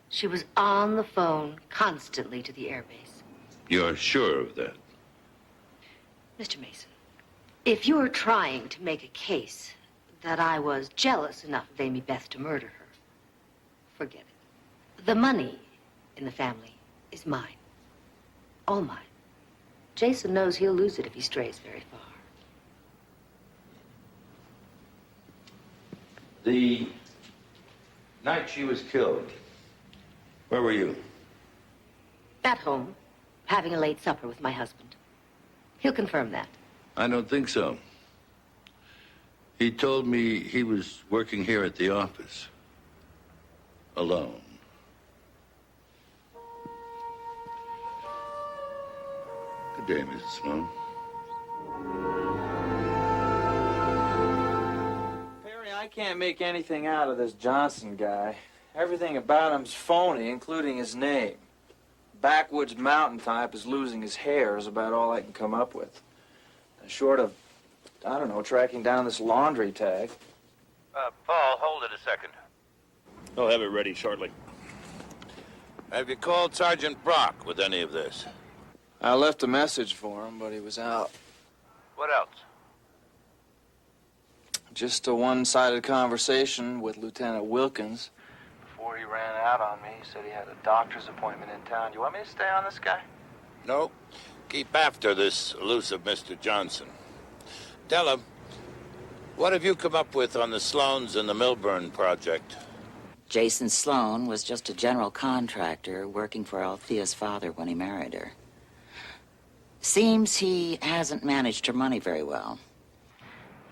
She was on the phone constantly to the airbase. You're sure of that? Mr. Mason, if you're trying to make a case that I was jealous enough of Amy Beth to murder her, forget it. The money in the family is mine. All mine. Jason knows he'll lose it if he strays very far. The night she was killed, where were you? At home, having a late supper with my husband. He'll confirm that. I don't think so. He told me he was working here at the office. Alone. Good day, Mrs. Sloan. Perry, I can't make anything out of this Johnson guy. Everything about him's phony, including his name. Backwoods mountain type is losing his hair is about all I can come up with. Short of, I don't know, tracking down this laundry tag. Paul, hold it a second. I'll have it ready shortly. Have you called Sergeant Brock with any of this? I left a message for him, but he was out. What else? Just a one-sided conversation with Lieutenant Wilkins. Before he ran out on me, he said he had a doctor's appointment in town. You want me to stay on this guy? No. Keep after this elusive Mr. Johnson. Tell him, what have you come up with on the Sloans and the Milburn project? Jason Sloan was just a general contractor working for Althea's father when he married her. Seems he hasn't managed her money very well.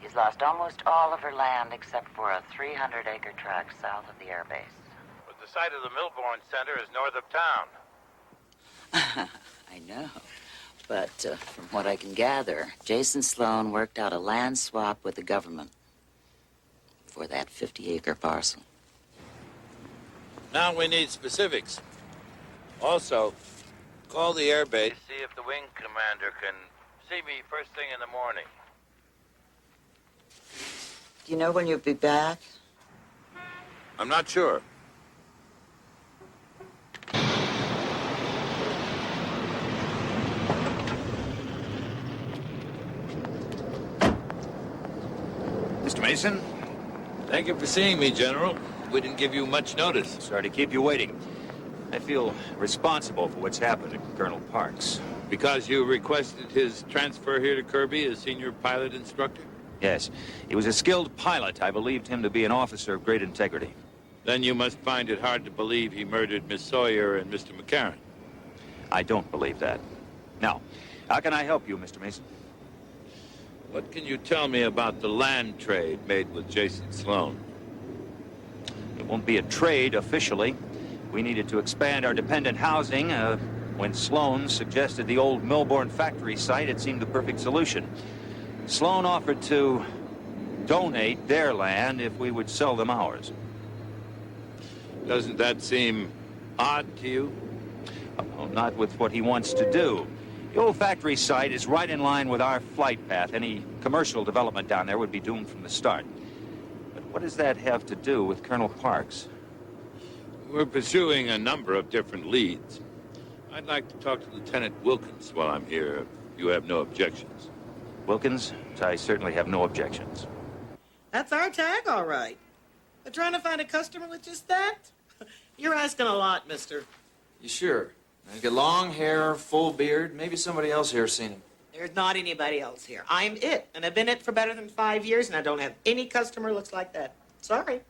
He's lost almost all of her land except for a 300-acre tract south of the airbase. But the site of the Milburn Center is north of town. I know. But from what I can gather, Jason Sloan worked out a land swap with the government for that 50-acre parcel. Now we need specifics. Also, call the airbase, see if the wing commander can see me first thing in the morning. Do you know when you'll be back? I'm not sure. Mr. Mason? Thank you for seeing me, General. We didn't give you much notice. Sorry to keep you waiting. I feel responsible for what's happened to Colonel Parks. Because you requested his transfer here to Kirby as senior pilot instructor? Yes, he was a skilled pilot. I believed him to be an officer of great integrity. Then you must find it hard to believe he murdered Miss Sawyer and Mr. McCarran. I don't believe that. Now, how can I help you, Mr. Mason? What can you tell me about the land trade made with Jason Sloan? It won't be a trade officially. We needed to expand our dependent housing. When Sloan suggested the old Milburn factory site, it seemed the perfect solution. Sloan offered to donate their land if we would sell them ours. Doesn't that seem odd to you? Oh, not with what he wants to do. The old factory site is right in line with our flight path. Any commercial development down there would be doomed from the start. But what does that have to do with Colonel Parks? We're pursuing a number of different leads. I'd like to talk to Lieutenant Wilkins while I'm here, if you have no objections. Wilkins, I certainly have no objections. That's our tag, all right. But trying to find a customer with just that? You're asking a lot, mister. You sure? He's got long hair, full beard. Maybe somebody else here's seen him. There's not anybody else here. I'm it, and I've been it for better than 5 years, and I don't have any customer looks like that. Sorry.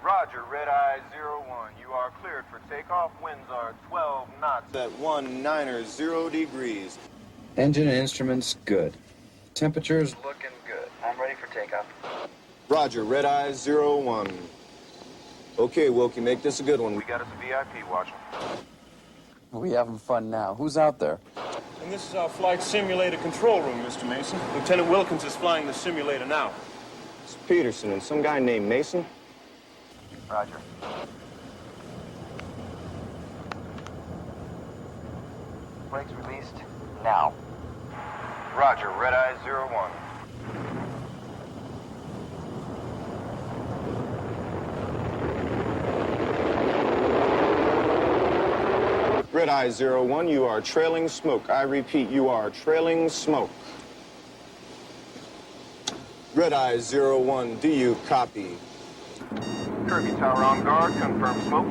Roger, Red Eye 01. You are cleared for takeoff. Winds are 12 knots at 190 degrees. Engine and instruments, good. Temperatures looking good. I'm ready for takeoff. Roger, Red Eye 01. Okay, Wilkie, make this a good one. We got us a VIP watching. Are we having fun now? Who's out there? And this is our flight simulator control room, Mr. Mason. Lieutenant Wilkins is flying the simulator now. It's Peterson and some guy named Mason. Roger. Brakes released now. Roger, Red Eye 01. Red Eye 01, you are trailing smoke. I repeat, you are trailing smoke. Red Eye 01, do you copy? Kirby Tower on guard, confirm smoke.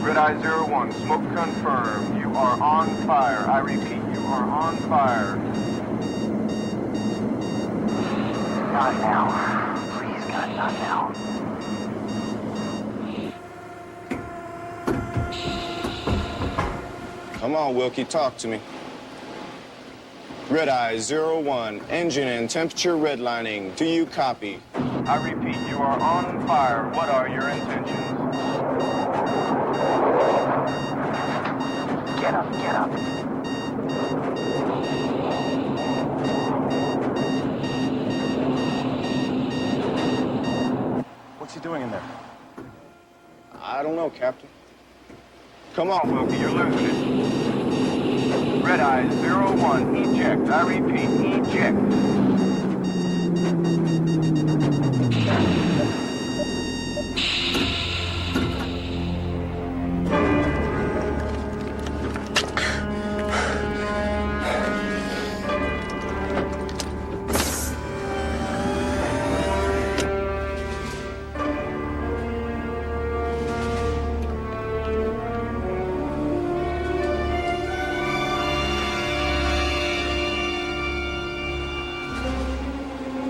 Red Eye 01, smoke confirmed. You are on fire. I repeat, you are on fire. Not now. Please, God, not now. Come on, Wilkie, talk to me. Red Eye 01, engine and temperature redlining. Do you copy? I repeat, you are on fire. What are your intentions? Get up, get up. What's he doing in there? I don't know, Captain. Come on, Wilkie, you're losing it. Red Eye 01, eject. I repeat, eject.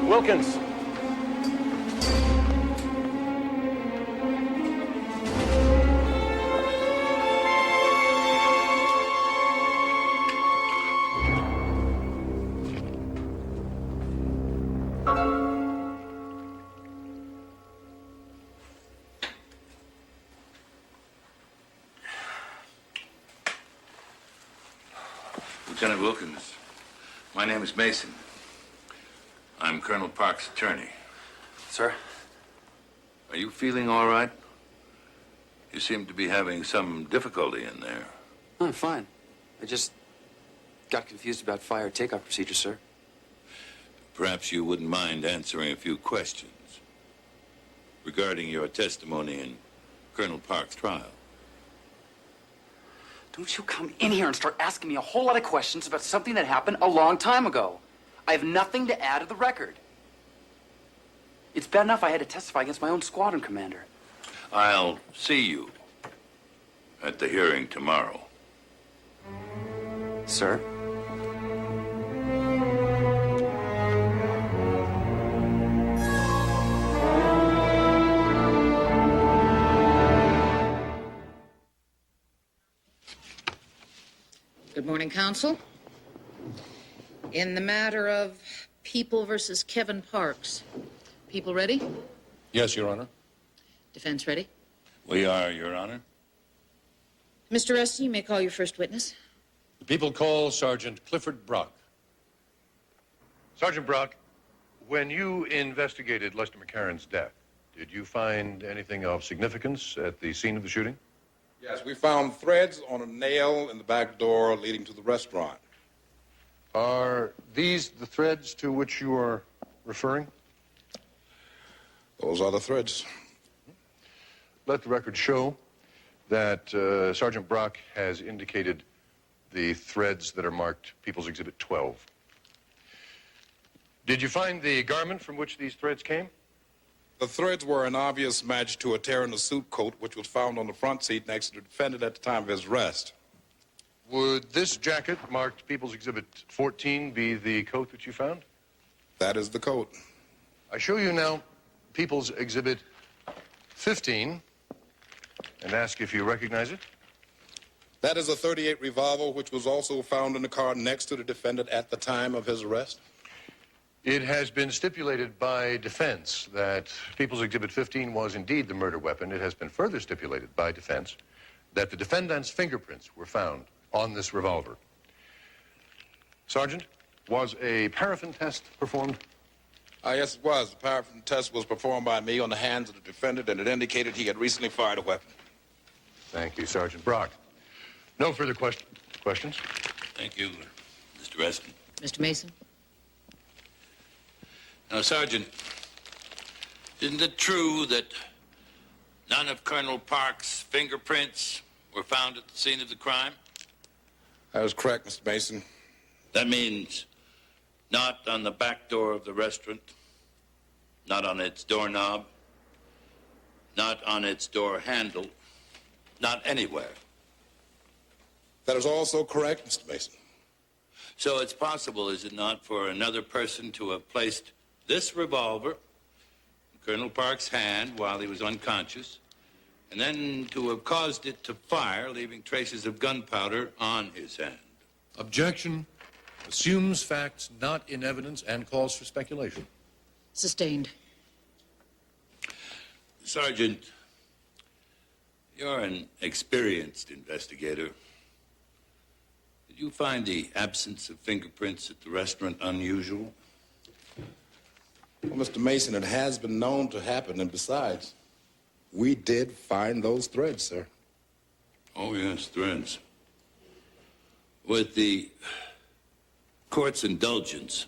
Wilkins. Lieutenant Wilkins, my name is Mason. I'm Colonel Parks' attorney. Sir? Are you feeling all right? You seem to be having some difficulty in there. Oh, I'm fine. I just got confused about fire takeoff procedure, sir. Perhaps you wouldn't mind answering a few questions regarding your testimony in Colonel Parks' trial. Don't you come in here and start asking me a whole lot of questions about something that happened a long time ago. I have nothing to add to the record. It's bad enough I had to testify against my own squadron commander. I'll see you at the hearing tomorrow. Sir? Good morning, counsel. In the matter of People versus Kevin Parks, people ready? Yes, Your Honor. Defense ready? We are, Your Honor. Mr. Rusty, you may call your first witness. The people call Sergeant Clifford Brock. Sergeant Brock, when you investigated Lester McCarran's death, did you find anything of significance at the scene of the shooting? Yes, we found threads on a nail in the back door leading to the restaurant. Are these the threads to which you are referring? Those are the threads. Let the record show that Sergeant Brock has indicated the threads that are marked People's Exhibit 12. Did you find the garment from which these threads came? The threads were an obvious match to a tear in the suit coat, which was found on the front seat next to the defendant at the time of his arrest. Would this jacket marked People's Exhibit 14 be the coat that you found? That is the coat. I show you now People's Exhibit 15 and ask if you recognize it. That is a .38 revolver, which was also found in the car next to the defendant at the time of his arrest. It has been stipulated by defense that People's Exhibit 15 was indeed the murder weapon. It has been further stipulated by defense that the defendant's fingerprints were found on this revolver. Sergeant, was a paraffin test performed? Yes, it was. The paraffin test was performed by me on the hands of the defendant, and it indicated he had recently fired a weapon. Thank you, Sergeant Brock. No further questions? Thank you, Mr. Reston. Mr. Mason? Now, Sergeant, isn't it true that none of Colonel Parks' fingerprints were found at the scene of the crime? That is correct, Mr. Mason. That means not on the back door of the restaurant, not on its doorknob, not on its door handle, not anywhere. That is also correct, Mr. Mason. So it's possible, is it not, for another person to have placed this revolver in Colonel Parks' hand while he was unconscious and then to have caused it to fire, leaving traces of gunpowder on his hand. Objection. Assumes facts not in evidence and calls for speculation. Sustained. Sergeant, you're an experienced investigator. Did you find the absence of fingerprints at the restaurant unusual? Well, Mr. Mason, it has been known to happen, and besides, we did find those threads, sir. Oh, yes, threads. With the court's indulgence,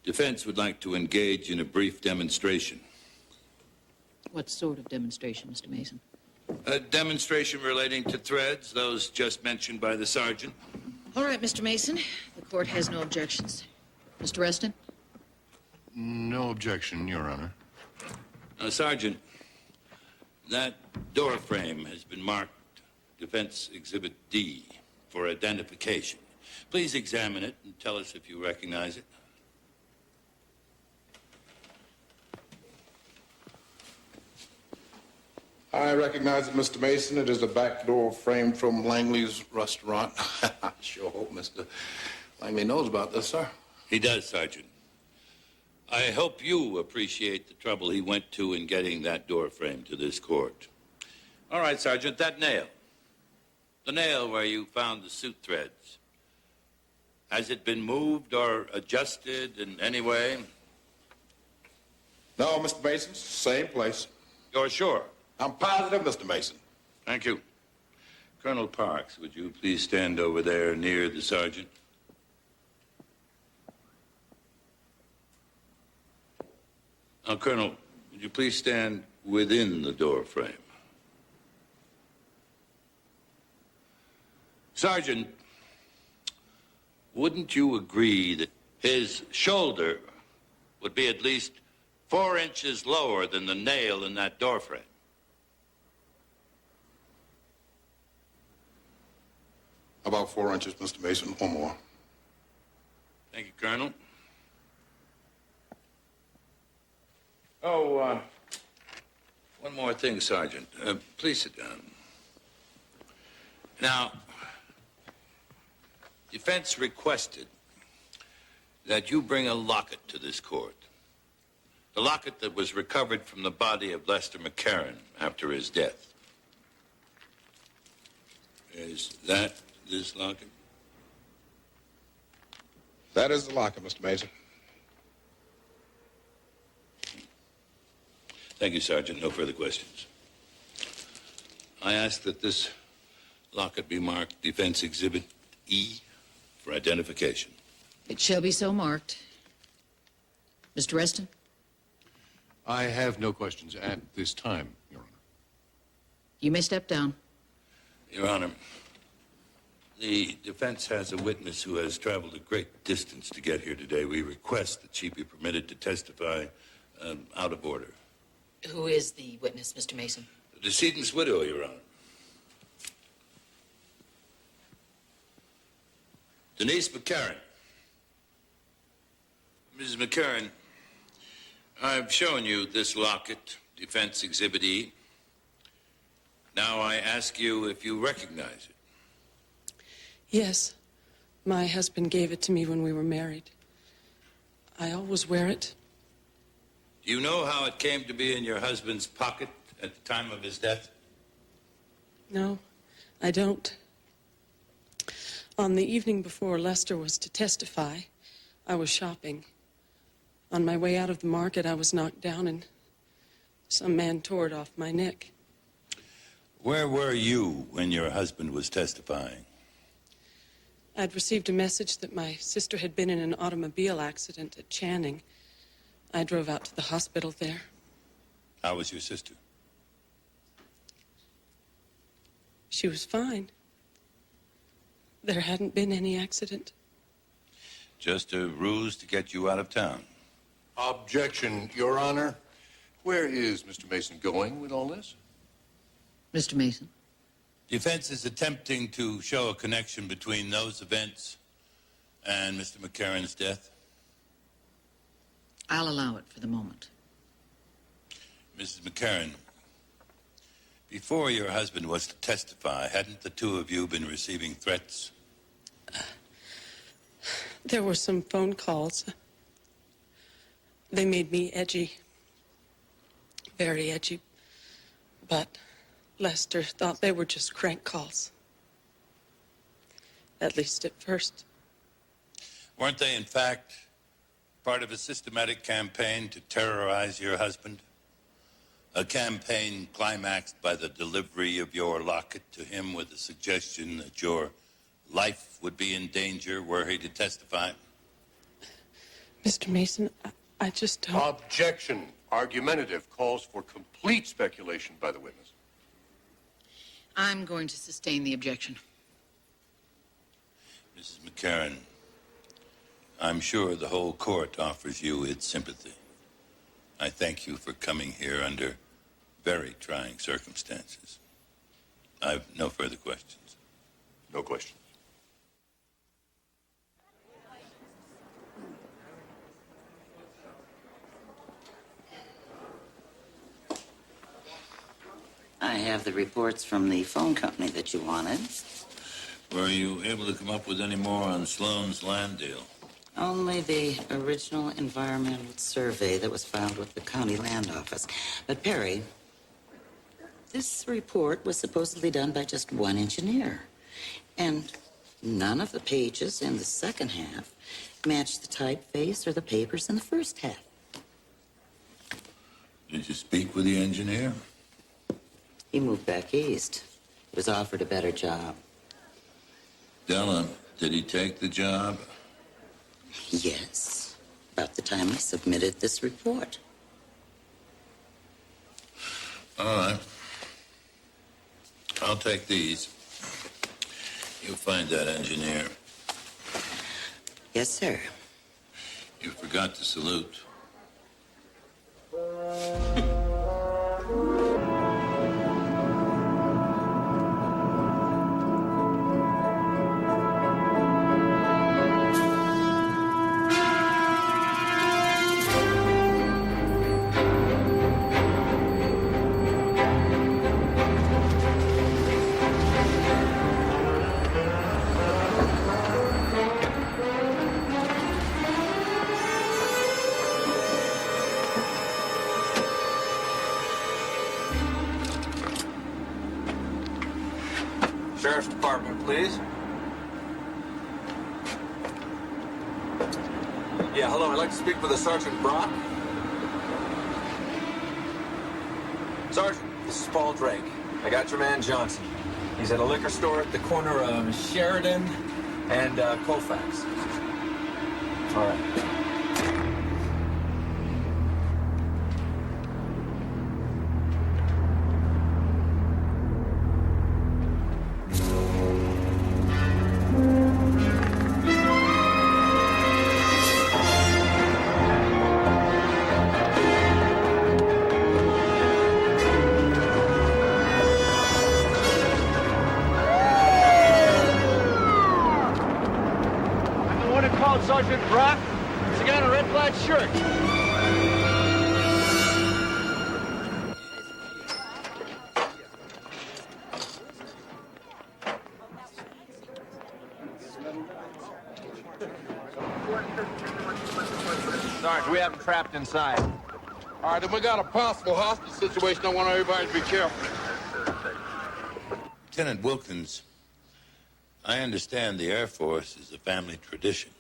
defense would like to engage in a brief demonstration. What sort of demonstration, Mr. Mason? A demonstration relating to threads, those just mentioned by the sergeant. All right, Mr. Mason. The court has no objections. Mr. Reston? No objection, Your Honor. Now, Sergeant, that door frame has been marked Defense Exhibit D for identification. Please examine it and tell us if you recognize it. I recognize it, Mr. Mason. It is the back door frame from Langley's restaurant. I sure hope Mr. Langley knows about this, sir. He does, Sergeant. I hope you appreciate the trouble he went to in getting that door frame to this court. All right, Sergeant, that nail. The nail where you found the suit threads. Has it been moved or adjusted in any way? No, Mr. Mason, same place. You're sure? I'm positive, Mr. Mason. Thank you. Colonel Parks, would you please stand over there near the sergeant? Now, Colonel, would you please stand within the door frame? Sergeant, wouldn't you agree that his shoulder would be at least 4 inches lower than the nail in that door frame? About 4 inches, Mr. Mason, or more. Thank you, Colonel. One more thing, Sergeant. Please sit down. Now, defense requested that you bring a locket to this court. The locket that was recovered from the body of Lester McCarran after his death. Is that this locket? That is the locket, Mr. Mason. Thank you, Sergeant. No further questions. I ask that this locket be marked Defense Exhibit E for identification. It shall be so marked. Mr. Reston? I have no questions at this time, Your Honor. You may step down. Your Honor, the defense has a witness who has traveled a great distance to get here today. We request that she be permitted to testify out of order. Who is the witness, Mr. Mason? The decedent's widow, Your Honor. Denise McCarran. Mrs. McCarran, I've shown you this locket, Defense Exhibit E. Now I ask you if you recognize it. Yes. My husband gave it to me when we were married. I always wear it. Do you know how it came to be in your husband's pocket at the time of his death? No, I don't. On the evening before Lester was to testify, I was shopping. On my way out of the market, I was knocked down and some man tore it off my neck. Where were you when your husband was testifying? I'd received a message that my sister had been in an automobile accident at Channing. I drove out to the hospital there. How was your sister? She was fine. There hadn't been any accident. Just a ruse to get you out of town. Objection, Your Honor. Where is Mr. Mason going with all this? Mr. Mason? Defense is attempting to show a connection between those events and Mr. McCarran's death. I'll allow it for the moment. Mrs. McCarran, Before your husband was to testify, hadn't the two of you been receiving threats? There were some phone calls. They made me edgy. Very edgy. But Lester thought they were just crank calls. At least at first. Weren't they, in fact, part of a systematic campaign to terrorize your husband? A campaign climaxed by the delivery of your locket to him with the suggestion that your life would be in danger were he to testify? Mr. Mason, I just don't... Objection. Argumentative calls for complete speculation by the witness. I'm going to sustain the objection. Mrs. McCarran, I'm sure the whole court offers you its sympathy. I thank you for coming here under very trying circumstances. I've no further questions. No questions. I have the reports from the phone company that you wanted. Were you able to come up with any more on Sloan's land deal? Only the original environmental survey that was filed with the county land office. But Perry, this report was supposedly done by just one engineer. And none of the pages in the second half matched the typeface or the papers in the first half. Did you speak with the engineer? He moved back east. He was offered a better job. Della, did he take the job? Yes, about the time I submitted this report. All right. I'll take these. You find that engineer. Yes, sir. You forgot to salute. Sheriff's Department, please. Yeah, hello. I'd like to speak with a Sergeant Brock. Sergeant, this is Paul Drake. I got your man Johnson. He's at a liquor store at the corner of Sheridan and Colfax. All right. Sergeant Brock. There's a guy in a red plaid shirt. Sarge, we have him trapped inside. All right, then we got a possible hostage situation. I want everybody to be careful. Lieutenant Wilkins, I understand the Air Force is a family tradition.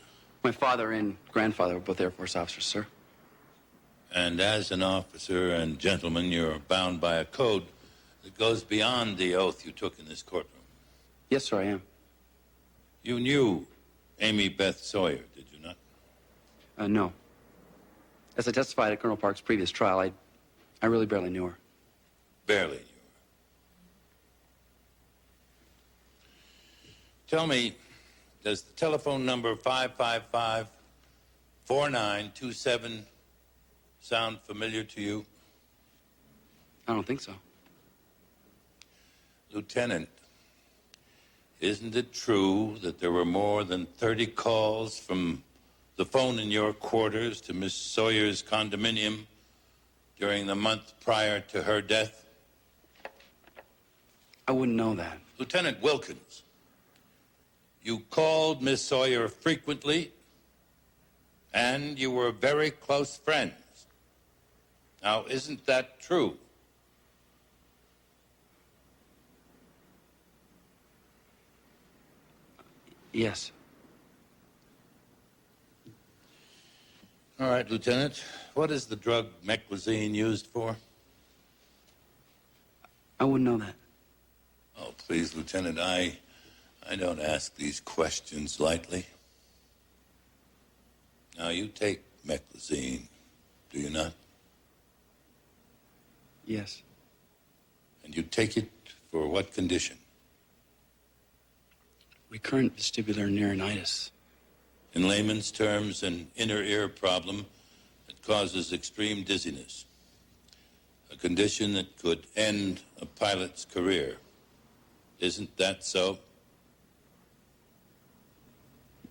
My father and grandfather were both Air Force officers, sir. And as an officer and gentleman, you're bound by a code that goes beyond the oath you took in this courtroom. Yes, sir, I am. You knew Amy Beth Sawyer, did you not? No. As I testified at Colonel Park's previous trial, I really barely knew her. Barely knew her. Tell me, does the telephone number 555-4927 sound familiar to you? I don't think so. Lieutenant, isn't it true that there were more than 30 calls from the phone in your quarters to Miss Sawyer's condominium during the month prior to her death? I wouldn't know that. Lieutenant Wilkins, you called Miss Sawyer frequently, and you were very close friends. Now, isn't that true? Yes. All right, Lieutenant. What is the drug meclizine used for? I wouldn't know that. Oh, please, Lieutenant, I don't ask these questions lightly. Now, you take meclizine, do you not? Yes. And you take it for what condition? Recurrent vestibular neuronitis. In layman's terms, an inner ear problem that causes extreme dizziness. A condition that could end a pilot's career. Isn't that so?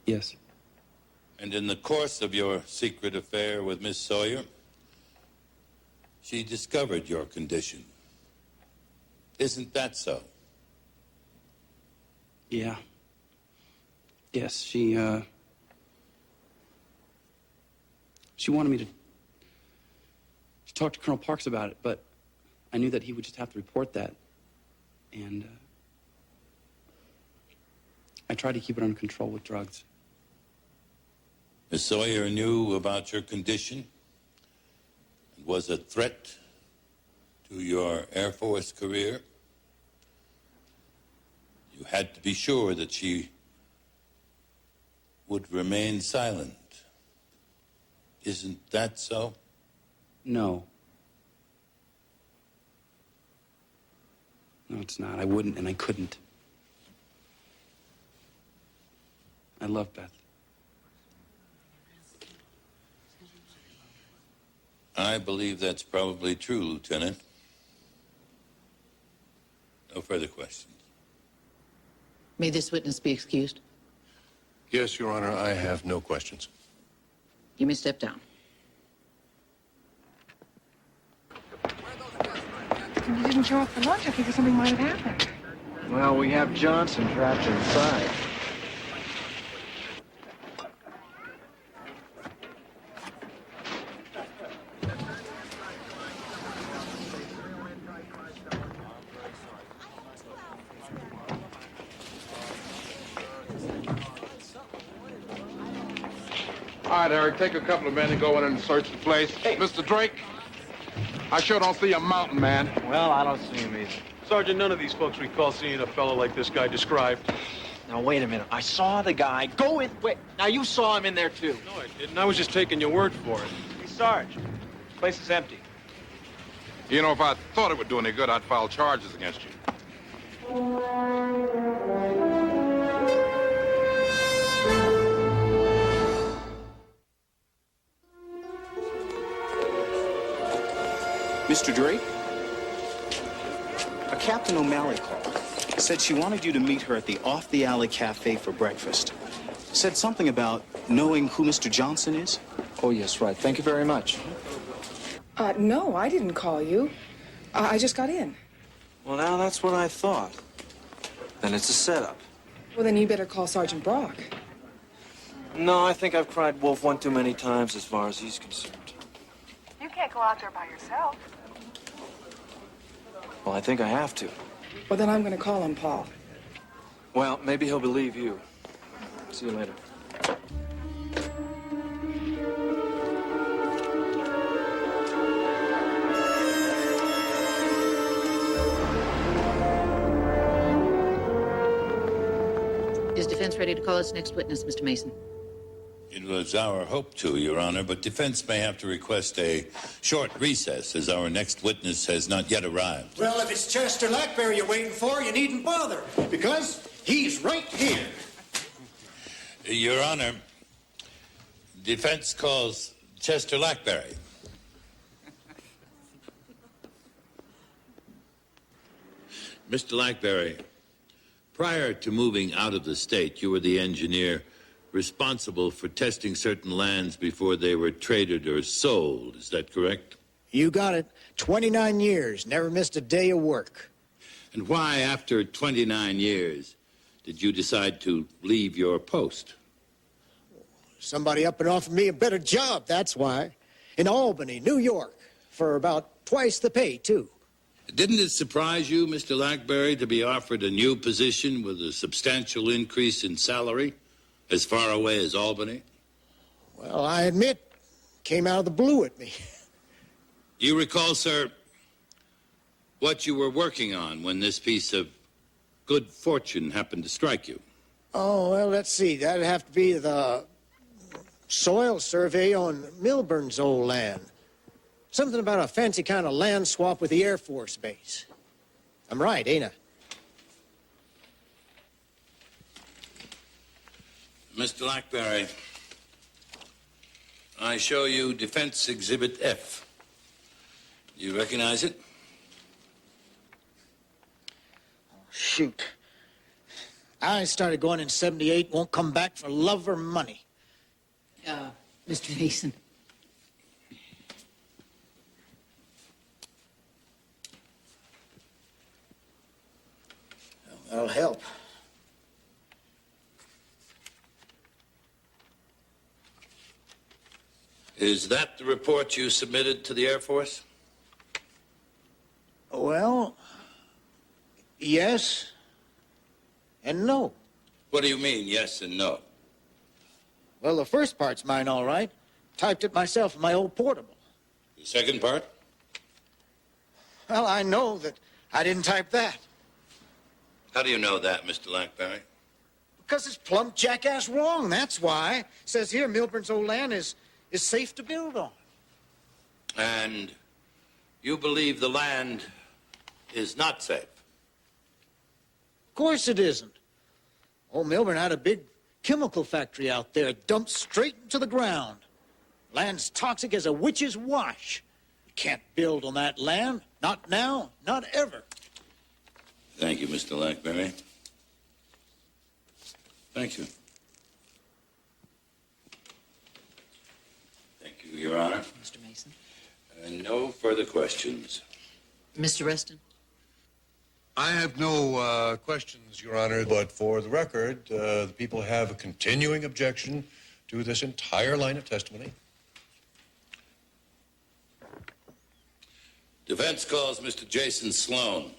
Yes. And in the course of your secret affair with Miss Sawyer, she discovered your condition. Isn't that so? Yeah. Yes, she wanted me to talk to Colonel Parks about it, but I knew that he would just have to report that. And I tried to keep it under control with drugs. Miss Sawyer knew about your condition and was a threat to your Air Force career. You had to be sure that she would remain silent. Isn't that so? No. No, it's not. I wouldn't and I couldn't. I love Beth. I believe that's probably true, Lieutenant. No further questions. May this witness be excused? Yes, Your Honor, I have no questions. You may step down. You didn't show up for lunch. I figured something might have happened. Well, we have Johnson trapped inside. All right, Eric, take a couple of men and go in and search the place. Hey. Mr. Drake, I sure don't see a mountain man. Well, I don't see him either. Sergeant, none of these folks recall seeing a fellow like this guy described. Now, wait a minute. I saw the guy go in... Wait, now you saw him in there, too. No, I didn't. I was just taking your word for it. Hey, Sarge, this place is empty. You know, if I thought it would do any good, I'd file charges against you. Mr. Drake? A Captain O'Malley called. Said she wanted you to meet her at the Off the Alley Cafe for breakfast. Said something about knowing who Mr. Johnson is. Oh, yes, right. Thank you very much. No, I didn't call you. I just got in. Well, now that's what I thought. Then it's a setup. Well, then you better call Sergeant Brock. No, I think I've cried wolf one too many times as far as he's concerned. You can't go out there by yourself. Well, I think I have to. Well, then I'm going to call him Paul. Well, maybe he'll believe you. See you later. Is defense ready to call its next witness, Mr. Mason? It was our hope to, Your Honor, but defense may have to request a short recess as our next witness has not yet arrived. Well, if it's Chester Lackberry you're waiting for, you needn't bother, because he's right here. Your Honor, defense calls Chester Lackberry. Mr. Lackberry, prior to moving out of the state, you were the engineer responsible for testing certain lands before they were traded or sold. Is that correct? You got it. 29 years, never missed a day of work. And why, after 29 years, did you decide to leave your post? Somebody up and offered me a better job, that's why. In Albany, New York, for about twice the pay, too. Didn't it surprise you, Mr. Lackberry, to be offered a new position with a substantial increase in salary as far away as Albany? Well, I admit, came out of the blue at me. You recall, sir, what you were working on when this piece of good fortune happened to strike you? Oh, well, let's see. That'd have to be the soil survey on Milburn's old land. Something about a fancy kind of land swap with the Air Force base. I'm right, ain't I? Mr. Lackberry, I show you Defense Exhibit F. You recognize it? Shoot. I started going in 78, won't come back for love or money. Mr. Mason. That'll help. Is that the report you submitted to the Air Force? Well, yes and no. What do you mean, yes and no? Well, the first part's mine, all right. Typed it myself in my old portable. The second part? Well, I know that I didn't type that. How do you know that, Mr. Lackberry? Because it's plumb jackass wrong, that's why. Says here Milburn's old land is safe to build on. And you believe the land is not safe? Of course it isn't. Old Milburn had a big chemical factory out there, dumped straight into the ground. Land's toxic as a witch's wash. You can't build on that land. Not now, not ever. Thank you, Mr. Lackberry. Thank you. Thank you, Your Honor. Mr. Mason. No further questions. Mr. Reston. I have no questions, Your Honor, but for the record, the people have a continuing objection to this entire line of testimony. Defense calls Mr. Jason Sloan.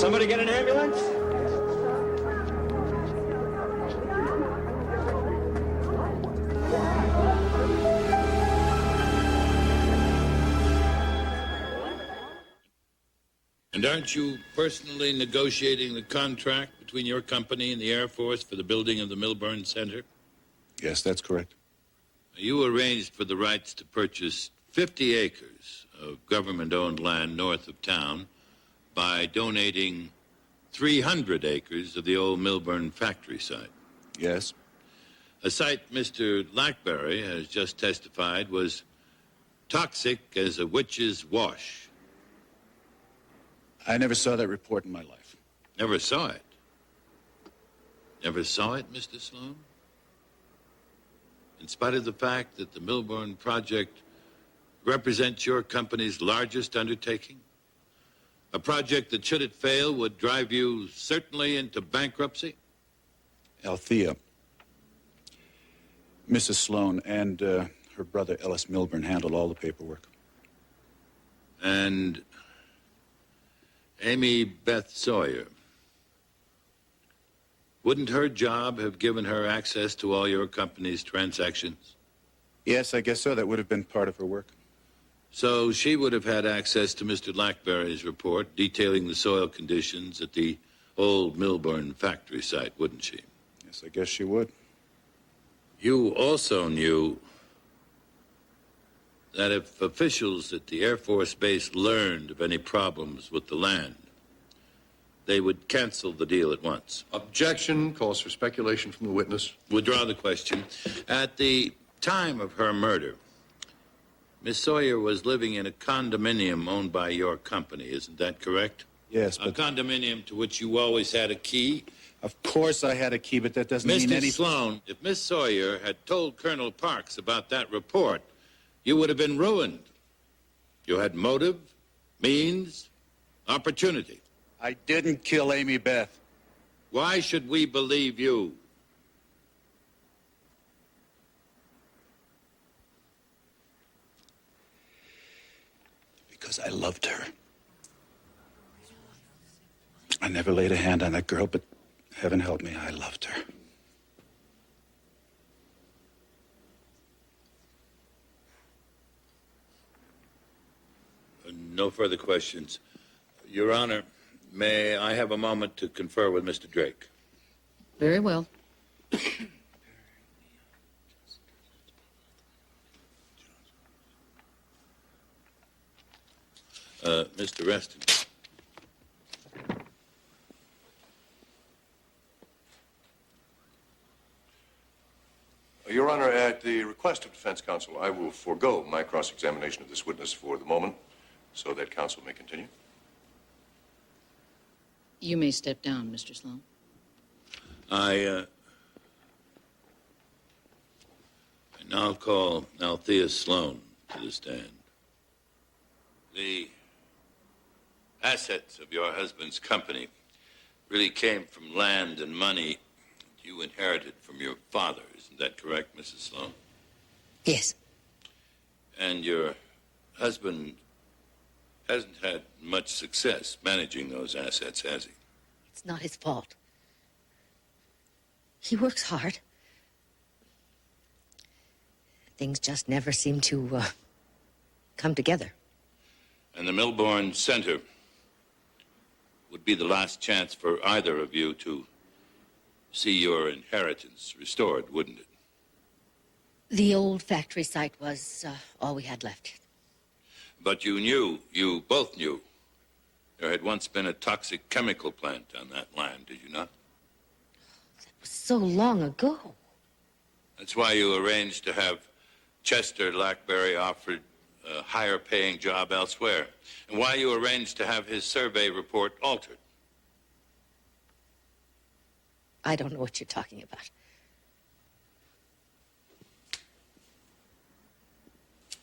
Somebody get an ambulance? And aren't you personally negotiating the contract between your company and the Air Force for the building of the Milburn Center? Yes, that's correct. You arranged for the rights to purchase 50 acres of government-owned land north of town by donating 300 acres of the old Milburn factory site. Yes. A site Mr. Lackberry has just testified was toxic as a witch's wash. I never saw that report in my life. Never saw it? Never saw it, Mr. Sloan? In spite of the fact that the Milburn project represents your company's largest undertaking? A project that, should it fail, would drive you certainly into bankruptcy? Althea, Mrs. Sloan and her brother Ellis Milburn handled all the paperwork. And Amy Beth Sawyer, wouldn't her job have given her access to all your company's transactions? Yes, I guess so. That would have been part of her work. So she would have had access to Mr. Lackberry's report detailing the soil conditions at the old Milburn factory site, wouldn't she? Yes, I guess she would. You also knew that if officials at the Air Force Base learned of any problems with the land, they would cancel the deal at once. Objection. Calls for speculation from the witness. Withdraw the question. At the time of her murder, Miss Sawyer was living in a condominium owned by your company, isn't that correct? Yes, but... A condominium to which you always had a key? Of course I had a key, but that doesn't mean any... Mr. Sloan, if Miss Sawyer had told Colonel Parks about that report, you would have been ruined. You had motive, means, opportunity. I didn't kill Amy Beth. Why should we believe you? Because I loved her. I never laid a hand on that girl, but heaven help me, I loved her. No further questions. Your Honor, may I have a moment to confer with Mr. Drake? Very well. Mr. Reston. Your Honor, at the request of defense counsel, I will forego my cross-examination of this witness for the moment so that counsel may continue. You may step down, Mr. Sloan. I now call Althea Sloan to the stand. The assets of your husband's company really came from land and money you inherited from your father. Isn't that correct, Mrs. Sloan? Yes. And your husband hasn't had much success managing those assets, has he? It's not his fault. He works hard. Things just never seem to come together. And the Milburn Center would be the last chance for either of you to see your inheritance restored, wouldn't it? The old factory site was all we had left. But you both knew, there had once been a toxic chemical plant on that land, did you not? That was so long ago. That's why you arranged to have Chester Lackberry offered a higher paying job elsewhere, and why you arranged to have his survey report altered. I don't know what you're talking about.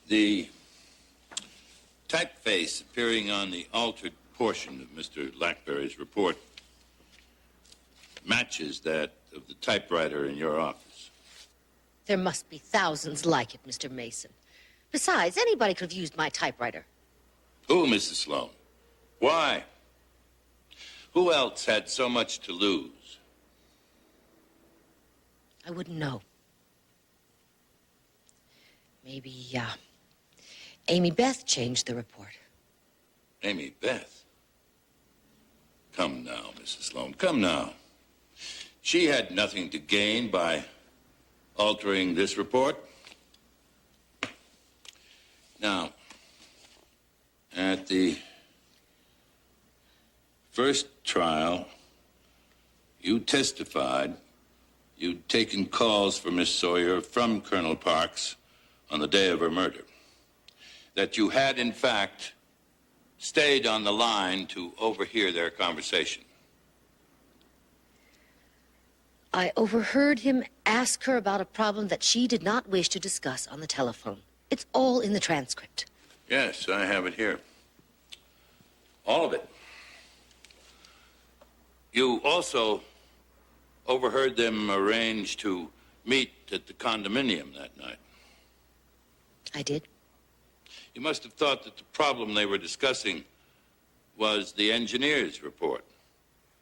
The typeface appearing on the altered portion of Mr. Lackberry's report matches that of the typewriter in your office. There must be thousands like it, Mr. Mason. Besides, anybody could have used my typewriter. Who, Mrs. Sloan? Why? Who else had so much to lose? I wouldn't know. Maybe, Amy Beth changed the report. Amy Beth? Come now, Mrs. Sloan, come now. She had nothing to gain by altering this report. Now, at the first trial, you testified you'd taken calls for Miss Sawyer from Colonel Parks on the day of her murder. That you had, in fact, stayed on the line to overhear their conversation. I overheard him ask her about a problem that she did not wish to discuss on the telephone. It's all in the transcript. Yes, I have it here. All of it. You also overheard them arrange to meet at the condominium that night. I did. You must have thought that the problem they were discussing was the engineer's report,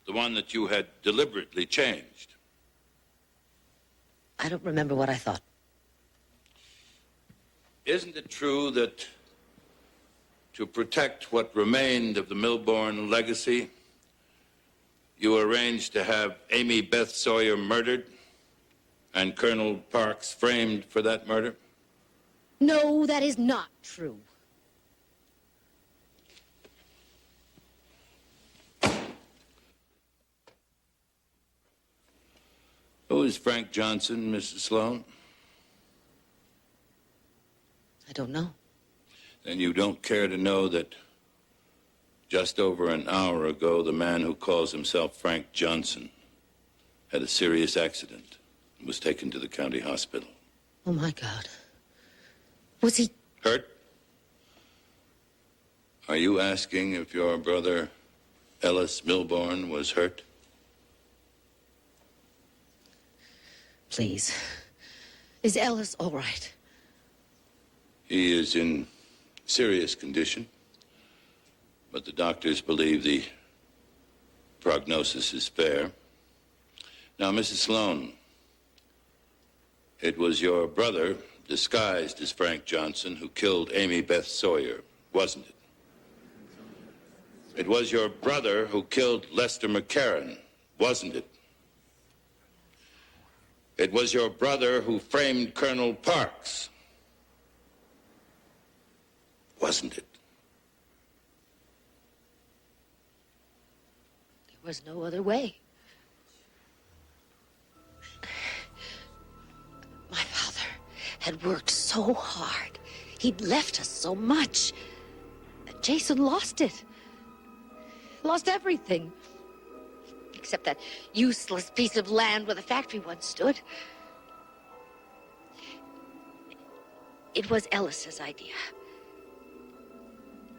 the one that you had deliberately changed. I don't remember what I thought. Isn't it true that to protect what remained of the Milbourne legacy, you arranged to have Amy Beth Sawyer murdered and Colonel Parks framed for that murder? No, that is not true. Who is Frank Johnson, Mrs. Sloan? I don't know. Then you don't care to know that just over an hour ago, the man who calls himself Frank Johnson had a serious accident and was taken to the county hospital. Oh, my God. Was he... Hurt? Are you asking if your brother, Ellis Milbourne, was hurt? Please. Is Ellis all right? He is in serious condition, but the doctors believe the prognosis is fair. Now, Mrs. Sloan, it was your brother, disguised as Frank Johnson, who killed Amy Beth Sawyer, wasn't it? It was your brother who killed Lester McCarran, wasn't it? It was your brother who framed Colonel Parks, wasn't it? There was no other way. My father had worked so hard. He'd left us so much. Jason lost it. Lost everything. Except that useless piece of land where the factory once stood. It was Ellis's idea.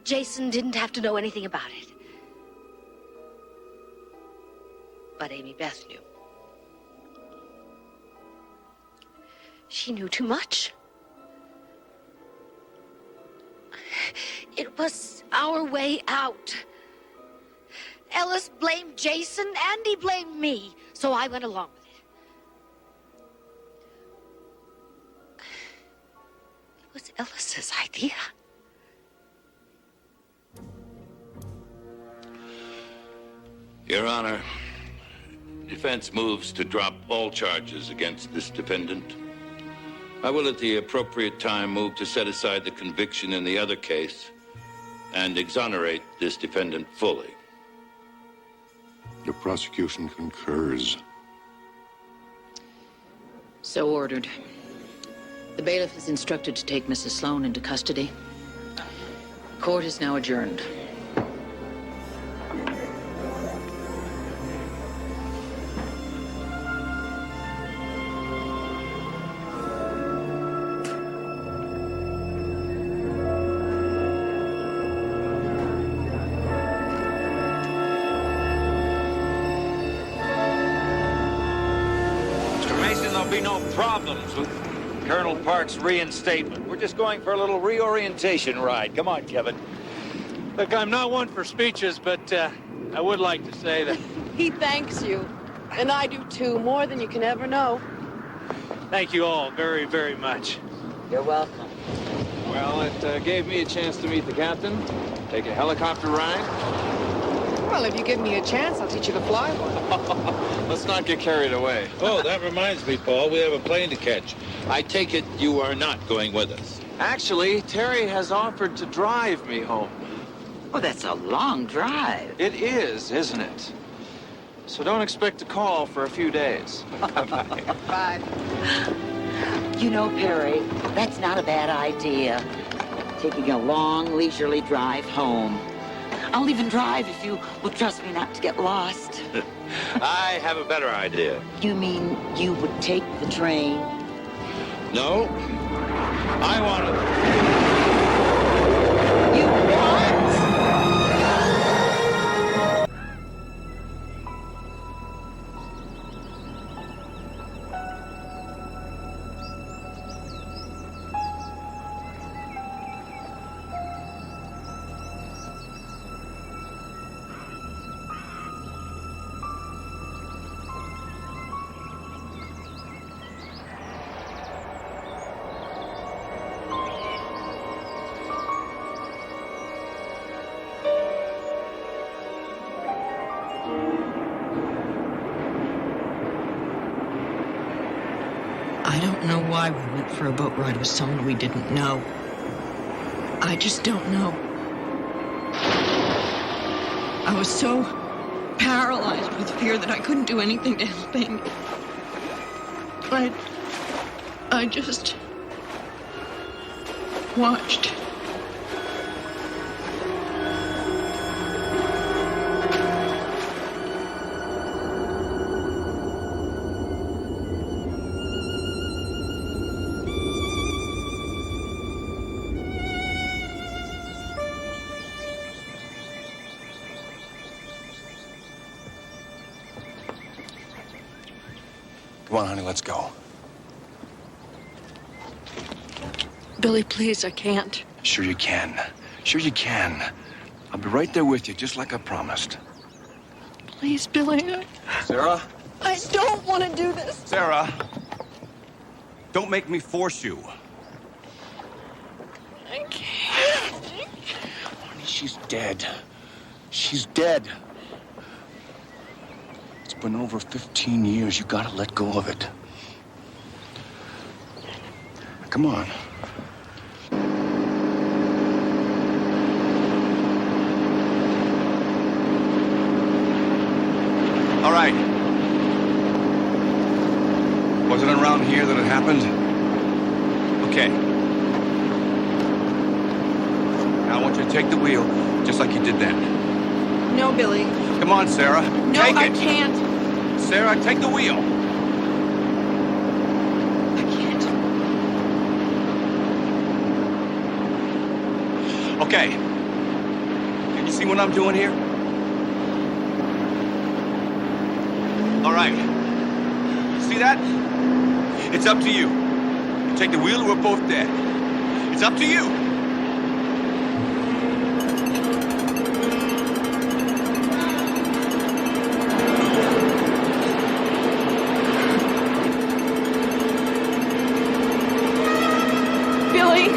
Jason didn't have to know anything about it. But Amy Beth knew. She knew too much. It was our way out. Ellis blamed Jason and he blamed me, so I went along with it. It was Ellis's idea. Your Honor, defense moves to drop all charges against this defendant. I will at the appropriate time move to set aside the conviction in the other case and exonerate this defendant fully. The prosecution concurs. So ordered. The bailiff is instructed to take Mrs. Sloan into custody. Court is now adjourned. Problems with Colonel Parks' reinstatement. We're just going for a little reorientation ride. Come on, Kevin. Look, I'm not one for speeches, but I would like to say that... He thanks you. And I do too, more than you can ever know. Thank you all very, very much. You're welcome. Well, it gave me a chance to meet the captain, take a helicopter ride. Well, if you give me a chance, I'll teach you to fly one. Let's not get carried away. Oh, that reminds me, Paul. We have a plane to catch. I take it you are not going with us. Actually, Terry has offered to drive me home. Oh, that's a long drive. It is, isn't it? So don't expect a call for a few days. Bye. Bye. You know, Perry, that's not a bad idea. Taking a long, leisurely drive home. I'll even drive if you will trust me not to get lost. I have a better idea. You mean you would take the train? No, I want to. You what? I don't know why we went for a boat ride with someone we didn't know. I just don't know. I was so paralyzed with fear that I couldn't do anything to help Amy. I just watched. Come on, honey, let's go. Billy, please, I can't. Sure you can. Sure you can. I'll be right there with you, just like I promised. Please, Billy. Sarah? I don't want to do this. Sarah! Don't make me force you. I can't. Honey, she's dead. She's dead. It's been over 15 years. You gotta let go of it. Come on. All right. Was it around here that it happened? Okay. Now I want you to take the wheel, just like you did then. No, Billy. Come on, Sarah. No, take I it. can't. Sarah, take the wheel. I can't. Okay. Can you see what I'm doing here? All right. You see that? It's up to you. You take the wheel or we're both dead. It's up to you. Billy.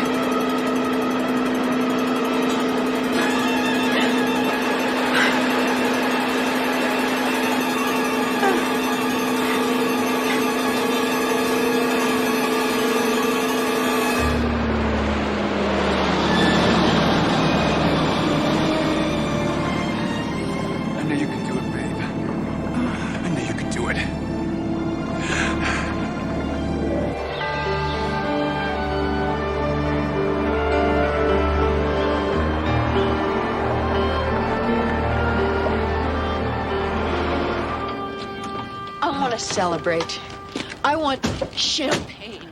I knew you could do it, babe. I knew you could do it. I want to celebrate. I want champagne.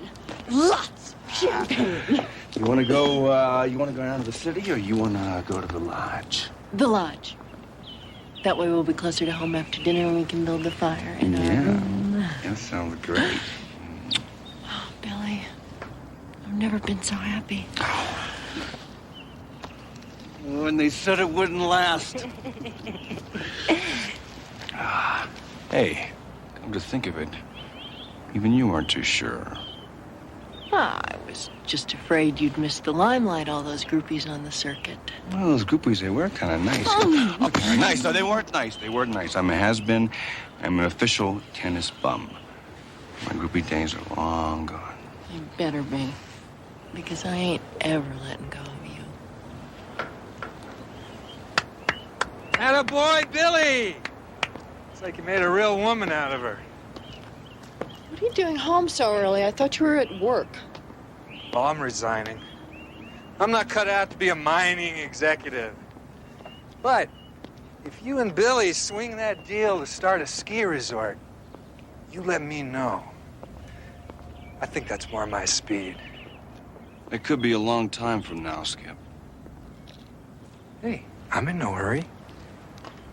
Lots of champagne. You want to go? You want to go down to the city, or you want to go to the lodge? The lodge. That way we'll be closer to home after dinner and we can build the fire in our room. That sounds great. Oh, Billy. I've never been so happy. When they said it wouldn't last. Hey, come to think of it, even you weren't too sure. I was just afraid you'd miss the limelight, all those groupies on the circuit. Well, those groupies, they were kind of nice. Oh, kind of nice. No, they weren't nice. They weren't nice. I'm a has-been. I'm an official tennis bum. My groupie days are long gone. You better be, because I ain't ever letting go of you. Attaboy, Billy! Looks like you made a real woman out of her. What are you doing home so early? I thought you were at work. Well, I'm resigning. I'm not cut out to be a mining executive. But if you and Billy swing that deal to start a ski resort, you let me know. I think that's more my speed. It could be a long time from now, Skip. Hey, I'm in no hurry.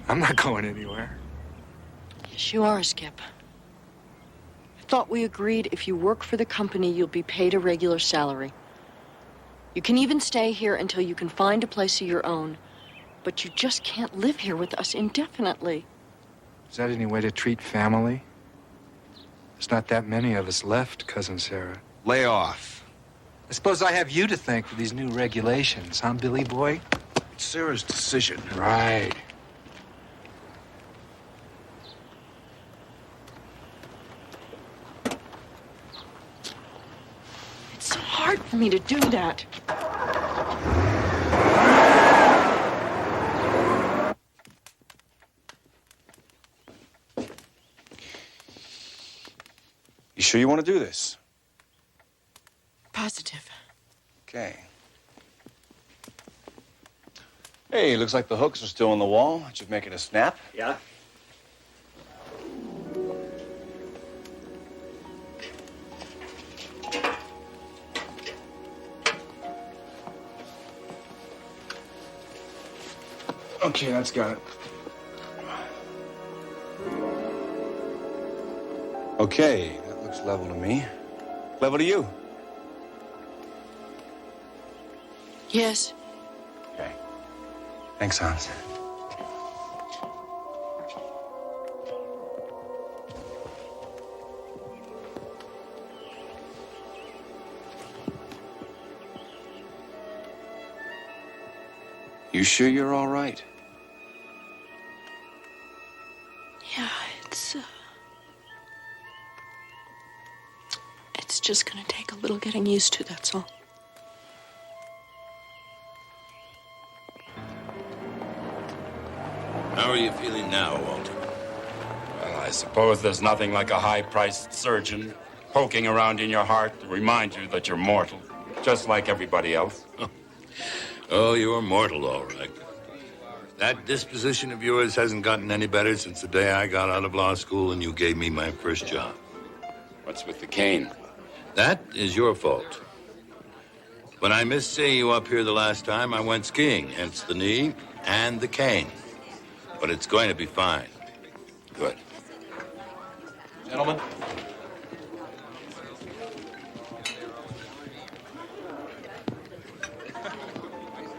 I'm not going anywhere. Yes, you are, Skip. I thought we agreed if you work for the company, you'll be paid a regular salary. You can even stay here until you can find a place of your own. But you just can't live here with us indefinitely. Is that any way to treat family? There's not that many of us left, Cousin Sarah. Lay off. I suppose I have you to thank for these new regulations, huh, Billy boy? It's Sarah's decision. Right. It's so hard for me to do that. You sure you want to do this? Positive. Okay. Hey, looks like the hooks are still on the wall. Should make it a snap. Yeah? Okay, that's got it. Okay, that looks level to me. Level to you. Yes. Okay. Thanks, Hans. You sure you're all right? Yeah, it's just gonna take a little getting used to, that's all. How are you feeling now, Walter? Well, I suppose there's nothing like a high-priced surgeon poking around in your heart to remind you that you're mortal, just like everybody else. Oh, you're mortal, all right. That disposition of yours hasn't gotten any better since the day I got out of law school and you gave me my first job. What's with the cane? That is your fault. When I missed seeing you up here the last time, I went skiing, hence the knee and the cane. But it's going to be fine. Good. Gentlemen.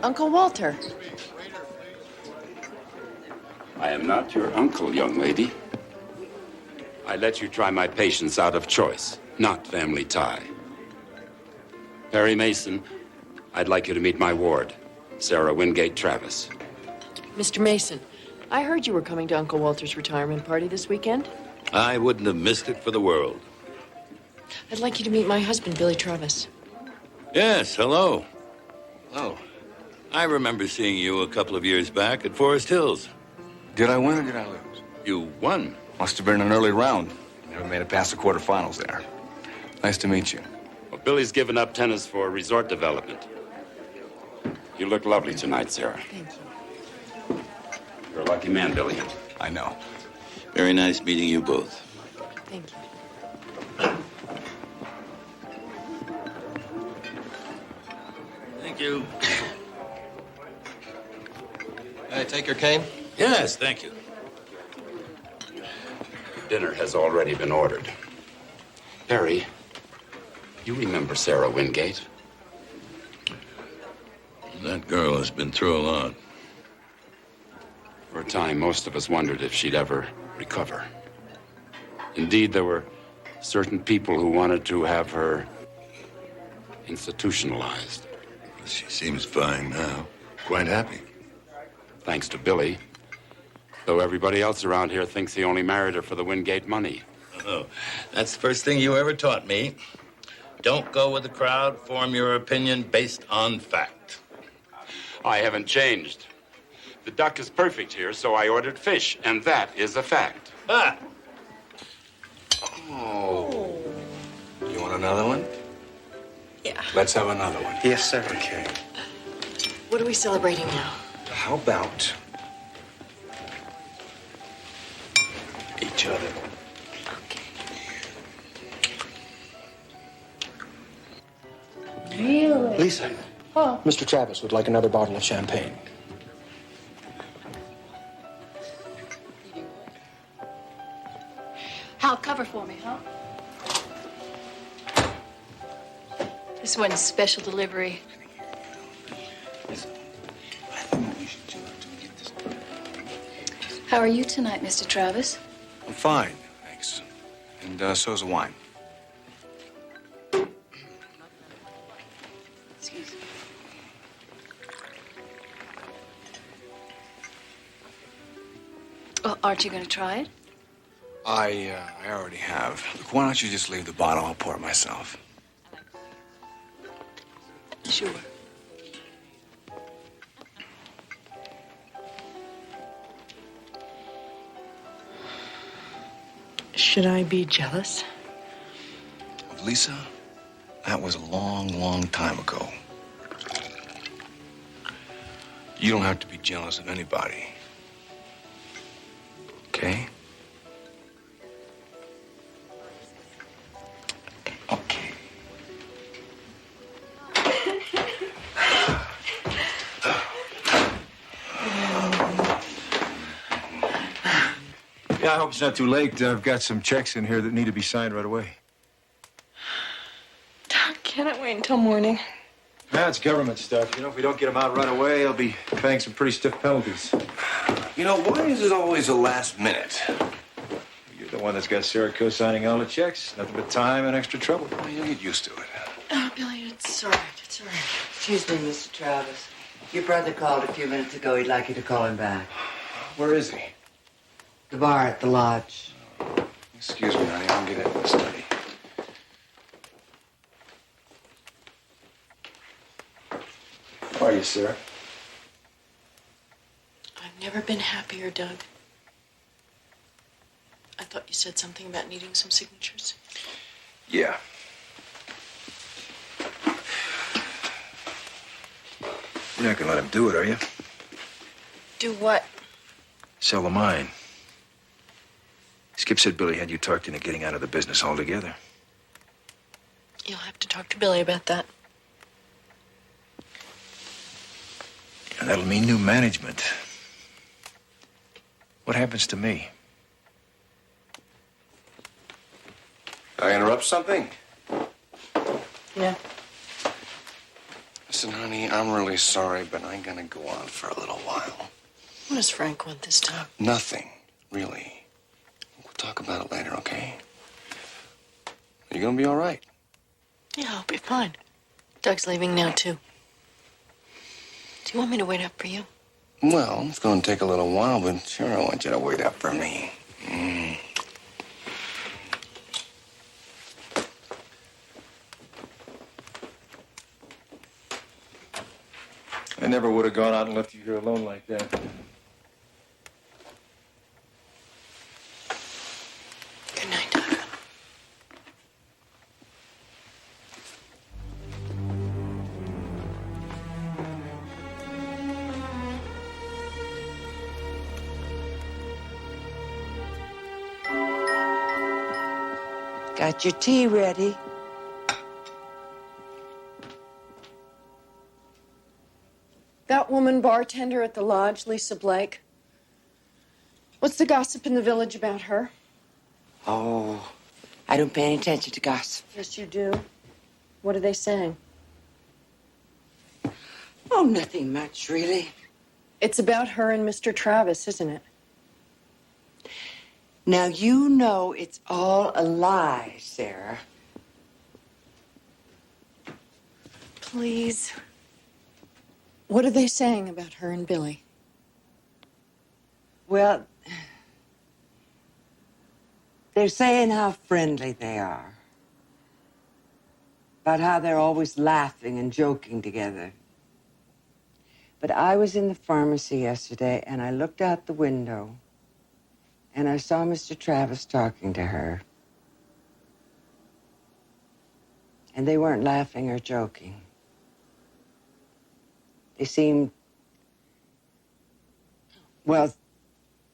Uncle Walter. I am not your uncle, young lady. I let you try my patience out of choice, not family tie. Perry Mason, I'd like you to meet my ward, Sarah Wingate Travis. Mr. Mason, I heard you were coming to Uncle Walter's retirement party this weekend. I wouldn't have missed it for the world. I'd like you to meet my husband, Billy Travis. Yes, hello. Oh, I remember seeing you a couple of years back at Forest Hills. Did I win or did I lose? You won. Must have been an early round. Never made it past the quarterfinals there. Nice to meet you. Well, Billy's given up tennis for resort development. You look lovely tonight, Sarah. Thank you. You're a lucky man, Billy. I know. Very nice meeting you both. Thank you. Thank you. Hey, take your cane? Yes, thank you. Dinner has already been ordered. Perry, you remember Sarah Wingate? That girl has been through a lot. For a time, most of us wondered if she'd ever recover. Indeed, there were certain people who wanted to have her institutionalized. She seems fine now. Quite happy. Thanks to Billy. Though everybody else around here thinks he only married her for the Wingate money. Oh, that's the first thing you ever taught me. Don't go with the crowd. Form your opinion based on fact. I haven't changed. The duck is perfect here, so I ordered fish, and that is a fact. Ah! Oh. You want another one? Yeah. Let's have another one. Yes, sir. Okay. What are we celebrating now? How about each other? Really? Lisa, Oh. Mr. Travis would like another bottle of champagne. Hal, cover for me, huh? This one's special delivery. How are you tonight, Mr. Travis? I'm fine, thanks. And so's the wine. Excuse me. Well, aren't you going to try it? I already have. Look, why don't you just leave the bottle? I'll pour it myself. Sure. Should I be jealous? Lisa, that was a long, long time ago. You don't have to be jealous of anybody. Okay? Okay. Yeah, I hope it's not too late. I've got some checks in here that need to be signed right away. Can it wait until morning? Yeah, it's government stuff. You know, if we don't get them out right away, I'll be paying some pretty stiff penalties. You know, why is it always the last minute? You're the one that's got Sarah co-signing all the checks. Nothing but time and extra trouble. Well, you'll get used to it. Oh, Billy, it's all right. It's all right. Excuse me, Mr. Travis. Your brother called a few minutes ago. He'd like you to call him back. Where is he? The bar at the lodge. Excuse me, honey. I'll get into the study. How are you, Sarah? I've never been happier, Doug. I thought you said something about needing some signatures. Yeah. You're not gonna let him do it, are you? Do what? Sell the mine. Skip said Billy had you talked into getting out of the business altogether. You'll have to talk to Billy about that. And that'll mean new management. What happens to me? I interrupt something? Yeah. Listen, honey, I'm really sorry, but I'm gonna go on for a little while. What does Frank want this time? Nothing, really. We'll talk about it later, okay? Are you gonna be all right? Yeah, I'll be fine. Doug's leaving now, too. Do you want me to wait up for you? Well, it's gonna take a little while, but sure, I want you to wait up for me. I never would have gone out and left you here alone like that. Good night, Doug. Got your tea ready? That woman bartender at the lodge, Lisa Blake. What's the gossip in the village about her? Oh, I don't pay any attention to gossip. Yes, you do. What are they saying? Oh, nothing much, really. It's about her and Mr. Travis, isn't it? Now, you know it's all a lie, Sarah. Please. What are they saying about her and Billy? Well, they're saying how friendly they are. About how they're always laughing and joking together. But I was in the pharmacy yesterday, and I looked out the window, and I saw Mr. Travis talking to her. And they weren't laughing or joking. They seemed, well,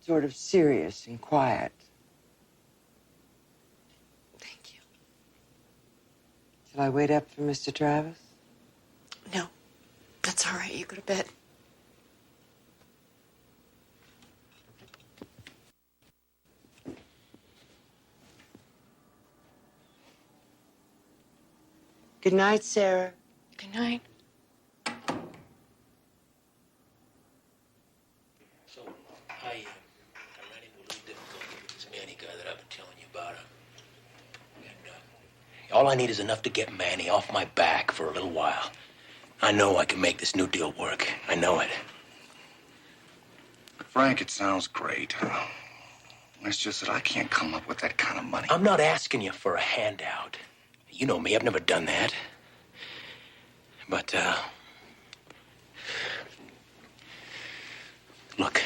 sort of serious and quiet. Thank you. Shall I wait up for Mr. Travis? No, that's all right. You go to bed. Good night, Sarah. Good night. So, I ran into a little difficulty with this Manny guy that I've been telling you about. And all I need is enough to get Manny off my back for a little while. I know I can make this new deal work. I know it. Frank, it sounds great. It's just that I can't come up with that kind of money. I'm not asking you for a handout. You know me, I've never done that. But, look,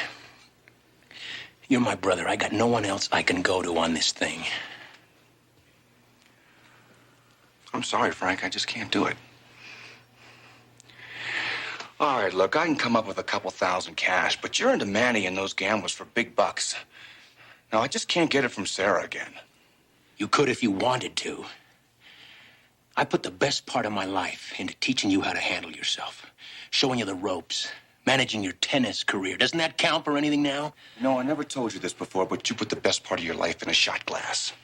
you're my brother. I got no one else I can go to on this thing. I'm sorry, Frank. I just can't do it. All right, look, I can come up with a couple thousand cash, but you're into Manny and those gamblers for big bucks. No, I just can't get it from Sarah again. You could if you wanted to. I put the best part of my life into teaching you how to handle yourself, showing you the ropes, managing your tennis career. Doesn't that count for anything now? No, I never told you this before, but you put the best part of your life in a shot glass.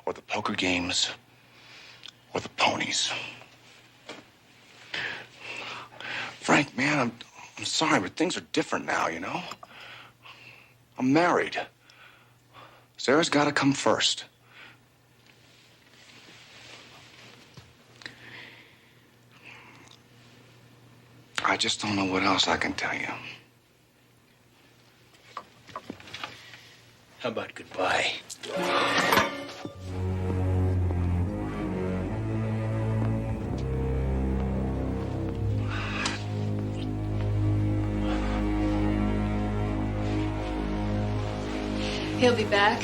Or the poker games. Or the ponies. Frank, man, I'm sorry, but things are different now, you know? I'm married. Sarah's got to come first. I just don't know what else I can tell you. How about goodbye? He'll be back.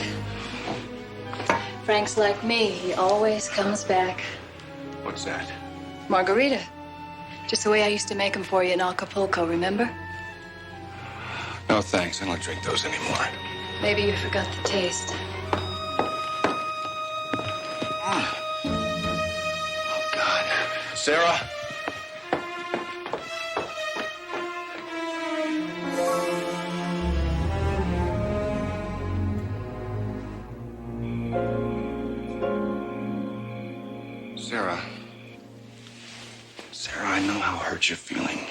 Frank's like me. He always comes back. What's that? Margarita. Just the way I used to make them for you in Acapulco, remember? No, thanks. I don't drink those anymore. Maybe you forgot the taste. Oh, God. Sarah? Sarah. Sarah, I know how hurt you're feeling.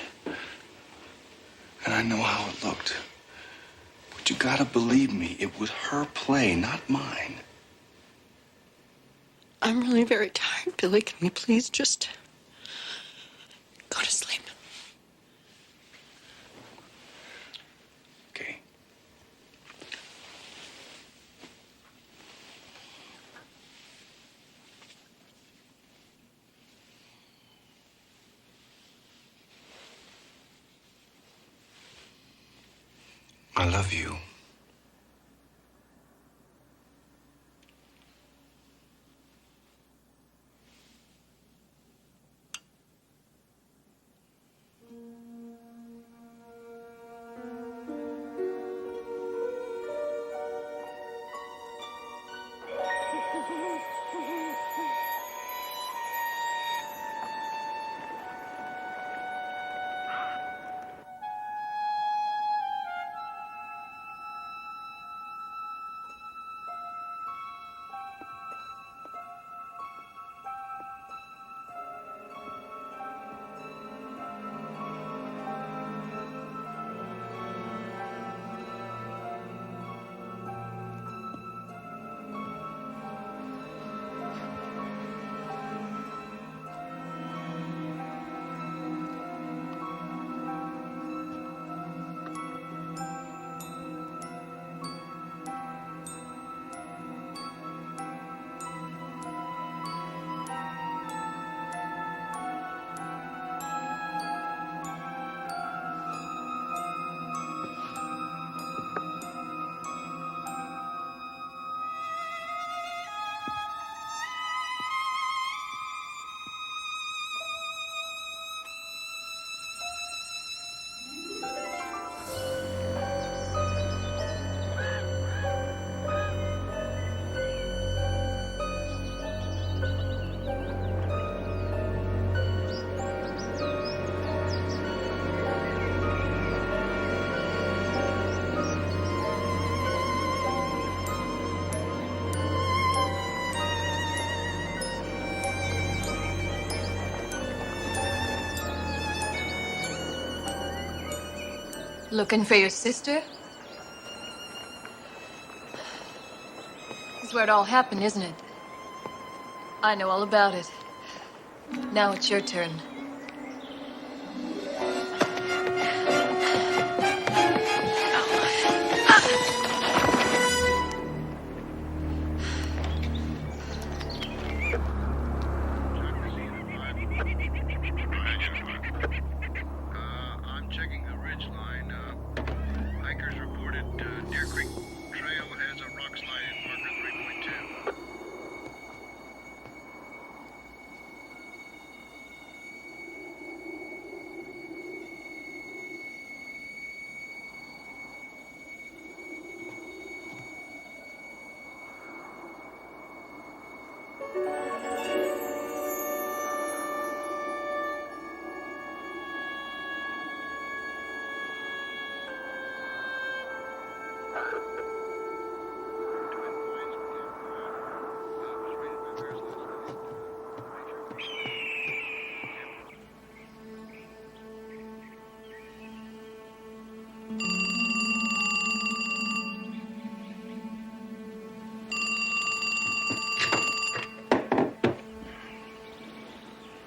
And I know how it looked. But you gotta believe me, it was her play, not mine. I'm really very tired, Billy. Can you please just go to sleep? Okay. I love you. Looking for your sister? This is where it all happened, isn't it? I know all about it. Now it's your turn. I'm checking the ridge line. Hikers reported Deer Creek Trail has a rock slide in marker 3.2.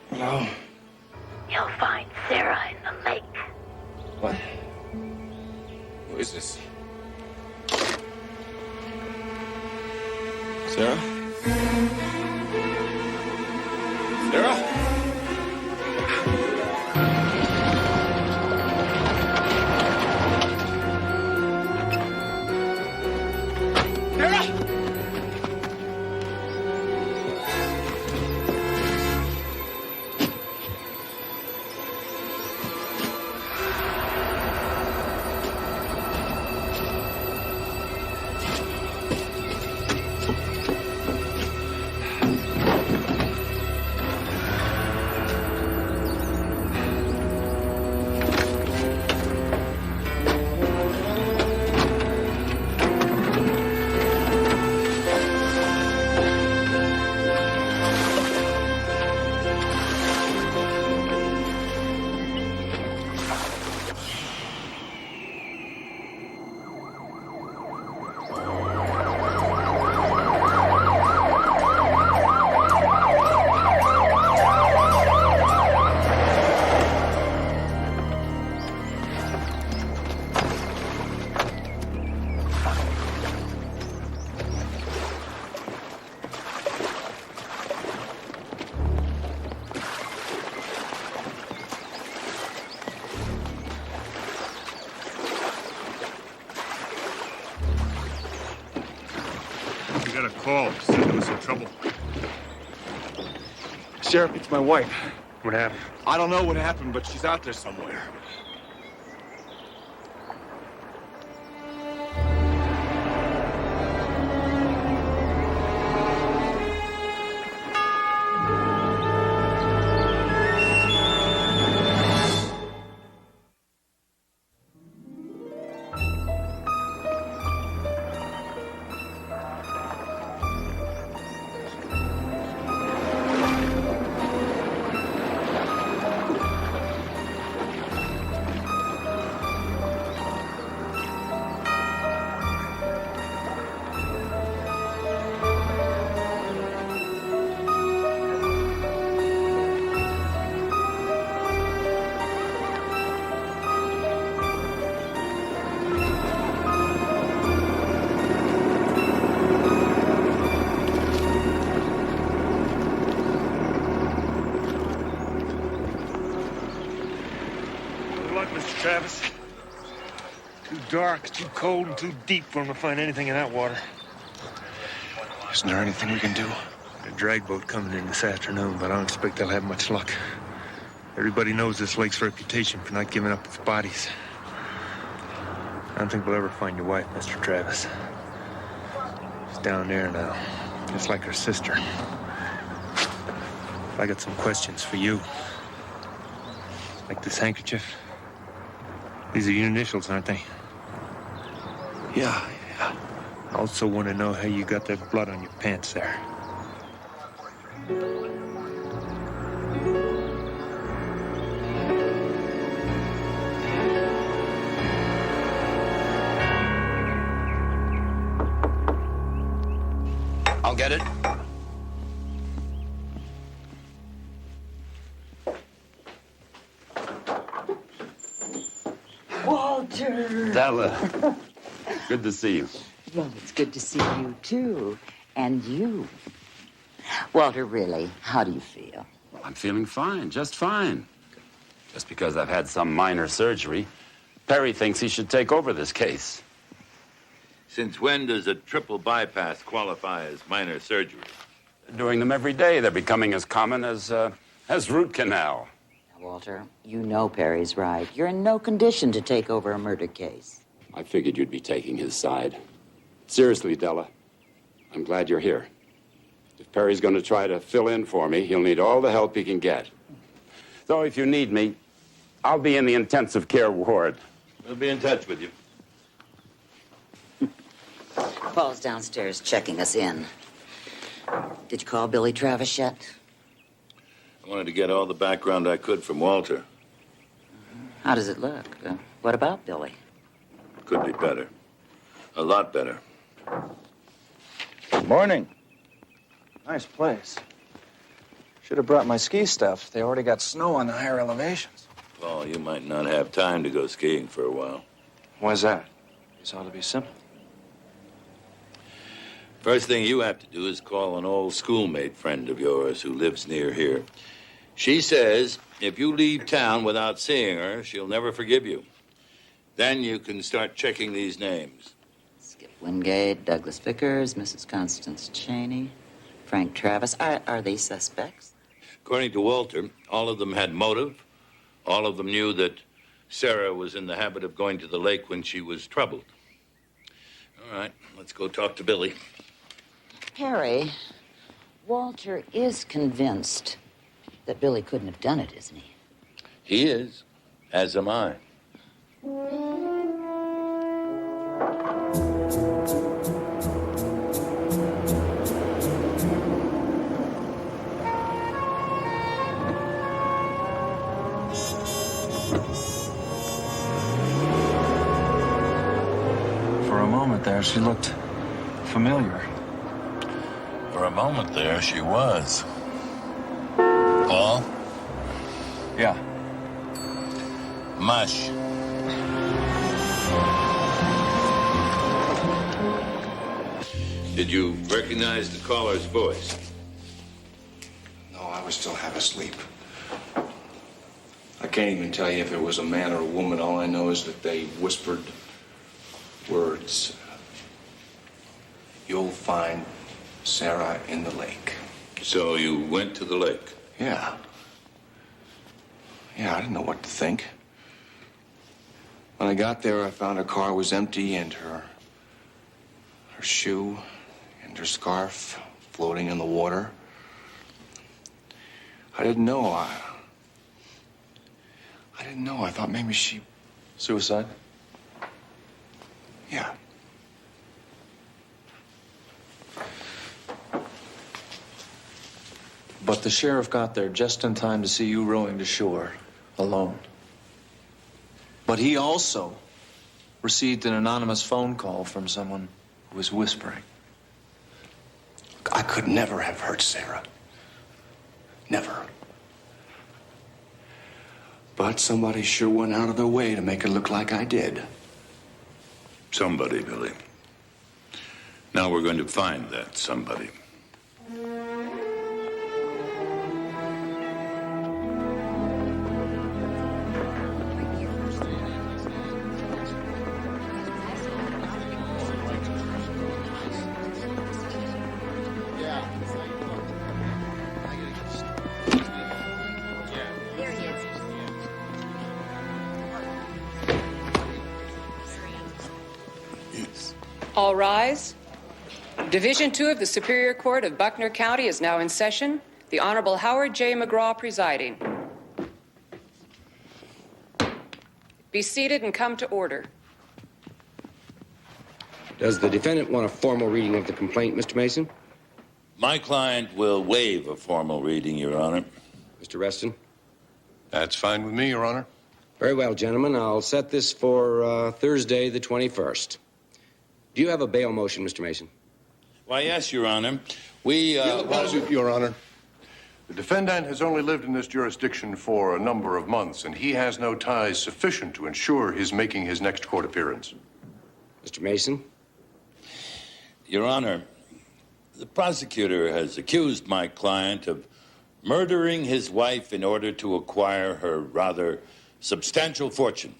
Hello? You'll find Sarah in the lake. What? Who is this? Sarah? Sarah? We got a call. Said there was some trouble. Sheriff, it's my wife. What happened? I don't know what happened, but she's out there somewhere. Good luck, Mr. Travis. Too dark, too cold, and too deep for him to find anything in that water. Isn't there anything we can do? A drag boat coming in this afternoon, but I don't expect they'll have much luck. Everybody knows this lake's reputation for not giving up its bodies. I don't think we'll ever find your wife, Mr. Travis. She's down there now, just like her sister. I got some questions for you. Like this handkerchief. These are your initials, aren't they? Yeah. I also want to know how you got that blood on your pants there. I'll get it. Walter! Della, good to see you. Well, it's good to see you, too. And you. Walter, really, how do you feel? I'm feeling fine, just fine. Just because I've had some minor surgery, Perry thinks he should take over this case. Since when does a triple bypass qualify as minor surgery? Doing them every day, they're becoming as common as root canal. Walter, you know Perry's right. You're in no condition to take over a murder case. I figured you'd be taking his side. Seriously, Della, I'm glad you're here. If Perry's going to try to fill in for me, he'll need all the help he can get. So if you need me, I'll be in the intensive care ward. We'll be in touch with you. Paul's downstairs checking us in. Did you call Billy Travis yet? I wanted to get all the background I could from Walter. How does it look? What about Billy? Could be better. A lot better. Good morning. Nice place. Should have brought my ski stuff. They already got snow on the higher elevations. Paul, you might not have time to go skiing for a while. Why's that? This ought to be simple. First thing you have to do is call an old schoolmate friend of yours who lives near here. She says if you leave town without seeing her, she'll never forgive you. Then you can start checking these names. Skip Wingate, Douglas Vickers, Mrs. Constance Cheney, Frank Travis. Are they suspects? According to Walter, all of them had motive. All of them knew that Sarah was in the habit of going to the lake when she was troubled. All right, let's go talk to Billy. Harry, Walter is convinced that Billy couldn't have done it, isn't he? He is, as am I. For a moment there, she looked familiar. For a moment there, she was. Paul? Yeah. Mush. Did you recognize the caller's voice? No, I was still half asleep. I can't even tell you if it was a man or a woman. All I know is that they whispered words. You'll find Sarah in the lake. So you went to the lake? Yeah. Yeah, I didn't know what to think. When I got there, I found her car was empty and her shoe and her scarf floating in the water. I didn't know. I didn't know. I thought maybe she... Suicide? Yeah. But the sheriff got there just in time to see you rowing to shore, alone. But he also received an anonymous phone call from someone who was whispering. I could never have hurt Sarah. Never. But somebody sure went out of their way to make it look like I did. Somebody, Billy. Now we're going to find that somebody. All rise. Division 2 of the Superior Court of Buckner County is now in session. The Honorable Howard J. McGraw presiding. Be seated and come to order. Does the defendant want a formal reading of the complaint, Mr. Mason? My client will waive a formal reading, Your Honor. Mr. Reston? That's fine with me, Your Honor. Very well, gentlemen. I'll set this for Thursday, the 21st. Do you have a bail motion, Mr. Mason? Why, yes, Your Honor. We, Your Honor. The defendant has only lived in this jurisdiction for a number of months, and he has no ties sufficient to ensure his making his next court appearance. Mr. Mason? Your Honor, the prosecutor has accused my client of murdering his wife in order to acquire her rather substantial fortune.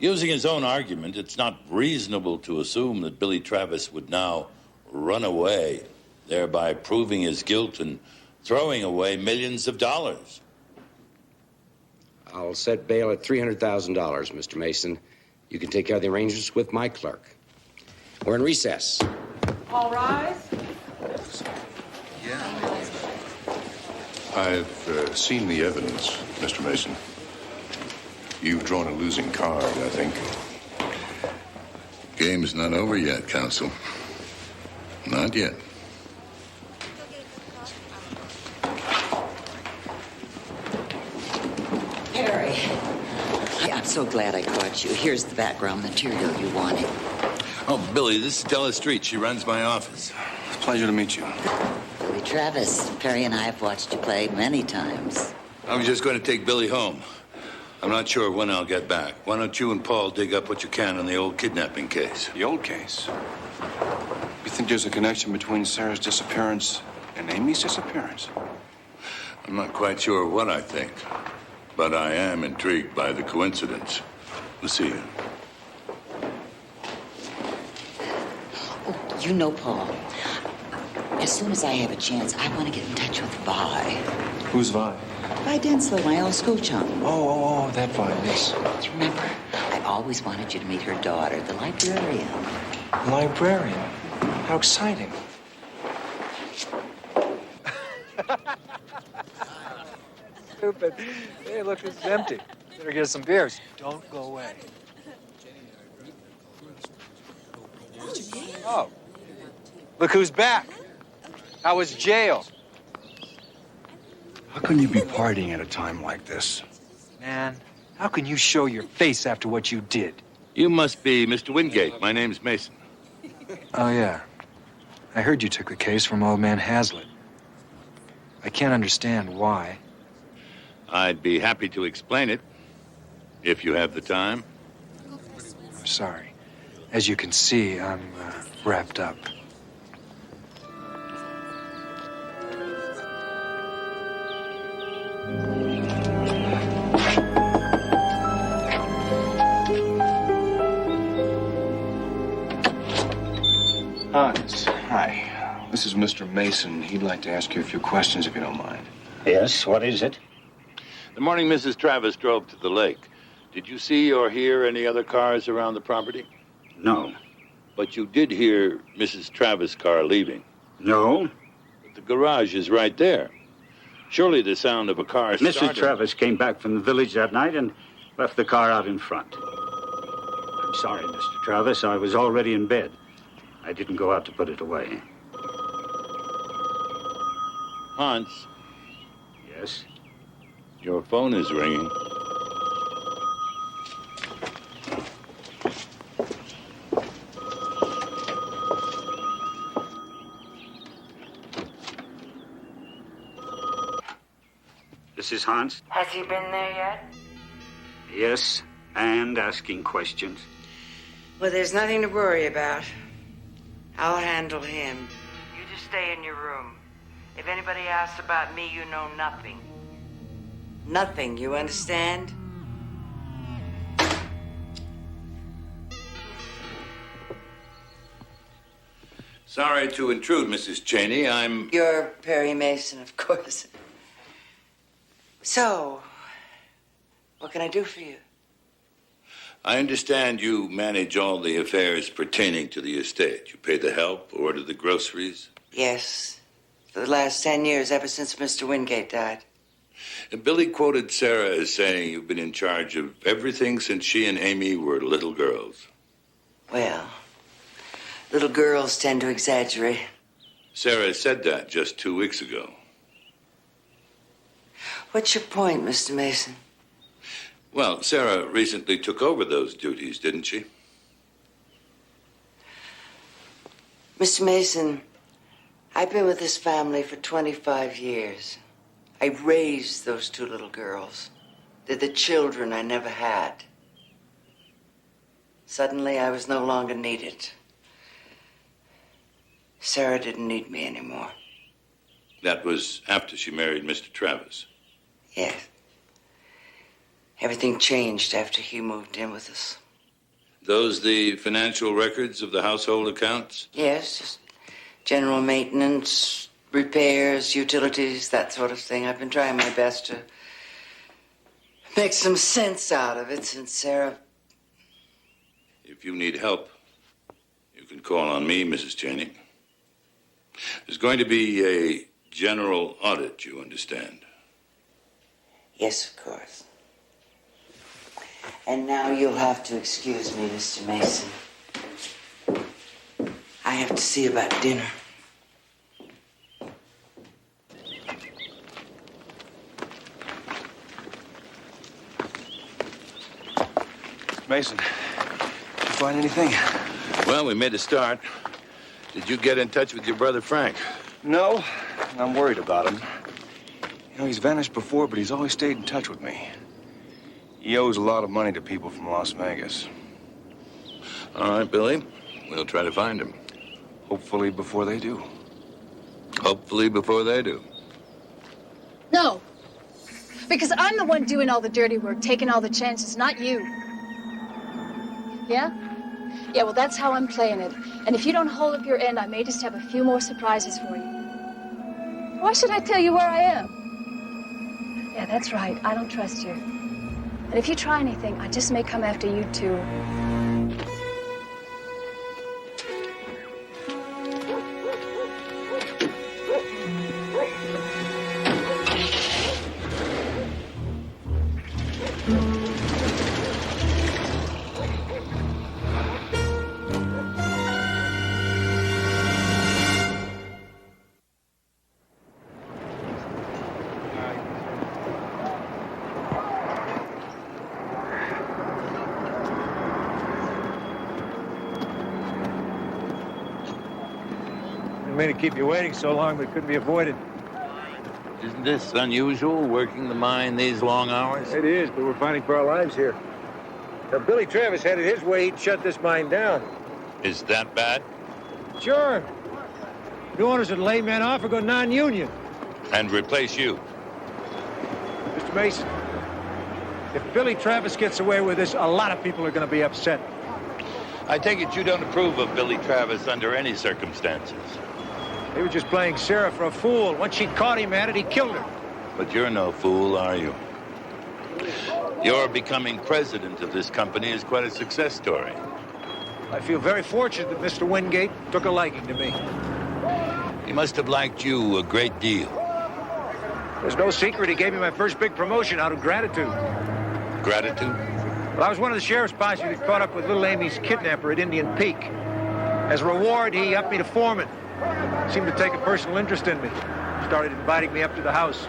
Using his own argument, it's not reasonable to assume that Billy Travis would now run away, thereby proving his guilt and throwing away millions of dollars. I'll set bail at $300,000, Mr. Mason. You can take care of the arrangements with my clerk. We're in recess. All rise. I've seen the evidence, Mr. Mason. You've drawn a losing card, I think. Game's not over yet, counsel. Not yet. Harry, I'm so glad I caught you. Here's the background material you wanted. Oh, Billy, this is Della Street. She runs my office. It's a pleasure to meet you. Billy Travis, Perry and I have watched you play many times. I was just going to take Billy home. I'm not sure when I'll get back. Why don't you and Paul dig up what you can on the old kidnapping case? The old case? You think there's a connection between Sarah's disappearance and Amy's disappearance? I'm not quite sure what I think, but I am intrigued by the coincidence. We'll see you. Oh, you know, Paul, as soon as I have a chance, I want to get in touch with Vi. Who's Vi? Vi Denslow, my old school chum. Oh, that Vi, yes. Remember, I always wanted you to meet her daughter, the librarian. Librarian? How exciting. Stupid. Hey, look, this is empty. Better get us some beers. Don't go away. Oh. Look who's back. How was jail? How can you be partying at a time like this? Man, how can you show your face after what you did? You must be Mr. Wingate. My name's Mason. Oh, yeah. I heard you took the case from old man Hazlitt. I can't understand why. I'd be happy to explain it, if you have the time. I'm sorry. As you can see, I'm wrapped up. Hans, hi. This is Mr. Mason. He'd like to ask you a few questions, if you don't mind. Yes, what is it? The morning Mrs. Travis drove to the lake, did you see or hear any other cars around the property? No. But you did hear Mrs. Travis' car leaving? No. But the garage is right there. Surely the sound of a car Mrs. started... Travis came back from the village that night and left the car out in front. I'm sorry, Mr. Travis. I was already in bed. I didn't go out to put it away. Hans? Yes? Your phone is ringing. This is Hans? Has he been there yet? Yes, and asking questions. Well, there's nothing to worry about. I'll handle him. You just stay in your room. If anybody asks about me, you know nothing. Nothing, you understand? Sorry to intrude, Mrs. Cheney. You're Perry Mason, of course. So, what can I do for you? I understand you manage all the affairs pertaining to the estate. You pay the help, order the groceries. Yes. For the last 10 years, ever since Mr. Wingate died. And Billy quoted Sarah as saying you've been in charge of everything since she and Amy were little girls. Well, little girls tend to exaggerate. Sarah said that just 2 weeks ago. What's your point, Mr. Mason? Well, Sarah recently took over those duties, didn't she? Mr. Mason, I've been with this family for 25 years. I raised those two little girls. They're the children I never had. Suddenly, I was no longer needed. Sarah didn't need me anymore. That was after she married Mr. Travis. Yes. Everything changed after he moved in with us. Those the financial records of the household accounts? Yes, just general maintenance, repairs, utilities, that sort of thing. I've been trying my best to make some sense out of it since Sarah... If you need help, you can call on me, Mrs. Cheney. There's going to be a general audit, you understand? Yes, of course. And now you'll have to excuse me, Mr. Mason. I have to see about dinner. Mason, did you find anything? Well, we made a start. Did you get in touch with your brother Frank? No, I'm worried about him. You know, he's vanished before, but he's always stayed in touch with me. He owes a lot of money to people from Las Vegas. All right, Billy. We'll try to find him. Hopefully before they do. Hopefully before they do. No. Because I'm the one doing all the dirty work, taking all the chances, not you. Yeah? Yeah, well, that's how I'm playing it. And if you don't hold up your end, I may just have a few more surprises for you. Why should I tell you where I am? Yeah, that's right. I don't trust you. And if you try anything, I just may come after you, too. To keep you waiting so long, but it couldn't be avoided. Isn't this unusual, working the mine these long hours? It is, but we're fighting for our lives here. If Billy Travis had it his way, he'd shut this mine down. Is that bad? Sure. New owners would lay men off or go non-union. And replace you? Mr. Mason, if Billy Travis gets away with this, a lot of people are going to be upset. I take it you don't approve of Billy Travis under any circumstances. He was just playing Sarah for a fool. Once she caught him at it, he killed her. But you're no fool, are you? Your becoming president of this company is quite a success story. I feel very fortunate that Mr. Wingate took a liking to me. He must have liked you a great deal. There's no secret he gave me my first big promotion out of gratitude. Gratitude? Well, I was one of the sheriff's posse that caught up with little Amy's kidnapper at Indian Peak. As a reward, he upped me to foreman. Seemed to take a personal interest in me. Started inviting me up to the house.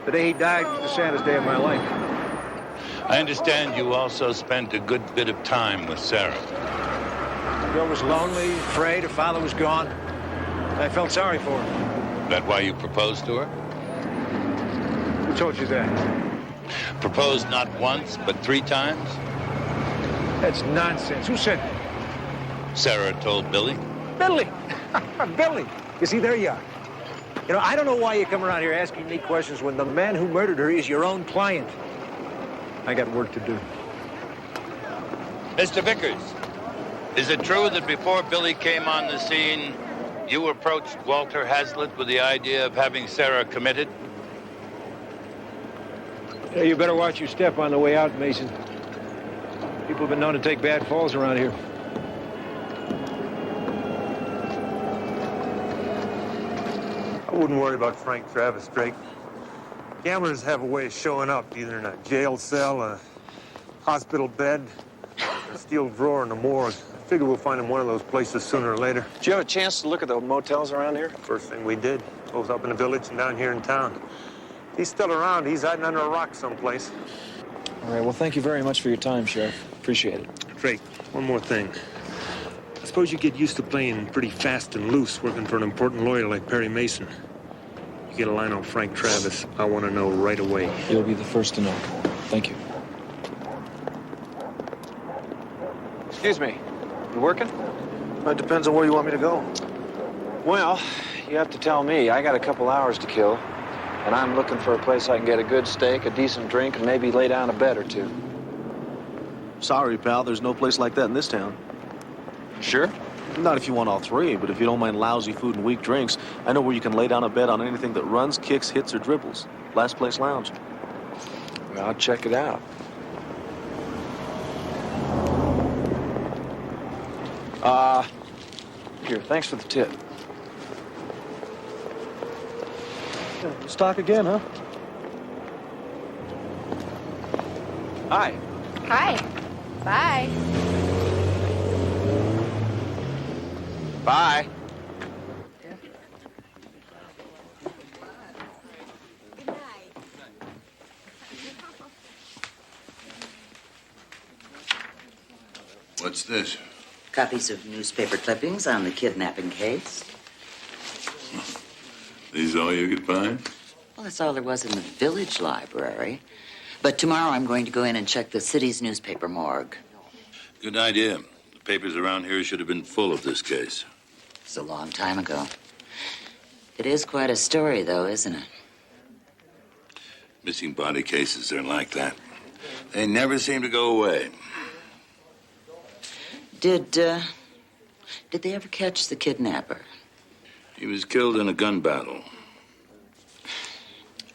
The day he died was the saddest day of my life. I understand you also spent a good bit of time with Sarah. The girl was lonely, afraid, her father was gone. I felt sorry for her. That why you proposed to her? Who told you that? Proposed not once, but 3 times? That's nonsense. Who said that? Sarah told Billy. Billy! Billy! You see, there you are. You know, I don't know why you come around here asking me questions when the man who murdered her is your own client. I got work to do. Mr. Vickers, is it true that before Billy came on the scene, you approached Walter Hazlitt with the idea of having Sarah committed? Yeah, you better watch your step on the way out, Mason. People have been known to take bad falls around here. I wouldn't worry about Frank Travis, Drake. Gamblers have a way of showing up, either in a jail cell, a hospital bed, a steel drawer in the morgue. I figure we'll find him one of those places sooner or later. Did you have a chance to look at the motels around here? First thing we did, both up in the village and down here in town. If he's still around, he's hiding under a rock someplace. All right, well, thank you very much for your time, Sheriff. Appreciate it. Drake, one more thing. Let's suppose you get used to playing pretty fast and loose, working for an important lawyer like Perry Mason. You get a line on Frank Travis, I want to know right away. You'll be the first to know. Thank you. Excuse me. You working? It depends on where you want me to go. Well, you have to tell me. I got a couple hours to kill, and I'm looking for a place I can get a good steak, a decent drink, and maybe lay down a bed or two. Sorry, pal, there's no place like that in this town. Sure? Not if you want all three, but if you don't mind lousy food and weak drinks, I know where you can lay down a bed on anything that runs, kicks, hits, or dribbles. Last Place Lounge. Well, I'll check it out. Here, thanks for the tip. Stock again, huh? Hi. Hi. Bye. Bye. What's this? Copies of newspaper clippings on the kidnapping case. These all you could find? Well, that's all there was in the village library. But tomorrow I'm going to go in and check the city's newspaper morgue. Good idea. The papers around here should have been full of this case. It's a long time ago. It is quite a story, though, isn't it? Missing body cases are like that. They never seem to go away. Did they ever catch the kidnapper? He was killed in a gun battle.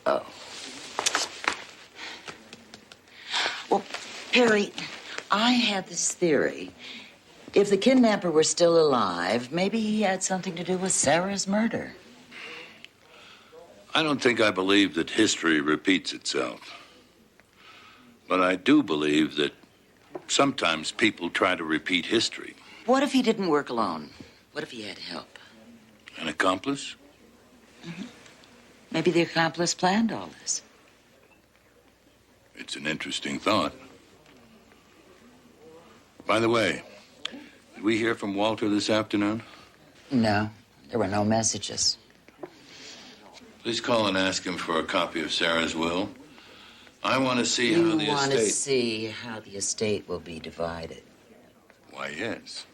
Oh. Well, Perry, I had this theory. If the kidnapper were still alive, maybe he had something to do with Sarah's murder. I don't think I believe that history repeats itself. But I do believe that sometimes people try to repeat history. What if he didn't work alone? What if he had help? An accomplice? Mm-hmm. Maybe the accomplice planned all this. It's an interesting thought. By the way, did we hear from Walter this afternoon? No, there were no messages. Please call and ask him for a copy of Sarah's will. I want to see how the You want to estate... see how the estate will be divided. Why, yes.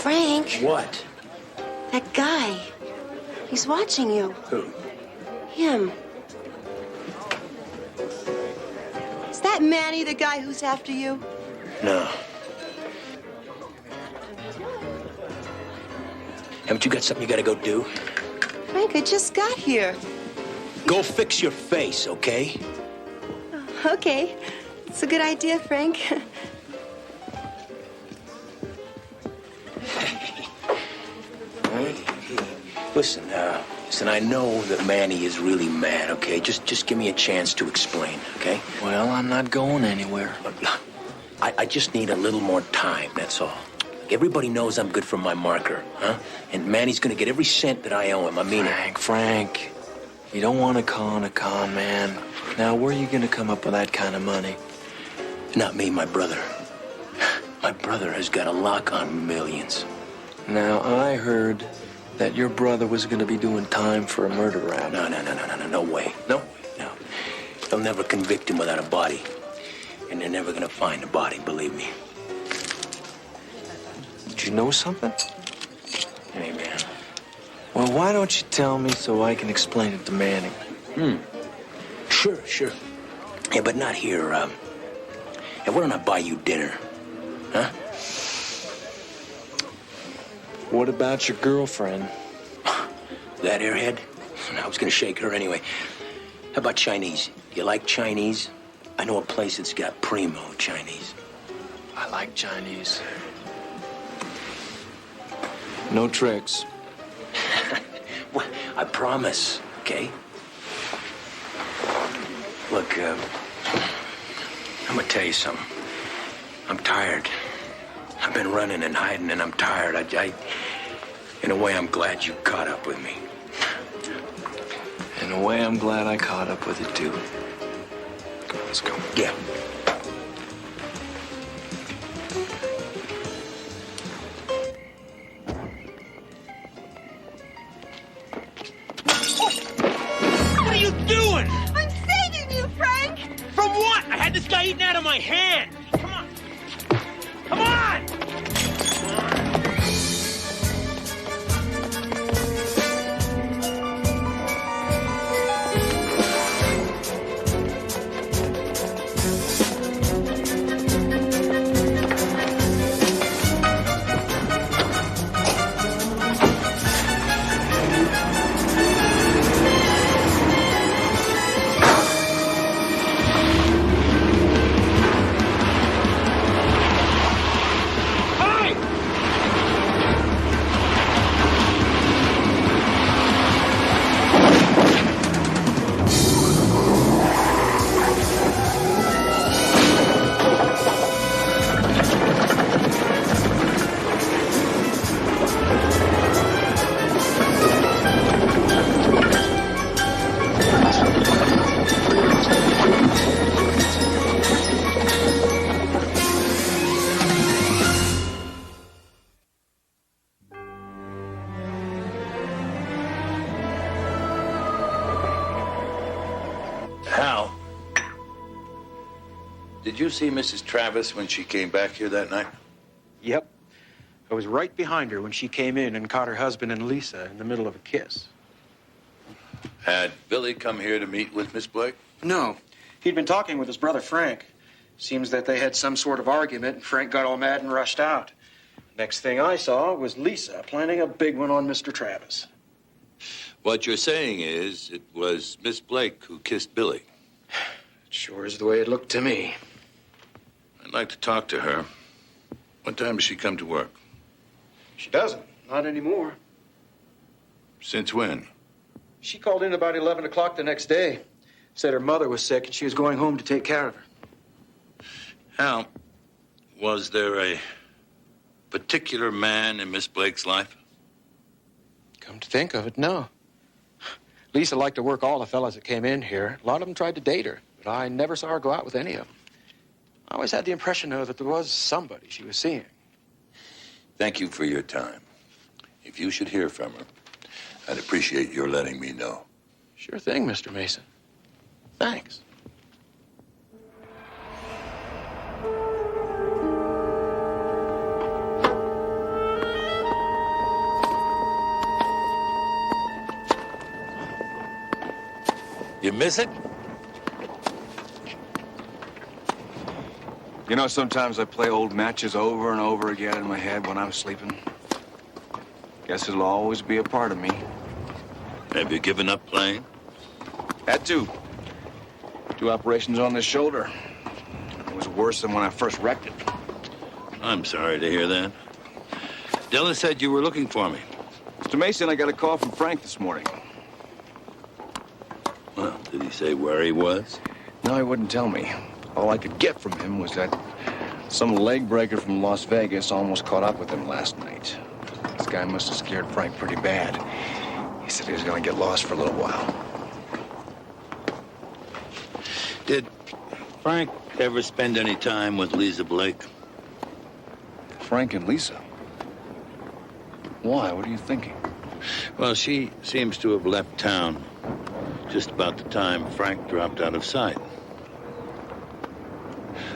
Frank, What? that guy. He's watching you. Who? Him. Is that Manny, the guy who's after you? No. Haven't you got something you gotta go do? Frank, I just got here. Go fix your face, okay? Okay. It's a good idea, Frank. Listen, I know that Manny is really mad, okay? Just give me a chance to explain, okay? Well, I'm not going anywhere. I just need a little more time, that's all. Everybody knows I'm good for my marker, huh? And Manny's gonna get every cent that I owe him. I mean it. Frank, you don't want to con a con man. Now, where are you going to come up with that kind of money? Not me, my brother. My brother has got a lock on millions. Now, I heard that your brother was going to be doing time for a murder rap. No way. No. They'll never convict him without a body. And they're never gonna find a body, believe me. Did you know something? Hey, man. Well, why don't you tell me so I can explain it to Manning? Sure. Yeah, but not here. Hey, why don't I buy you dinner? Huh? What about your girlfriend? That airhead? I was gonna shake her anyway. How about Chinese? You like Chinese? I know a place that's got primo Chinese. I like Chinese. No tricks. Well, I promise, okay? Look, I'm gonna tell you something. I'm tired. I've been running and hiding, and I'm tired. In a way, I'm glad you caught up with me. In a way, I'm glad I caught up with it, too. Come on, let's go. Yeah. What are you doing? I'm saving you, Frank! From what? I had this guy eating out of my hand. Come on. Come on! Hal, did you see Mrs. Travis when she came back here that night? Yep. I was right behind her when she came in and caught her husband and Lisa in the middle of a kiss. Had Billy come here to meet with Miss Blake? No. He'd been talking with his brother Frank. Seems that they had some sort of argument, and Frank got all mad and rushed out. Next thing I saw was Lisa planning a big one on Mr. Travis. What you're saying is it was Miss Blake who kissed Billy. It sure is the way it looked to me. I'd like to talk to her. What time does she come to work? She doesn't. Not anymore. Since when? She called in about 11 o'clock the next day. Said her mother was sick and she was going home to take care of her. Hal, was there a particular man in Miss Blake's life? Come to think of it, no. Lisa liked to work all the fellas that came in here. A lot of them tried to date her, but I never saw her go out with any of them. I always had the impression, though, that there was somebody she was seeing. Thank you for your time. If you should hear from her, I'd appreciate your letting me know. Sure thing, Mr. Mason. Thanks. You miss it? You know, sometimes I play old matches over and over again in my head when I'm sleeping. Guess it'll always be a part of me. Have you given up playing? Had to. 2 operations on this shoulder. It was worse than when I first wrecked it. I'm sorry to hear that. Della said you were looking for me. Mr. Mason, I got a call from Frank this morning. Well, did he say where he was? No, he wouldn't tell me. All I could get from him was that some leg breaker from Las Vegas almost caught up with him last night. This guy must have scared Frank pretty bad. He said he was going to get lost for a little while. Did Frank ever spend any time with Lisa Blake? Frank and Lisa? Why? What are you thinking? Well, she seems to have left town just about the time Frank dropped out of sight.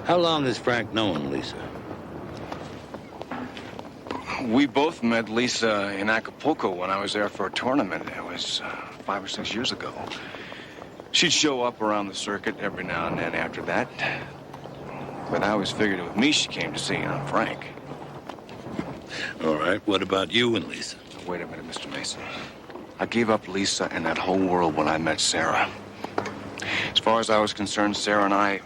How long has Frank known Lisa? We both met Lisa in Acapulco when I was there for a tournament. It was 5 or 6 years ago. She'd show up around the circuit every now and then after that. But I always figured it was me she came to see, not Frank. All right, what about you and Lisa? Wait a minute, Mr. Mason. I gave up Lisa and that whole world when I met Sarah. As far as I was concerned, Sarah and I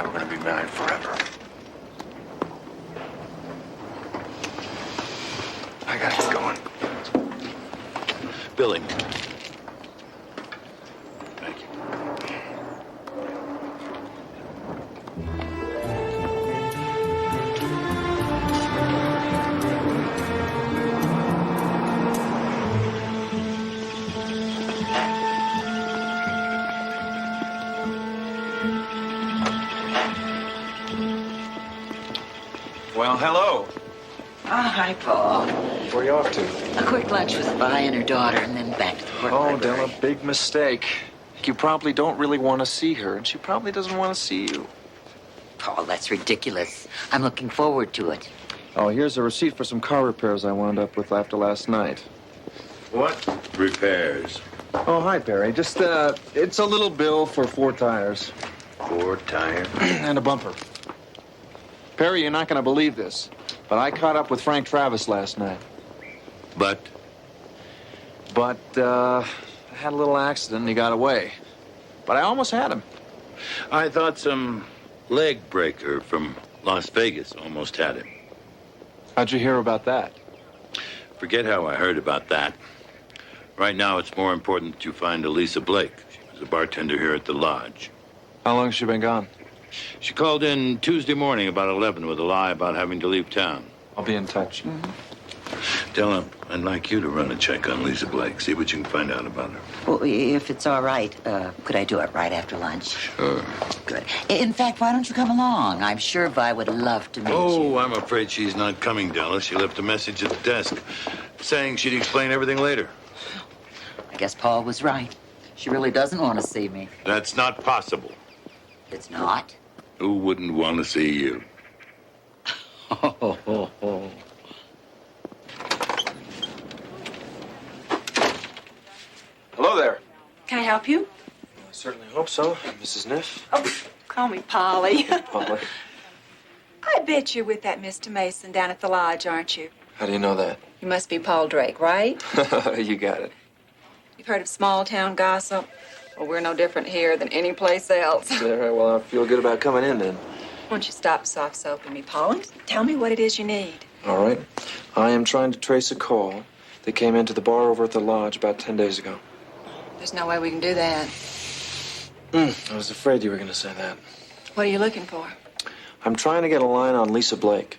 were going to be married forever. I gotta get going. Billy. Well, hello. Oh, hi, Paul. Where are you off to? A quick lunch with Vi and her daughter, and then back to the court library. Della, big mistake. You probably don't really want to see her, and she probably doesn't want to see you. Paul, that's ridiculous. I'm looking forward to it. Oh, here's a receipt for some car repairs I wound up with after last night. What repairs? Oh, hi, Perry. Just, it's a little bill for 4 tires. 4 tires? And a bumper. Perry, you're not going to believe this, but I caught up with Frank Travis last night. But, I had a little accident and he got away. But I almost had him. I thought some leg breaker from Las Vegas almost had him. How'd you hear about that? Forget how I heard about that. Right now, it's more important that you find Elisa Blake. She was a bartender here at the lodge. How long has she been gone? She called in Tuesday morning about 11 with a lie about having to leave town. I'll be in touch. Della, I'd like you to run a check on Lisa Blake. See what you can find out about her. Well, if it's all right, could I do it right after lunch? Sure. Good. In fact, why don't you come along? I'm sure Vi would love to meet you. Oh, I'm afraid she's not coming, Della. She left a message at the desk saying she'd explain everything later. I guess Paul was right. She really doesn't want to see me. That's not possible. It's not? Who wouldn't want to see you? Hello there. Can I help you? I certainly hope so, Mrs. Niff. Oh, call me Polly. Polly. I bet you're with that Mr. Mason down at the lodge, aren't you? How do you know that? You must be Paul Drake, right? You got it. You've heard of small-town gossip? Well, we're no different here than any place else. All right, well, I feel good about coming in then. Why don't you stop soft-soaping me, Paul, and tell me what it is you need. All right. I am trying to trace a call that came into the bar over at the lodge about 10 days ago. There's no way we can do that. I was afraid you were going to say that. What are you looking for? I'm trying to get a line on Lisa Blake.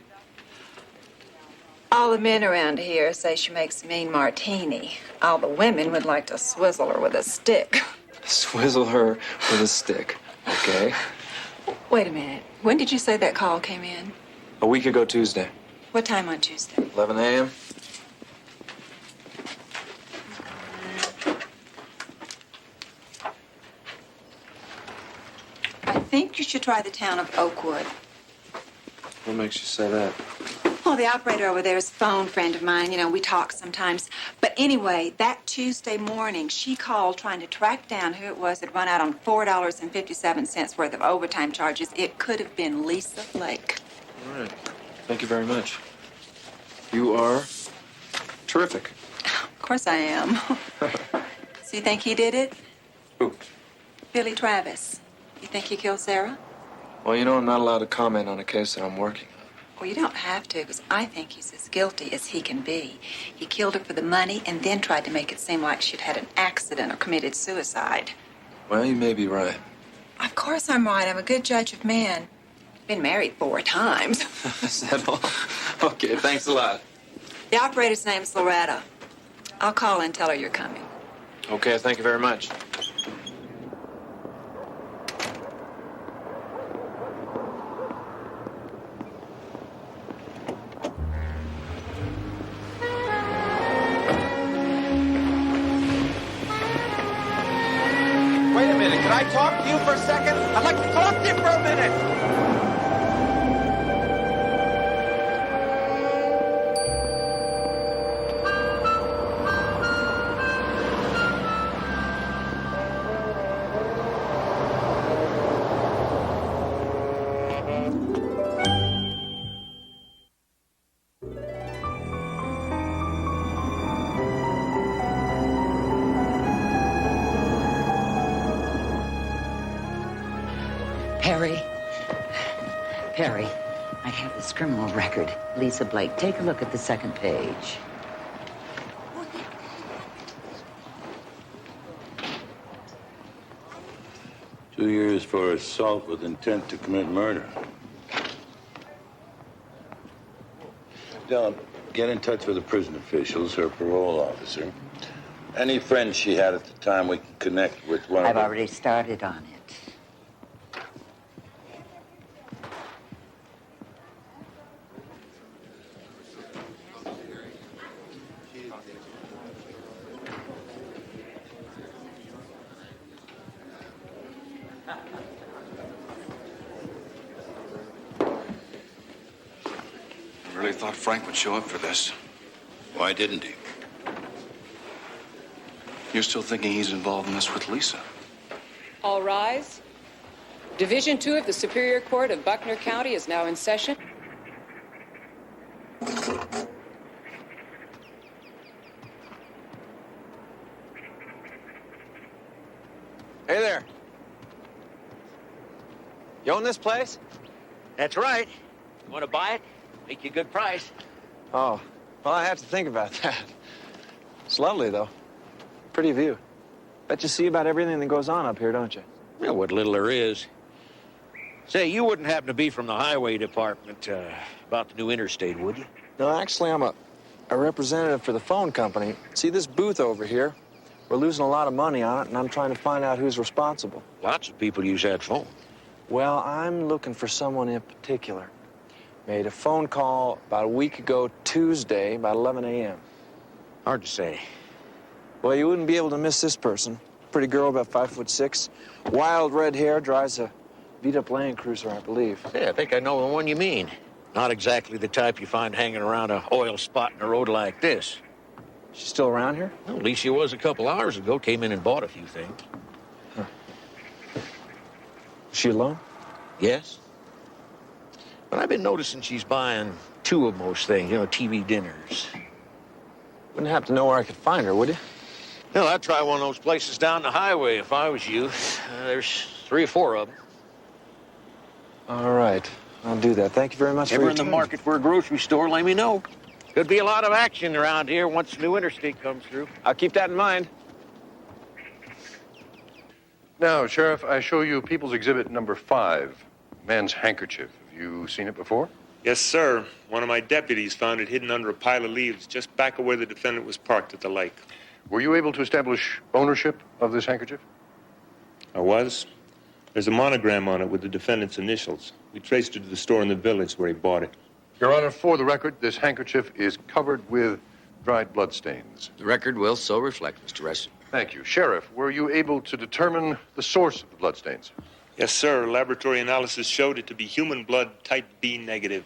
All the men around here say she makes a mean martini. All the women would like to swizzle her with a stick. Swizzle her with a stick, okay? Wait a minute. When did you say that call came in? A week ago Tuesday. What time on Tuesday? 11 a.m. I think you should try the town of Oakwood. What makes you say that? Well, the operator over there is a phone friend of mine. You know, we talk sometimes. But anyway, that Tuesday morning, she called trying to track down who it was that run out on $4.57 worth of overtime charges. It could have been Lisa Blake. All right. Thank you very much. You are terrific. Of course I am. So you think he did it? Who? Billy Travis. You think he killed Sarah? Well, you know, I'm not allowed to comment on a case that I'm working on. Well, you don't have to, because I think he's as guilty as he can be. He killed her for the money and then tried to make it seem like she'd had an accident or committed suicide. Well, you may be right. Of course I'm right. I'm a good judge of men. Been married 4 times. Is that all? Okay, thanks a lot. The operator's name's Loretta. I'll call and tell her you're coming. Okay, thank you very much. Wait a minute. Can I talk to you for a second? I'd like to talk to you for a minute. Perry, I have this criminal record. Lisa Blake, take a look at the second page. 2 years for assault with intent to commit murder. Dylan, get in touch with the prison officials, her parole officer. Any friends she had at the time we can connect with one of I've them. already started on it. I really thought Frank would show up for this. Why didn't he? You're still thinking he's involved in this with Lisa? All rise. Division 2 of the Superior Court of Buckner County is now in session. Hey there. You own this place? That's right. You want to buy it? Make you a good price. Oh, well, I have to think about that. It's lovely, though. Pretty view. Bet you see about everything that goes on up here, don't you? Yeah, what little there is. Say, you wouldn't happen to be from the highway department about the new interstate, would you? No, actually, I'm a representative for the phone company. See this booth over here? We're losing a lot of money on it, and I'm trying to find out who's responsible. Lots of people use that phone. Well, I'm looking for someone in particular. Made a phone call about a week ago Tuesday, about 11 a.m. Hard to say. Well, you wouldn't be able to miss this person. Pretty girl, about 5'6", wild red hair, drives a beat-up Land Cruiser, I believe. Yeah, I think I know the one you mean. Not exactly the type you find hanging around a oil spot in a road like this. She's still around here? Well, at least she was a couple hours ago. Came in and bought a few things. Huh. Is she alone? Yes. But I've been noticing she's buying two of most things, you know, TV dinners. Wouldn't happen to know where I could find her, would you? Well, I'd try one of those places down the highway if I was you. There's 3 or 4 of them. All right. I'll do that. Thank you very much for Ever your in the time. market for a grocery store, let me know. Could be a lot of action around here once the new interstate comes through. I'll keep that in mind. Now, Sheriff, I show you People's Exhibit number 5, man's handkerchief. Have you seen it before? Yes, sir. One of my deputies found it hidden under a pile of leaves just back of where the defendant was parked at the lake. Were you able to establish ownership of this handkerchief? I was. There's a monogram on it with the defendant's initials. We traced it to the store in the village where he bought it. Your Honor, for the record, this handkerchief is covered with dried bloodstains. The record will so reflect, Mr. Reston. Thank you. Sheriff, were you able to determine the source of the bloodstains? Yes, sir. Laboratory analysis showed it to be human blood type B negative.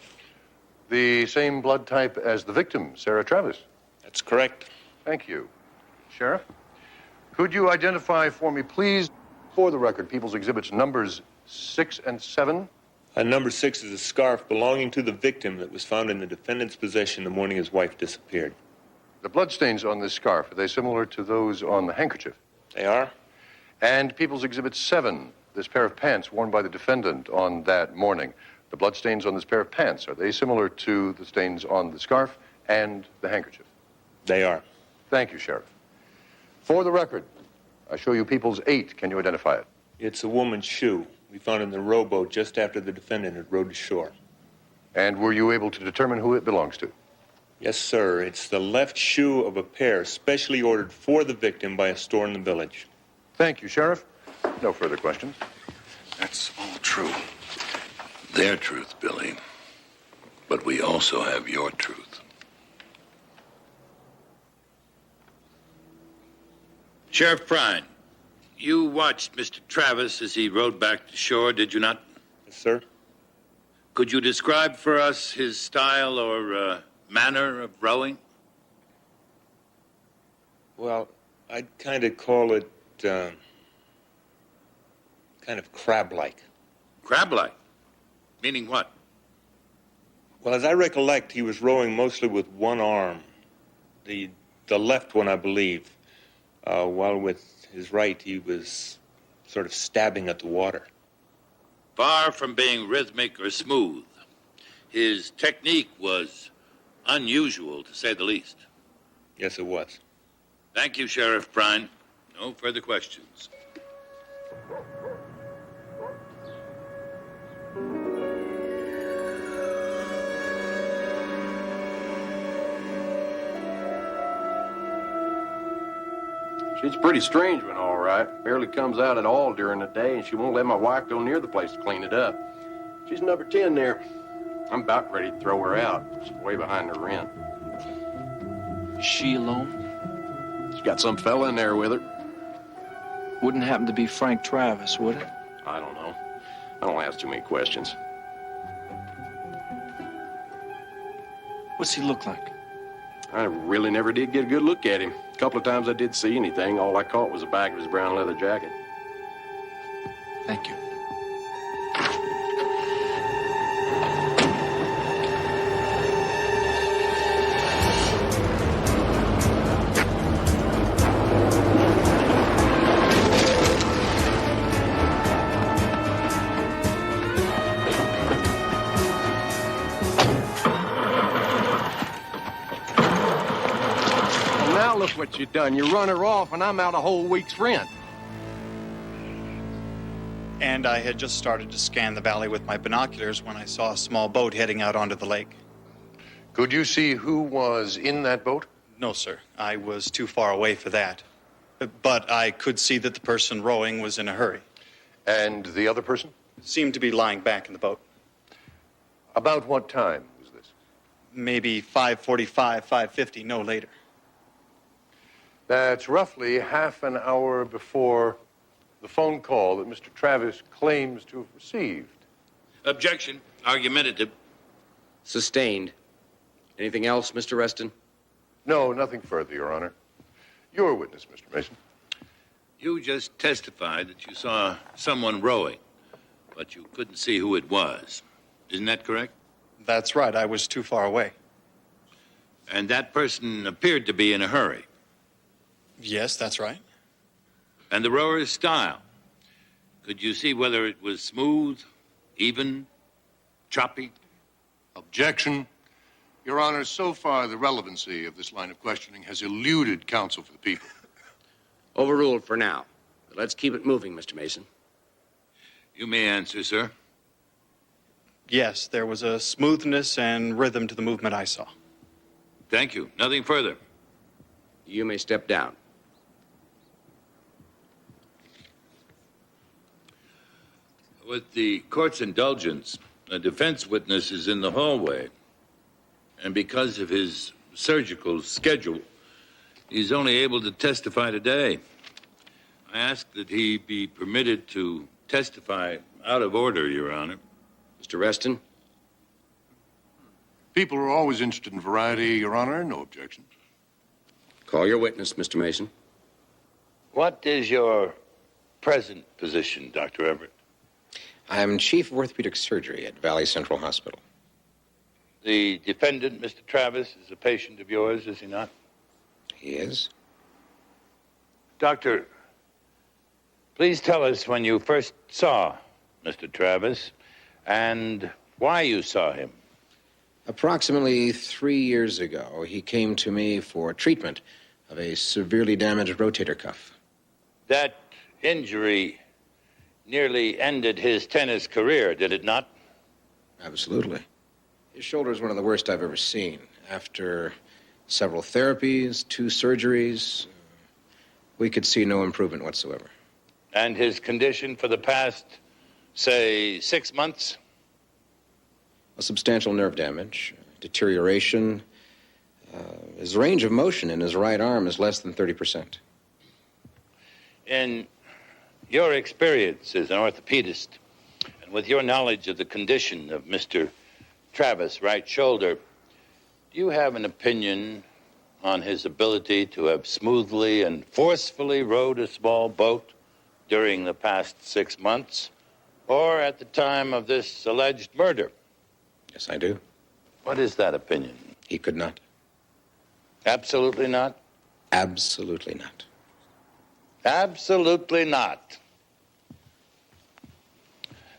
The same blood type as the victim, Sarah Travis? That's correct. Thank you. Sheriff, could you identify for me, please, for the record, People's Exhibits numbers 6 and 7? Number 6 is a scarf belonging to the victim that was found in the defendant's possession the morning his wife disappeared. The bloodstains on this scarf, are they similar to those on the handkerchief? They are. And People's Exhibit 7, this pair of pants worn by the defendant on that morning. The bloodstains on this pair of pants, are they similar to the stains on the scarf and the handkerchief? They are. Thank you, Sheriff. For the record, I show you People's 8. Can you identify it? It's a woman's shoe. We found it in the rowboat just after the defendant had rowed to shore. And were you able to determine who it belongs to? Yes, sir. It's the left shoe of a pair specially ordered for the victim by a store in the village. Thank you, Sheriff. No further questions. That's all true. Their truth, Billy. But we also have your truth. Sheriff Prine, you watched Mr. Travis as he rowed back to shore, did you not? Yes, sir. Could you describe for us his style or manner of rowing? Well, I'd kind of call it kind of crab-like. Crab-like? Meaning what? Well, as I recollect, he was rowing mostly with one arm. The left one, I believe. While with his right, he was sort of stabbing at the water. Far from being rhythmic or smooth, his technique was unusual, to say the least. Yes, it was. Thank you, Sheriff Prine. No further questions. She's a pretty strange one, all right. Barely comes out at all during the day, and she won't let my wife go near the place to clean it up. She's number 10 there. I'm about ready to throw her out. She's way behind her rent. Is she alone? She's got some fella in there with her. Wouldn't happen to be Frank Travis, would it? I don't know. I don't ask too many questions. What's he look like? I really never did get a good look at him. A couple of times I did see anything. All I caught was the back of his brown leather jacket. Thank you. Now look what you done. You run her off, and I'm out a whole week's rent. And I had just started to scan the valley with my binoculars when I saw a small boat heading out onto the lake. Could you see who was in that boat? No, sir. I was too far away for that. But I could see that the person rowing was in a hurry. And the other person? Seemed to be lying back in the boat. About what time was this? Maybe 5:45, 5:50, no later. That's roughly half an hour before the phone call that Mr. Travis claims to have received. Objection. Argumentative. Sustained. Anything else, Mr. Reston? No, nothing further, Your Honor. Your witness, Mr. Mason. You just testified that you saw someone rowing, but you couldn't see who it was. Isn't that correct? That's right. I was too far away. And that person appeared to be in a hurry. Yes, that's right. And the rower's style. Could you see whether it was smooth, even, choppy? Objection. Your Honor, so far the relevancy of this line of questioning has eluded counsel for the people. Overruled for now. But let's keep it moving, Mr. Mason. You may answer, sir. Yes, there was a smoothness and rhythm to the movement I saw. Thank you. Nothing further. You may step down. With the court's indulgence, a defense witness is in the hallway. And because of his surgical schedule, he's only able to testify today. I ask that he be permitted to testify out of order, Your Honor. Mr. Reston? People are always interested in variety, Your Honor. No objection. Call your witness, Mr. Mason. What is your present position, Dr. Everett? I am chief of orthopedic surgery at Valley Central Hospital. The defendant, Mr. Travis, is a patient of yours, is he not? He is. Doctor, please tell us when you first saw Mr. Travis and why you saw him. Approximately 3 years ago, he came to me for treatment of a severely damaged rotator cuff. That injury nearly ended his tennis career, did it not? Absolutely. His shoulder is one of the worst I've ever seen. After several therapies, 2 surgeries, we could see no improvement whatsoever. And his condition for the past, say, 6 months? A substantial nerve damage, deterioration. His range of motion in his right arm is less than 30%. In your experience as an orthopedist, and with your knowledge of the condition of Mr. Travis' right shoulder, do you have an opinion on his ability to have smoothly and forcefully rowed a small boat during the past 6 months, or at the time of this alleged murder? Yes, I do. What is that opinion? He could not. Absolutely not? Absolutely not. Absolutely not.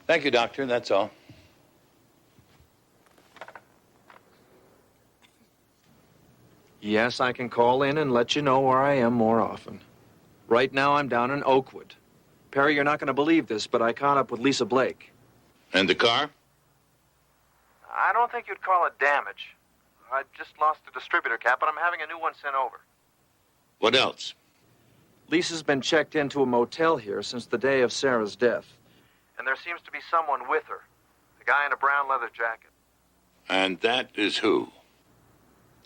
Thank you, Doctor. That's all. Yes, I can call in and let you know where I am more often. Right now, I'm down in Oakwood. Perry, you're not going to believe this, but I caught up with Lisa Blake. And the car? I don't think you'd call it damage. I just lost the distributor cap, but I'm having a new one sent over. What else? Lisa's been checked into a motel here since the day of Sarah's death. And there seems to be someone with her. A guy in a brown leather jacket. And that is who?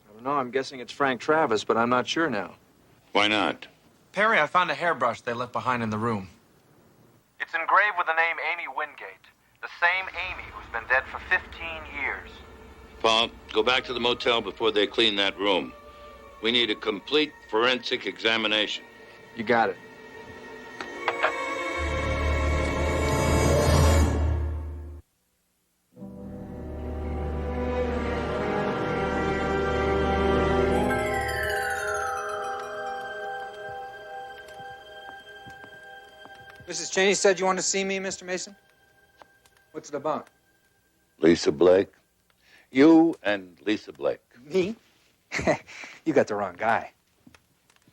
I don't know, I'm guessing it's Frank Travis, but I'm not sure now. Why not? Perry, I found a hairbrush they left behind in the room. It's engraved with the name Amy Wingate. The same Amy who's been dead for 15 years. Paul, go back to the motel before they clean that room. We need a complete forensic examination. You got it. Mrs. Cheney said you wanted to see me, Mr. Mason? What's it about? Lisa Blake? You and Lisa Blake. Me? You got the wrong guy.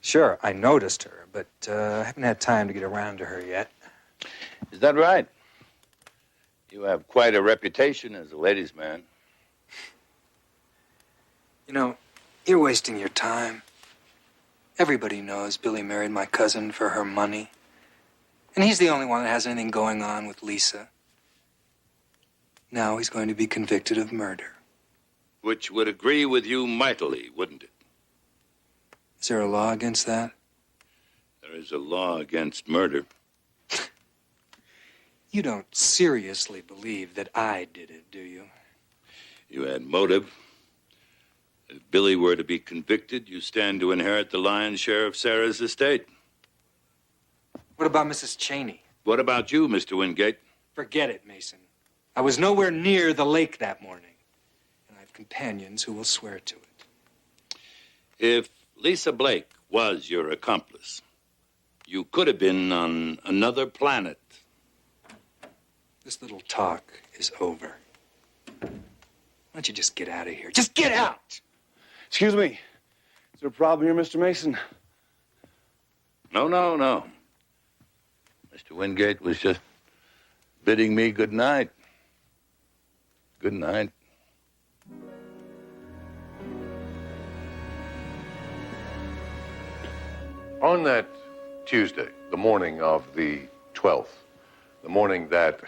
Sure, I noticed her, but I haven't had time to get around to her yet. Is that right? You have quite a reputation as a ladies' man. You know, you're wasting your time. Everybody knows Billy married my cousin for her money. And he's the only one that has anything going on with Lisa. Now he's going to be convicted of murder. Which would agree with you mightily, wouldn't it? Is there a law against that? There is a law against murder. You don't seriously believe that I did it, do you? You had motive. If Billy were to be convicted, you stand to inherit the lion's share of Sarah's estate. What about Mrs. Cheney? What about you, Mr. Wingate? Forget it, Mason. I was nowhere near the lake that morning. And I have companions who will swear to it. If Lisa Blake was your accomplice, you could have been on another planet. This little talk is over. Why don't you just get out of here? Just get out! Excuse me. Is there a problem here, Mr. Mason? No. Mr. Wingate was just bidding me good night. Good night. On that Tuesday, the morning of the 12th, the morning that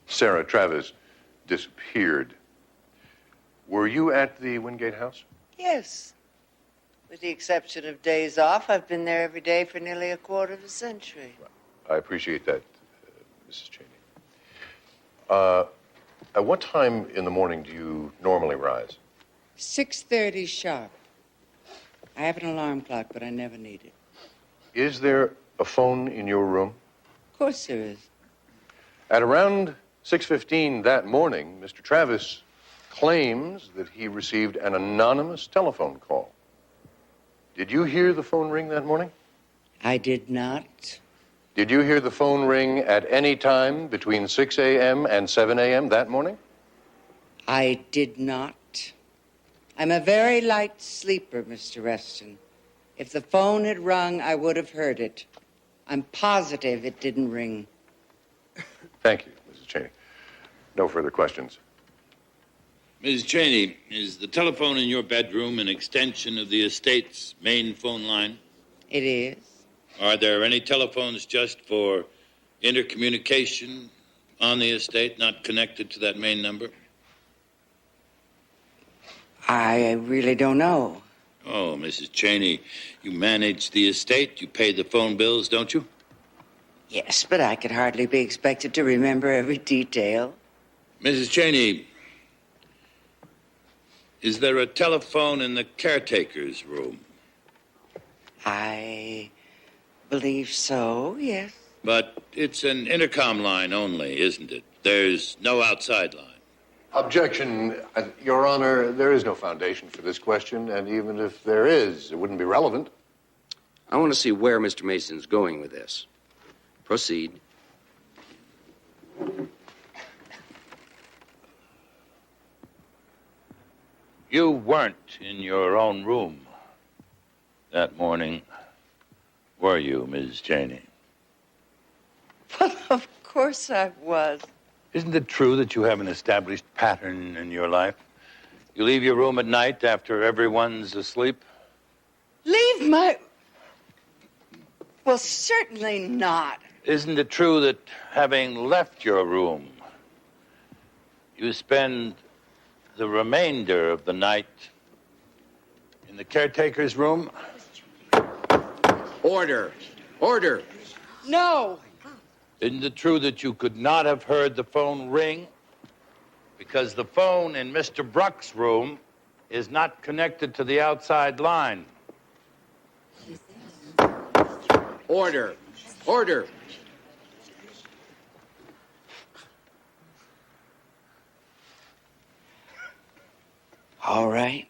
Sarah Travis disappeared, were you at the Wingate house? Yes. With the exception of days off, I've been there every day for nearly a quarter of a century. I appreciate that, Mrs. Cheney. At what time in the morning do you normally rise? 6:30 sharp. I have an alarm clock, but I never need it. Is there a phone in your room? Of course there is. At around 6:15 that morning, Mr. Travis claims that he received an anonymous telephone call. Did you hear the phone ring that morning? I did not. Did you hear the phone ring at any time between 6 a.m. and 7 a.m. that morning? I did not. I'm a very light sleeper, Mr. Reston. If the phone had rung, I would have heard it. I'm positive it didn't ring. Thank you, Mrs. Cheney. No further questions. Ms. Cheney, is the telephone in your bedroom an extension of the estate's main phone line? It is. Are there any telephones just for intercommunication on the estate, not connected to that main number? I really don't know. Oh, Mrs. Cheney, you manage the estate, you pay the phone bills, don't you? Yes, but I could hardly be expected to remember every detail. Mrs. Cheney, is there a telephone in the caretaker's room? I believe so, yes. But it's an intercom line only, isn't it? There's no outside line. Objection, Your Honor. There is no foundation for this question, and even if there is, it wouldn't be relevant. I want to see where Mr. Mason's going with this. Proceed. You weren't in your own room that morning, were you, Ms. Cheney? Well, of course I was. Isn't it true that you have an established pattern in your life? You leave your room at night after everyone's asleep? Leave my... Well, certainly not. Isn't it true that having left your room, you spend the remainder of the night in the caretaker's room? Order. Order. No. Isn't it true that you could not have heard the phone ring? Because the phone in Mr. Bruck's room is not connected to the outside line. Order. Order. All right.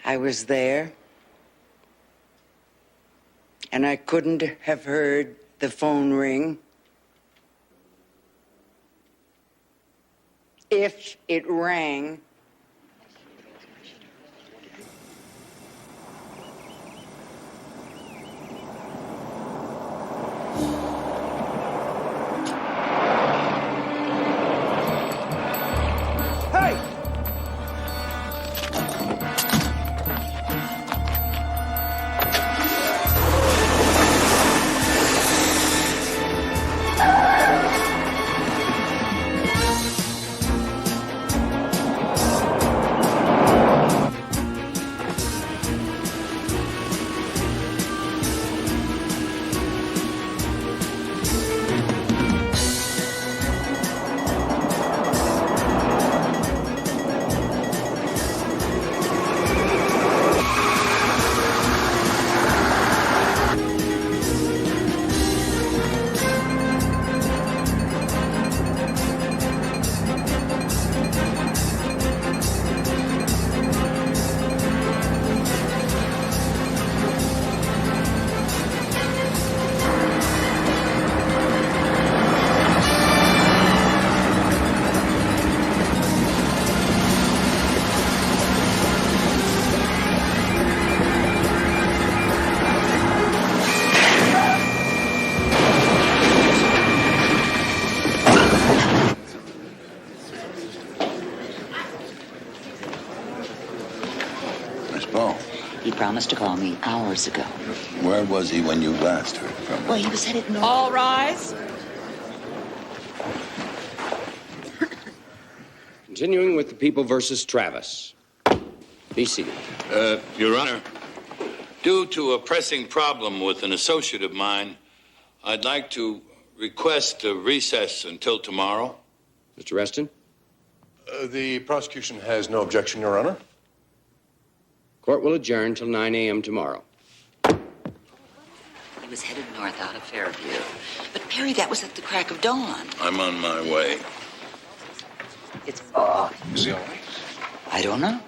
I was there, and I couldn't have heard the phone ring if it rang. He promised to call me hours ago. Where was he when you last heard from him? Well, he was headed north. All rise. Continuing with the People versus Travis. Be seated. Your Honor, due to a pressing problem with an associate of mine, I'd like to request a recess until tomorrow. Mr. Reston? The prosecution has no objection, Your Honor. Court will adjourn till 9 a.m. tomorrow. He was headed north out of Fairview. But, Perry, that was at the crack of dawn. I'm on my way. It's fog. Is he all right? I don't know.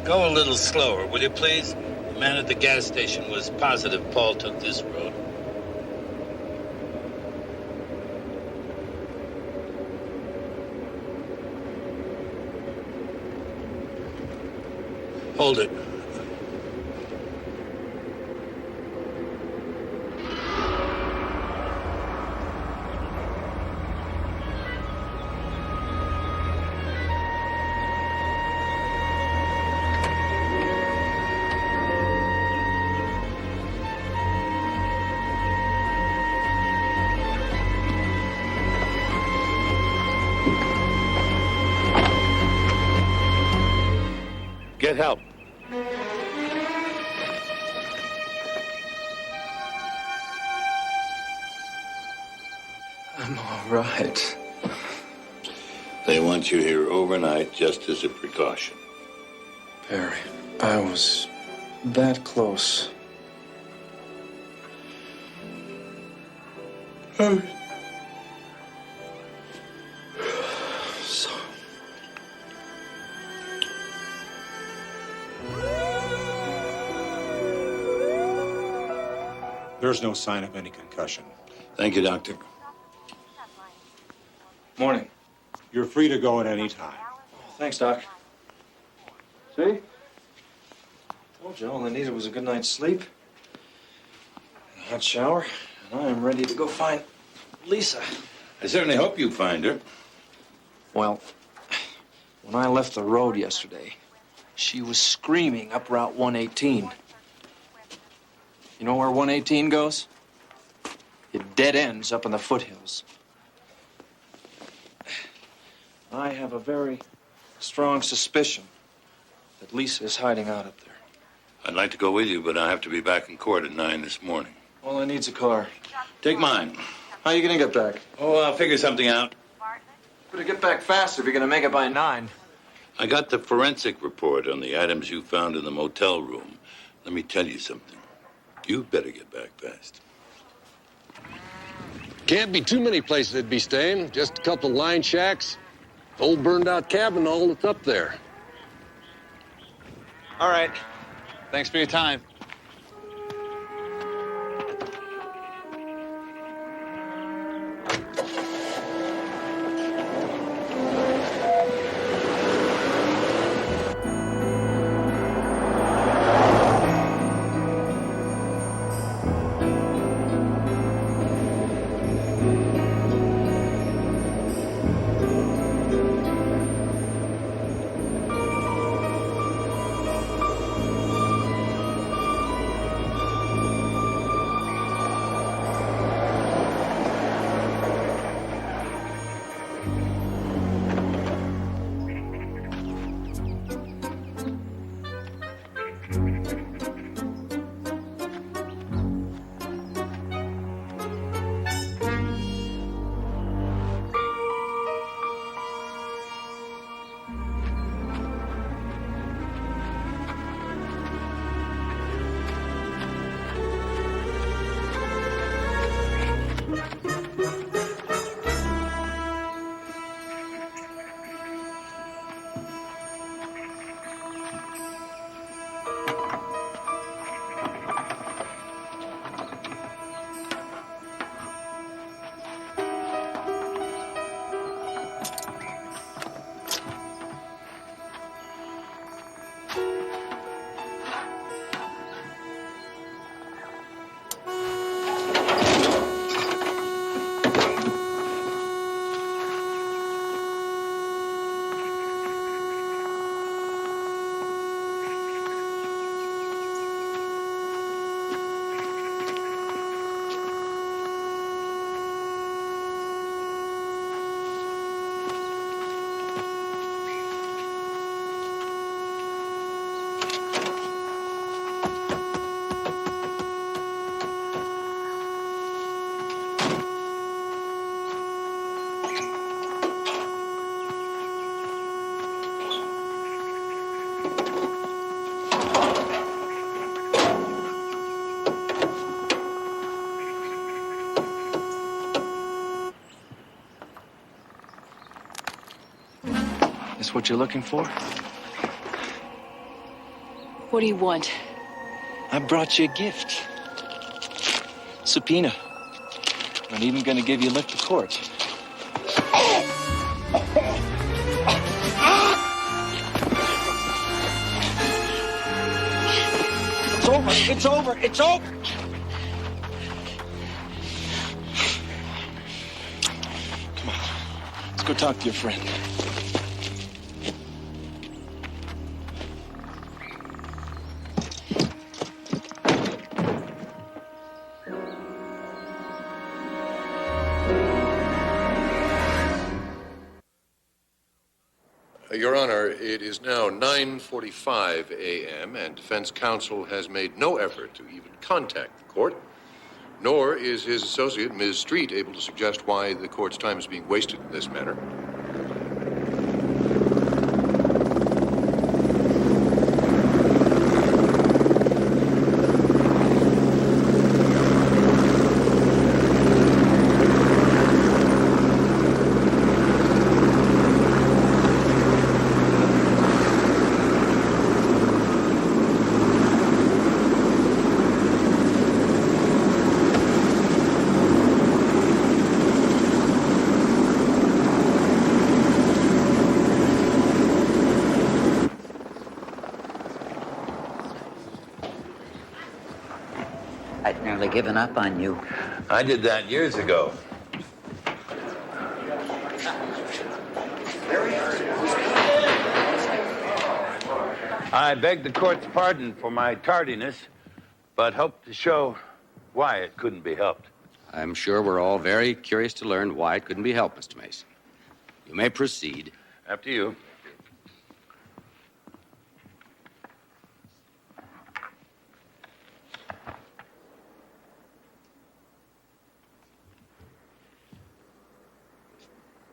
Go a little slower, will you please? The man at the gas station was positive Paul took this road. Hold it. Get help. I'm all right. They want you here overnight just as a precaution. Perry, I was that close. So. There's no sign of any concussion. Thank you, Doctor. Morning. You're free to go at any time. Thanks, Doc. See? Told you all I needed was a good night's sleep, a hot shower, and I am ready to go find Lisa. I certainly hope you find her. Well, when I left the road yesterday, she was screaming up Route 118. You know where 118 goes? It dead ends up in the foothills. I have a very strong suspicion that Lisa is hiding out up there. I'd like to go with you, but I have to be back in court at 9 this morning. All I need's a car. Take mine. How are you gonna get back? Oh, I'll figure something out. Better get back faster if you're gonna make it by 9. I got the forensic report on the items you found in the motel room. Let me tell you something. You'd better get back fast. Can't be too many places they'd be staying. Just a couple line shacks. Old burned-out cabin, all that's up there. All right. Thanks for your time. This what you're looking for? What do you want? I brought you a gift. Subpoena. Not even gonna give you a lift to court. It's over. It's over. It's over. Come on. Let's go talk to your friend. Your Honor, it is now 9:45 a.m., and defense counsel has made no effort to even contact the court, nor is his associate, Ms. Street, able to suggest why the court's time is being wasted in this manner. I'd nearly given up on you. I did that years ago. I beg the court's pardon for my tardiness, but hope to show why it couldn't be helped. I'm sure we're all very curious to learn why it couldn't be helped, Mr. Mason. You may proceed. After you.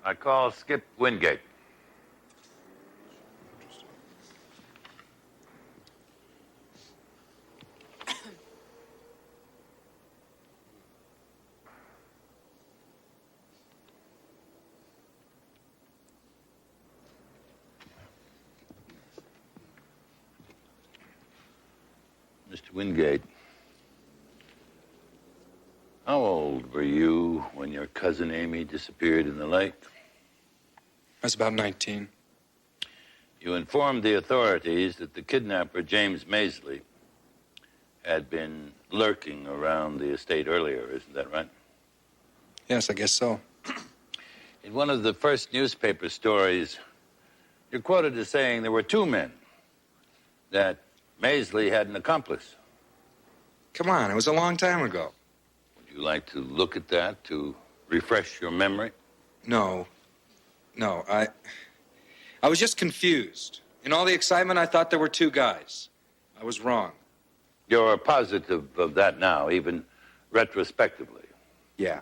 I call Skip Wingate. Mr. Wingate, how old were you when your cousin Amy disappeared in the lake? I was about 19. You informed the authorities that the kidnapper, James Maisley, had been lurking around the estate earlier, isn't that right? Yes, I guess so. In one of the first newspaper stories, you're quoted as saying there were two men, that Maisley had an accomplice. Come on, it was a long time ago. Would you like to look at that to refresh your memory? No, I was just confused. In all the excitement, I thought there were two guys. I was wrong. You're positive of that now, even retrospectively? Yeah,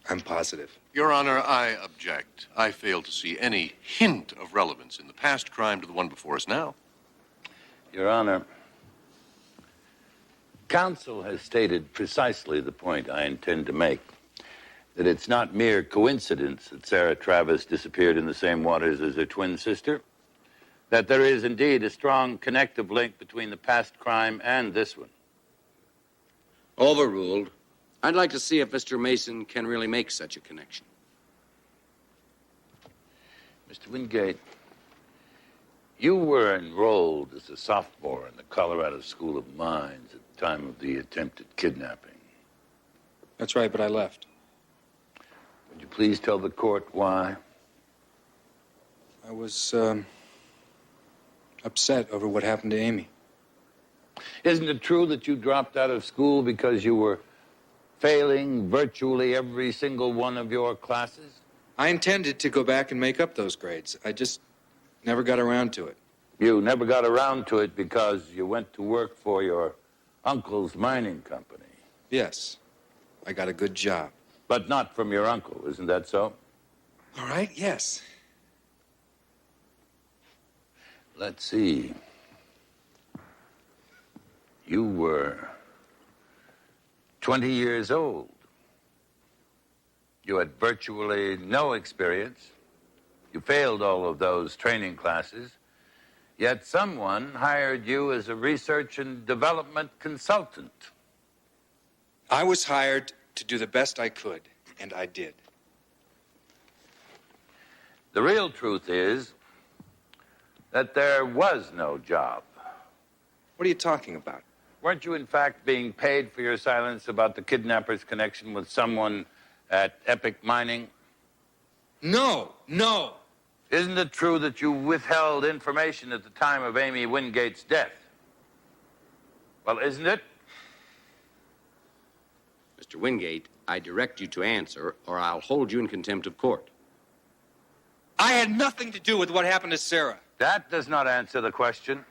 I'm positive. Your Honor, I object. I fail to see any hint of relevance in the past crime to the one before us now. Your Honor, counsel has stated precisely the point I intend to make, that it's not mere coincidence that Sarah Travis disappeared in the same waters as her twin sister, that there is indeed a strong connective link between the past crime and this one. Overruled. I'd like to see if Mr. Mason can really make such a connection. Mr. Wingate, you were enrolled as a sophomore in the Colorado School of Mines at the time of the attempted kidnapping. That's right, but I left. Would you please tell the court why? I was, upset over what happened to Amy. Isn't it true that you dropped out of school because you were failing virtually every single one of your classes? I intended to go back and make up those grades. I just never got around to it. You never got around to it because you went to work for your uncle's mining company. Yes, I got a good job. But not from your uncle, isn't that so? All right, yes. Let's see. You were 20 years old. You had virtually no experience. You failed all of those training classes. Yet someone hired you as a research and development consultant. I was hired to do the best I could, and I did. The real truth is that there was no job. What are you talking about? Weren't you, in fact, being paid for your silence about the kidnapper's connection with someone at Epic Mining? No. Isn't it true that you withheld information at the time of Amy Wingate's death? Well, isn't it? Mr. Wingate, I direct you to answer, or I'll hold you in contempt of court. I had nothing to do with what happened to Sarah. That does not answer the question.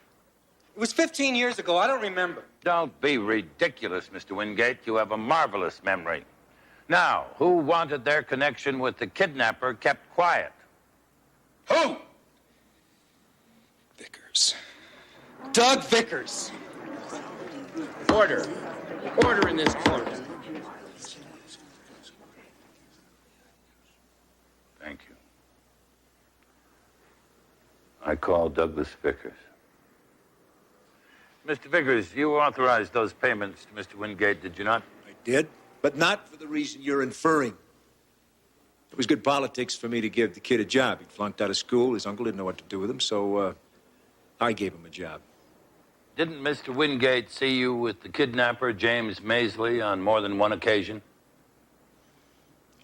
It was 15 years ago. I don't remember. Don't be ridiculous, Mr. Wingate. You have a marvelous memory. Now, who wanted their connection with the kidnapper kept quiet? Who? Vickers. Doug Vickers. Order. Order in this court. Thank you. I call Douglas Vickers. Mr. Vickers, you authorized those payments to Mr. Wingate, did you not? I did, but not for the reason you're inferring. It was good politics for me to give the kid a job. He'd flunked out of school. His uncle didn't know what to do with him, so I gave him a job. Didn't Mr. Wingate see you with the kidnapper, James Maisley, on more than one occasion?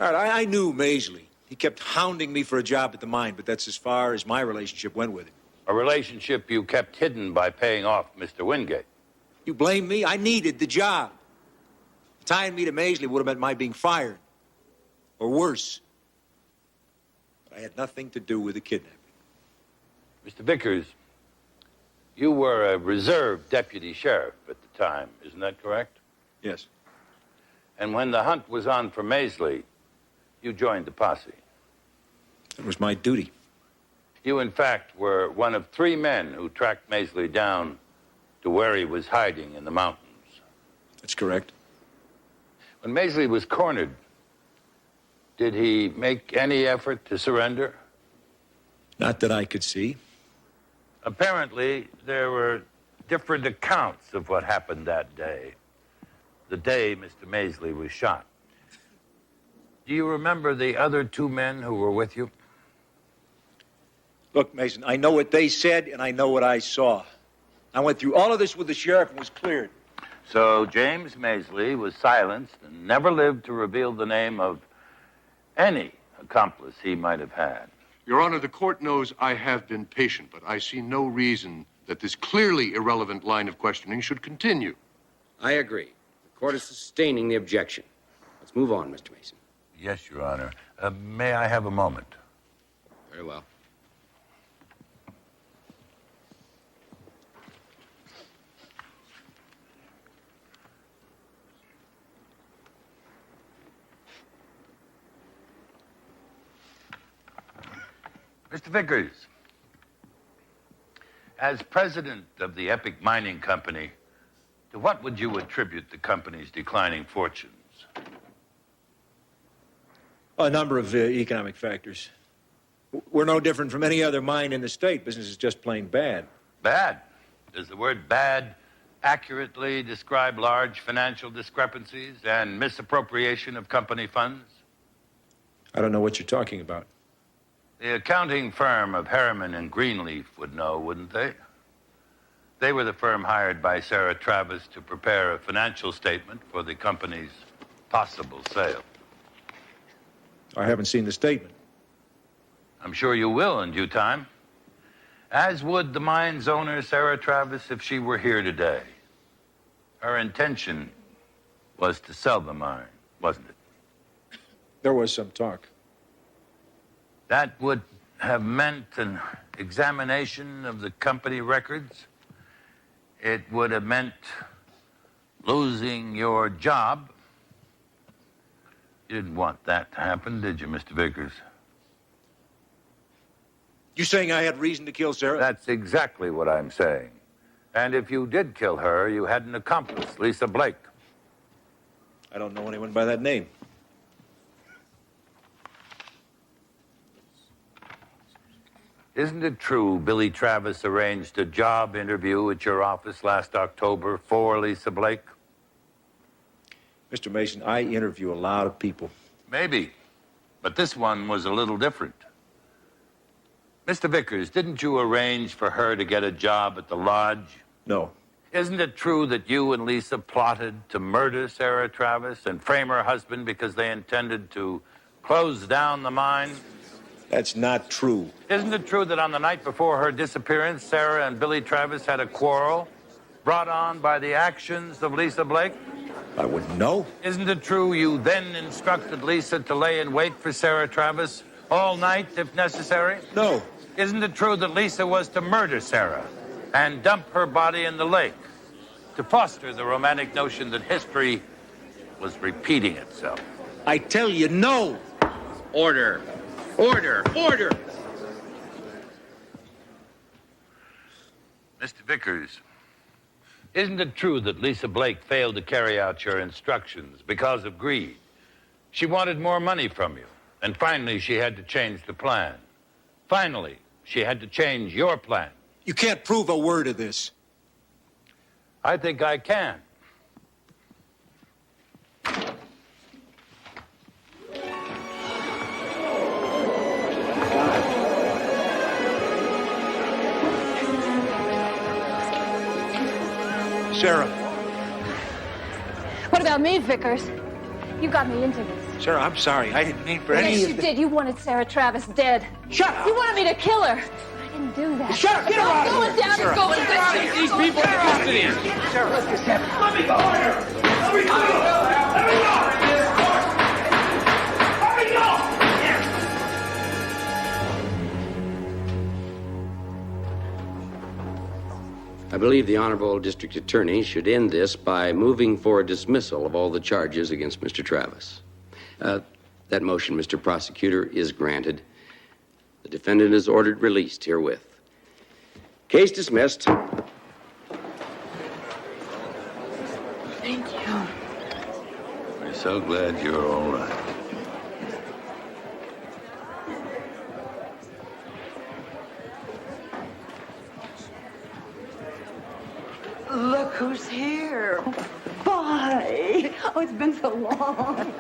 All right, I knew Maisley. He kept hounding me for a job at the mine, but that's as far as my relationship went with him. A relationship you kept hidden by paying off Mr. Wingate. You blame me? I needed the job. Tying me to Maisley would have meant my being fired. Or worse. But I had nothing to do with the kidnapping. Mr. Vickers, you were a reserve deputy sheriff at the time, isn't that correct? Yes. And when the hunt was on for Maisley, you joined the posse. It was my duty. You, in fact, were one of 3 men who tracked Maisley down to where he was hiding in the mountains. That's correct. When Maisley was cornered, did he make any effort to surrender? Not that I could see. Apparently, there were different accounts of what happened that day, the day Mr. Maisley was shot. Do you remember the other 2 men who were with you? Look, Mason, I know what they said, and I know what I saw. I went through all of this with the sheriff and was cleared. So James Maisley was silenced and never lived to reveal the name of any accomplice he might have had. Your Honor, the court knows I have been patient, but I see no reason that this clearly irrelevant line of questioning should continue. I agree. The court is sustaining the objection. Let's move on, Mr. Mason. Yes, Your Honor. May I have a moment? Very well. Mr. Vickers, as president of the Epic Mining Company, to what would you attribute the company's declining fortunes? A number of economic factors. We're no different from any other mine in the state. Business is just plain bad. Bad? Does the word bad accurately describe large financial discrepancies and misappropriation of company funds? I don't know what you're talking about. The accounting firm of Harriman and Greenleaf would know, wouldn't they? They were the firm hired by Sarah Travis to prepare a financial statement for the company's possible sale. I haven't seen the statement. I'm sure you will in due time. As would the mine's owner, Sarah Travis, if she were here today. Her intention was to sell the mine, wasn't it? There was some talk. That would have meant an examination of the company records. It would have meant losing your job. You didn't want that to happen, did you, Mr. Vickers? You saying I had reason to kill Sarah? That's exactly what I'm saying. And if you did kill her, you had an accomplice, Lisa Blake. I don't know anyone by that name. Isn't it true Billy Travis arranged a job interview at your office last October for Lisa Blake? Mr. Mason, I interview a lot of people. Maybe, but this one was a little different. Mr. Vickers, didn't you arrange for her to get a job at the lodge? No. Isn't it true that you and Lisa plotted to murder Sarah Travis and frame her husband because they intended to close down the mine? That's not true. Isn't it true that on the night before her disappearance, Sarah and Billy Travis had a quarrel brought on by the actions of Lisa Blake? I wouldn't know. Isn't it true you then instructed Lisa to lay in wait for Sarah Travis all night if necessary? No. Isn't it true that Lisa was to murder Sarah and dump her body in the lake to foster the romantic notion that history was repeating itself? I tell you, no. Order. Order! Order! Mr. Vickers, isn't it true that Lisa Blake failed to carry out your instructions because of greed? She wanted more money from you, and finally she had to change the plan. Finally, she had to change your plan. You can't prove a word of this. I think I can. Sarah. What about me, Vickers? You got me into this. Sarah, I'm sorry. I didn't mean for any Yes, of you this. did. You wanted Sarah Travis dead. Shut up! You wanted me to kill her. didn't do that. Sheriff, get her out of here! Down and going down. Take these people into custody! Sheriff, let's get him. Let me go! Let me go! Let me go! Let me go! I believe the Honorable District Attorney should end this by moving for a dismissal of all the charges against Mr. Travis. That motion, Mr. Prosecutor, is granted. The defendant is ordered released herewith. Case dismissed. Thank you. We're so glad you're all right. Look who's here. Bye. Oh, it's been so long.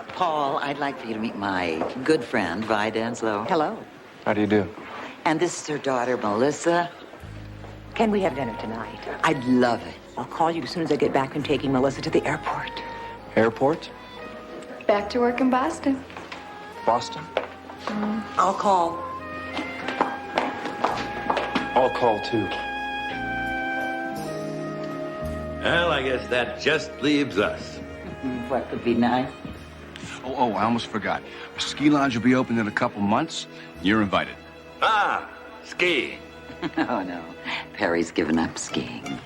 Paul, I'd like for you to meet my good friend, Vi Denslow. Hello. How do you do? And this is her daughter, Melissa. Can we have dinner tonight? I'd love it. I'll call you as soon as I get back from taking Melissa to the airport. Airport? Back to work in Boston. Boston? I'll call. I'll call too. Well, I guess that just leaves us. What would be nice? Oh, I almost forgot. Our ski lounge will be open in a couple months. You're invited. Ah, ski. Oh, no. Perry's given up skiing.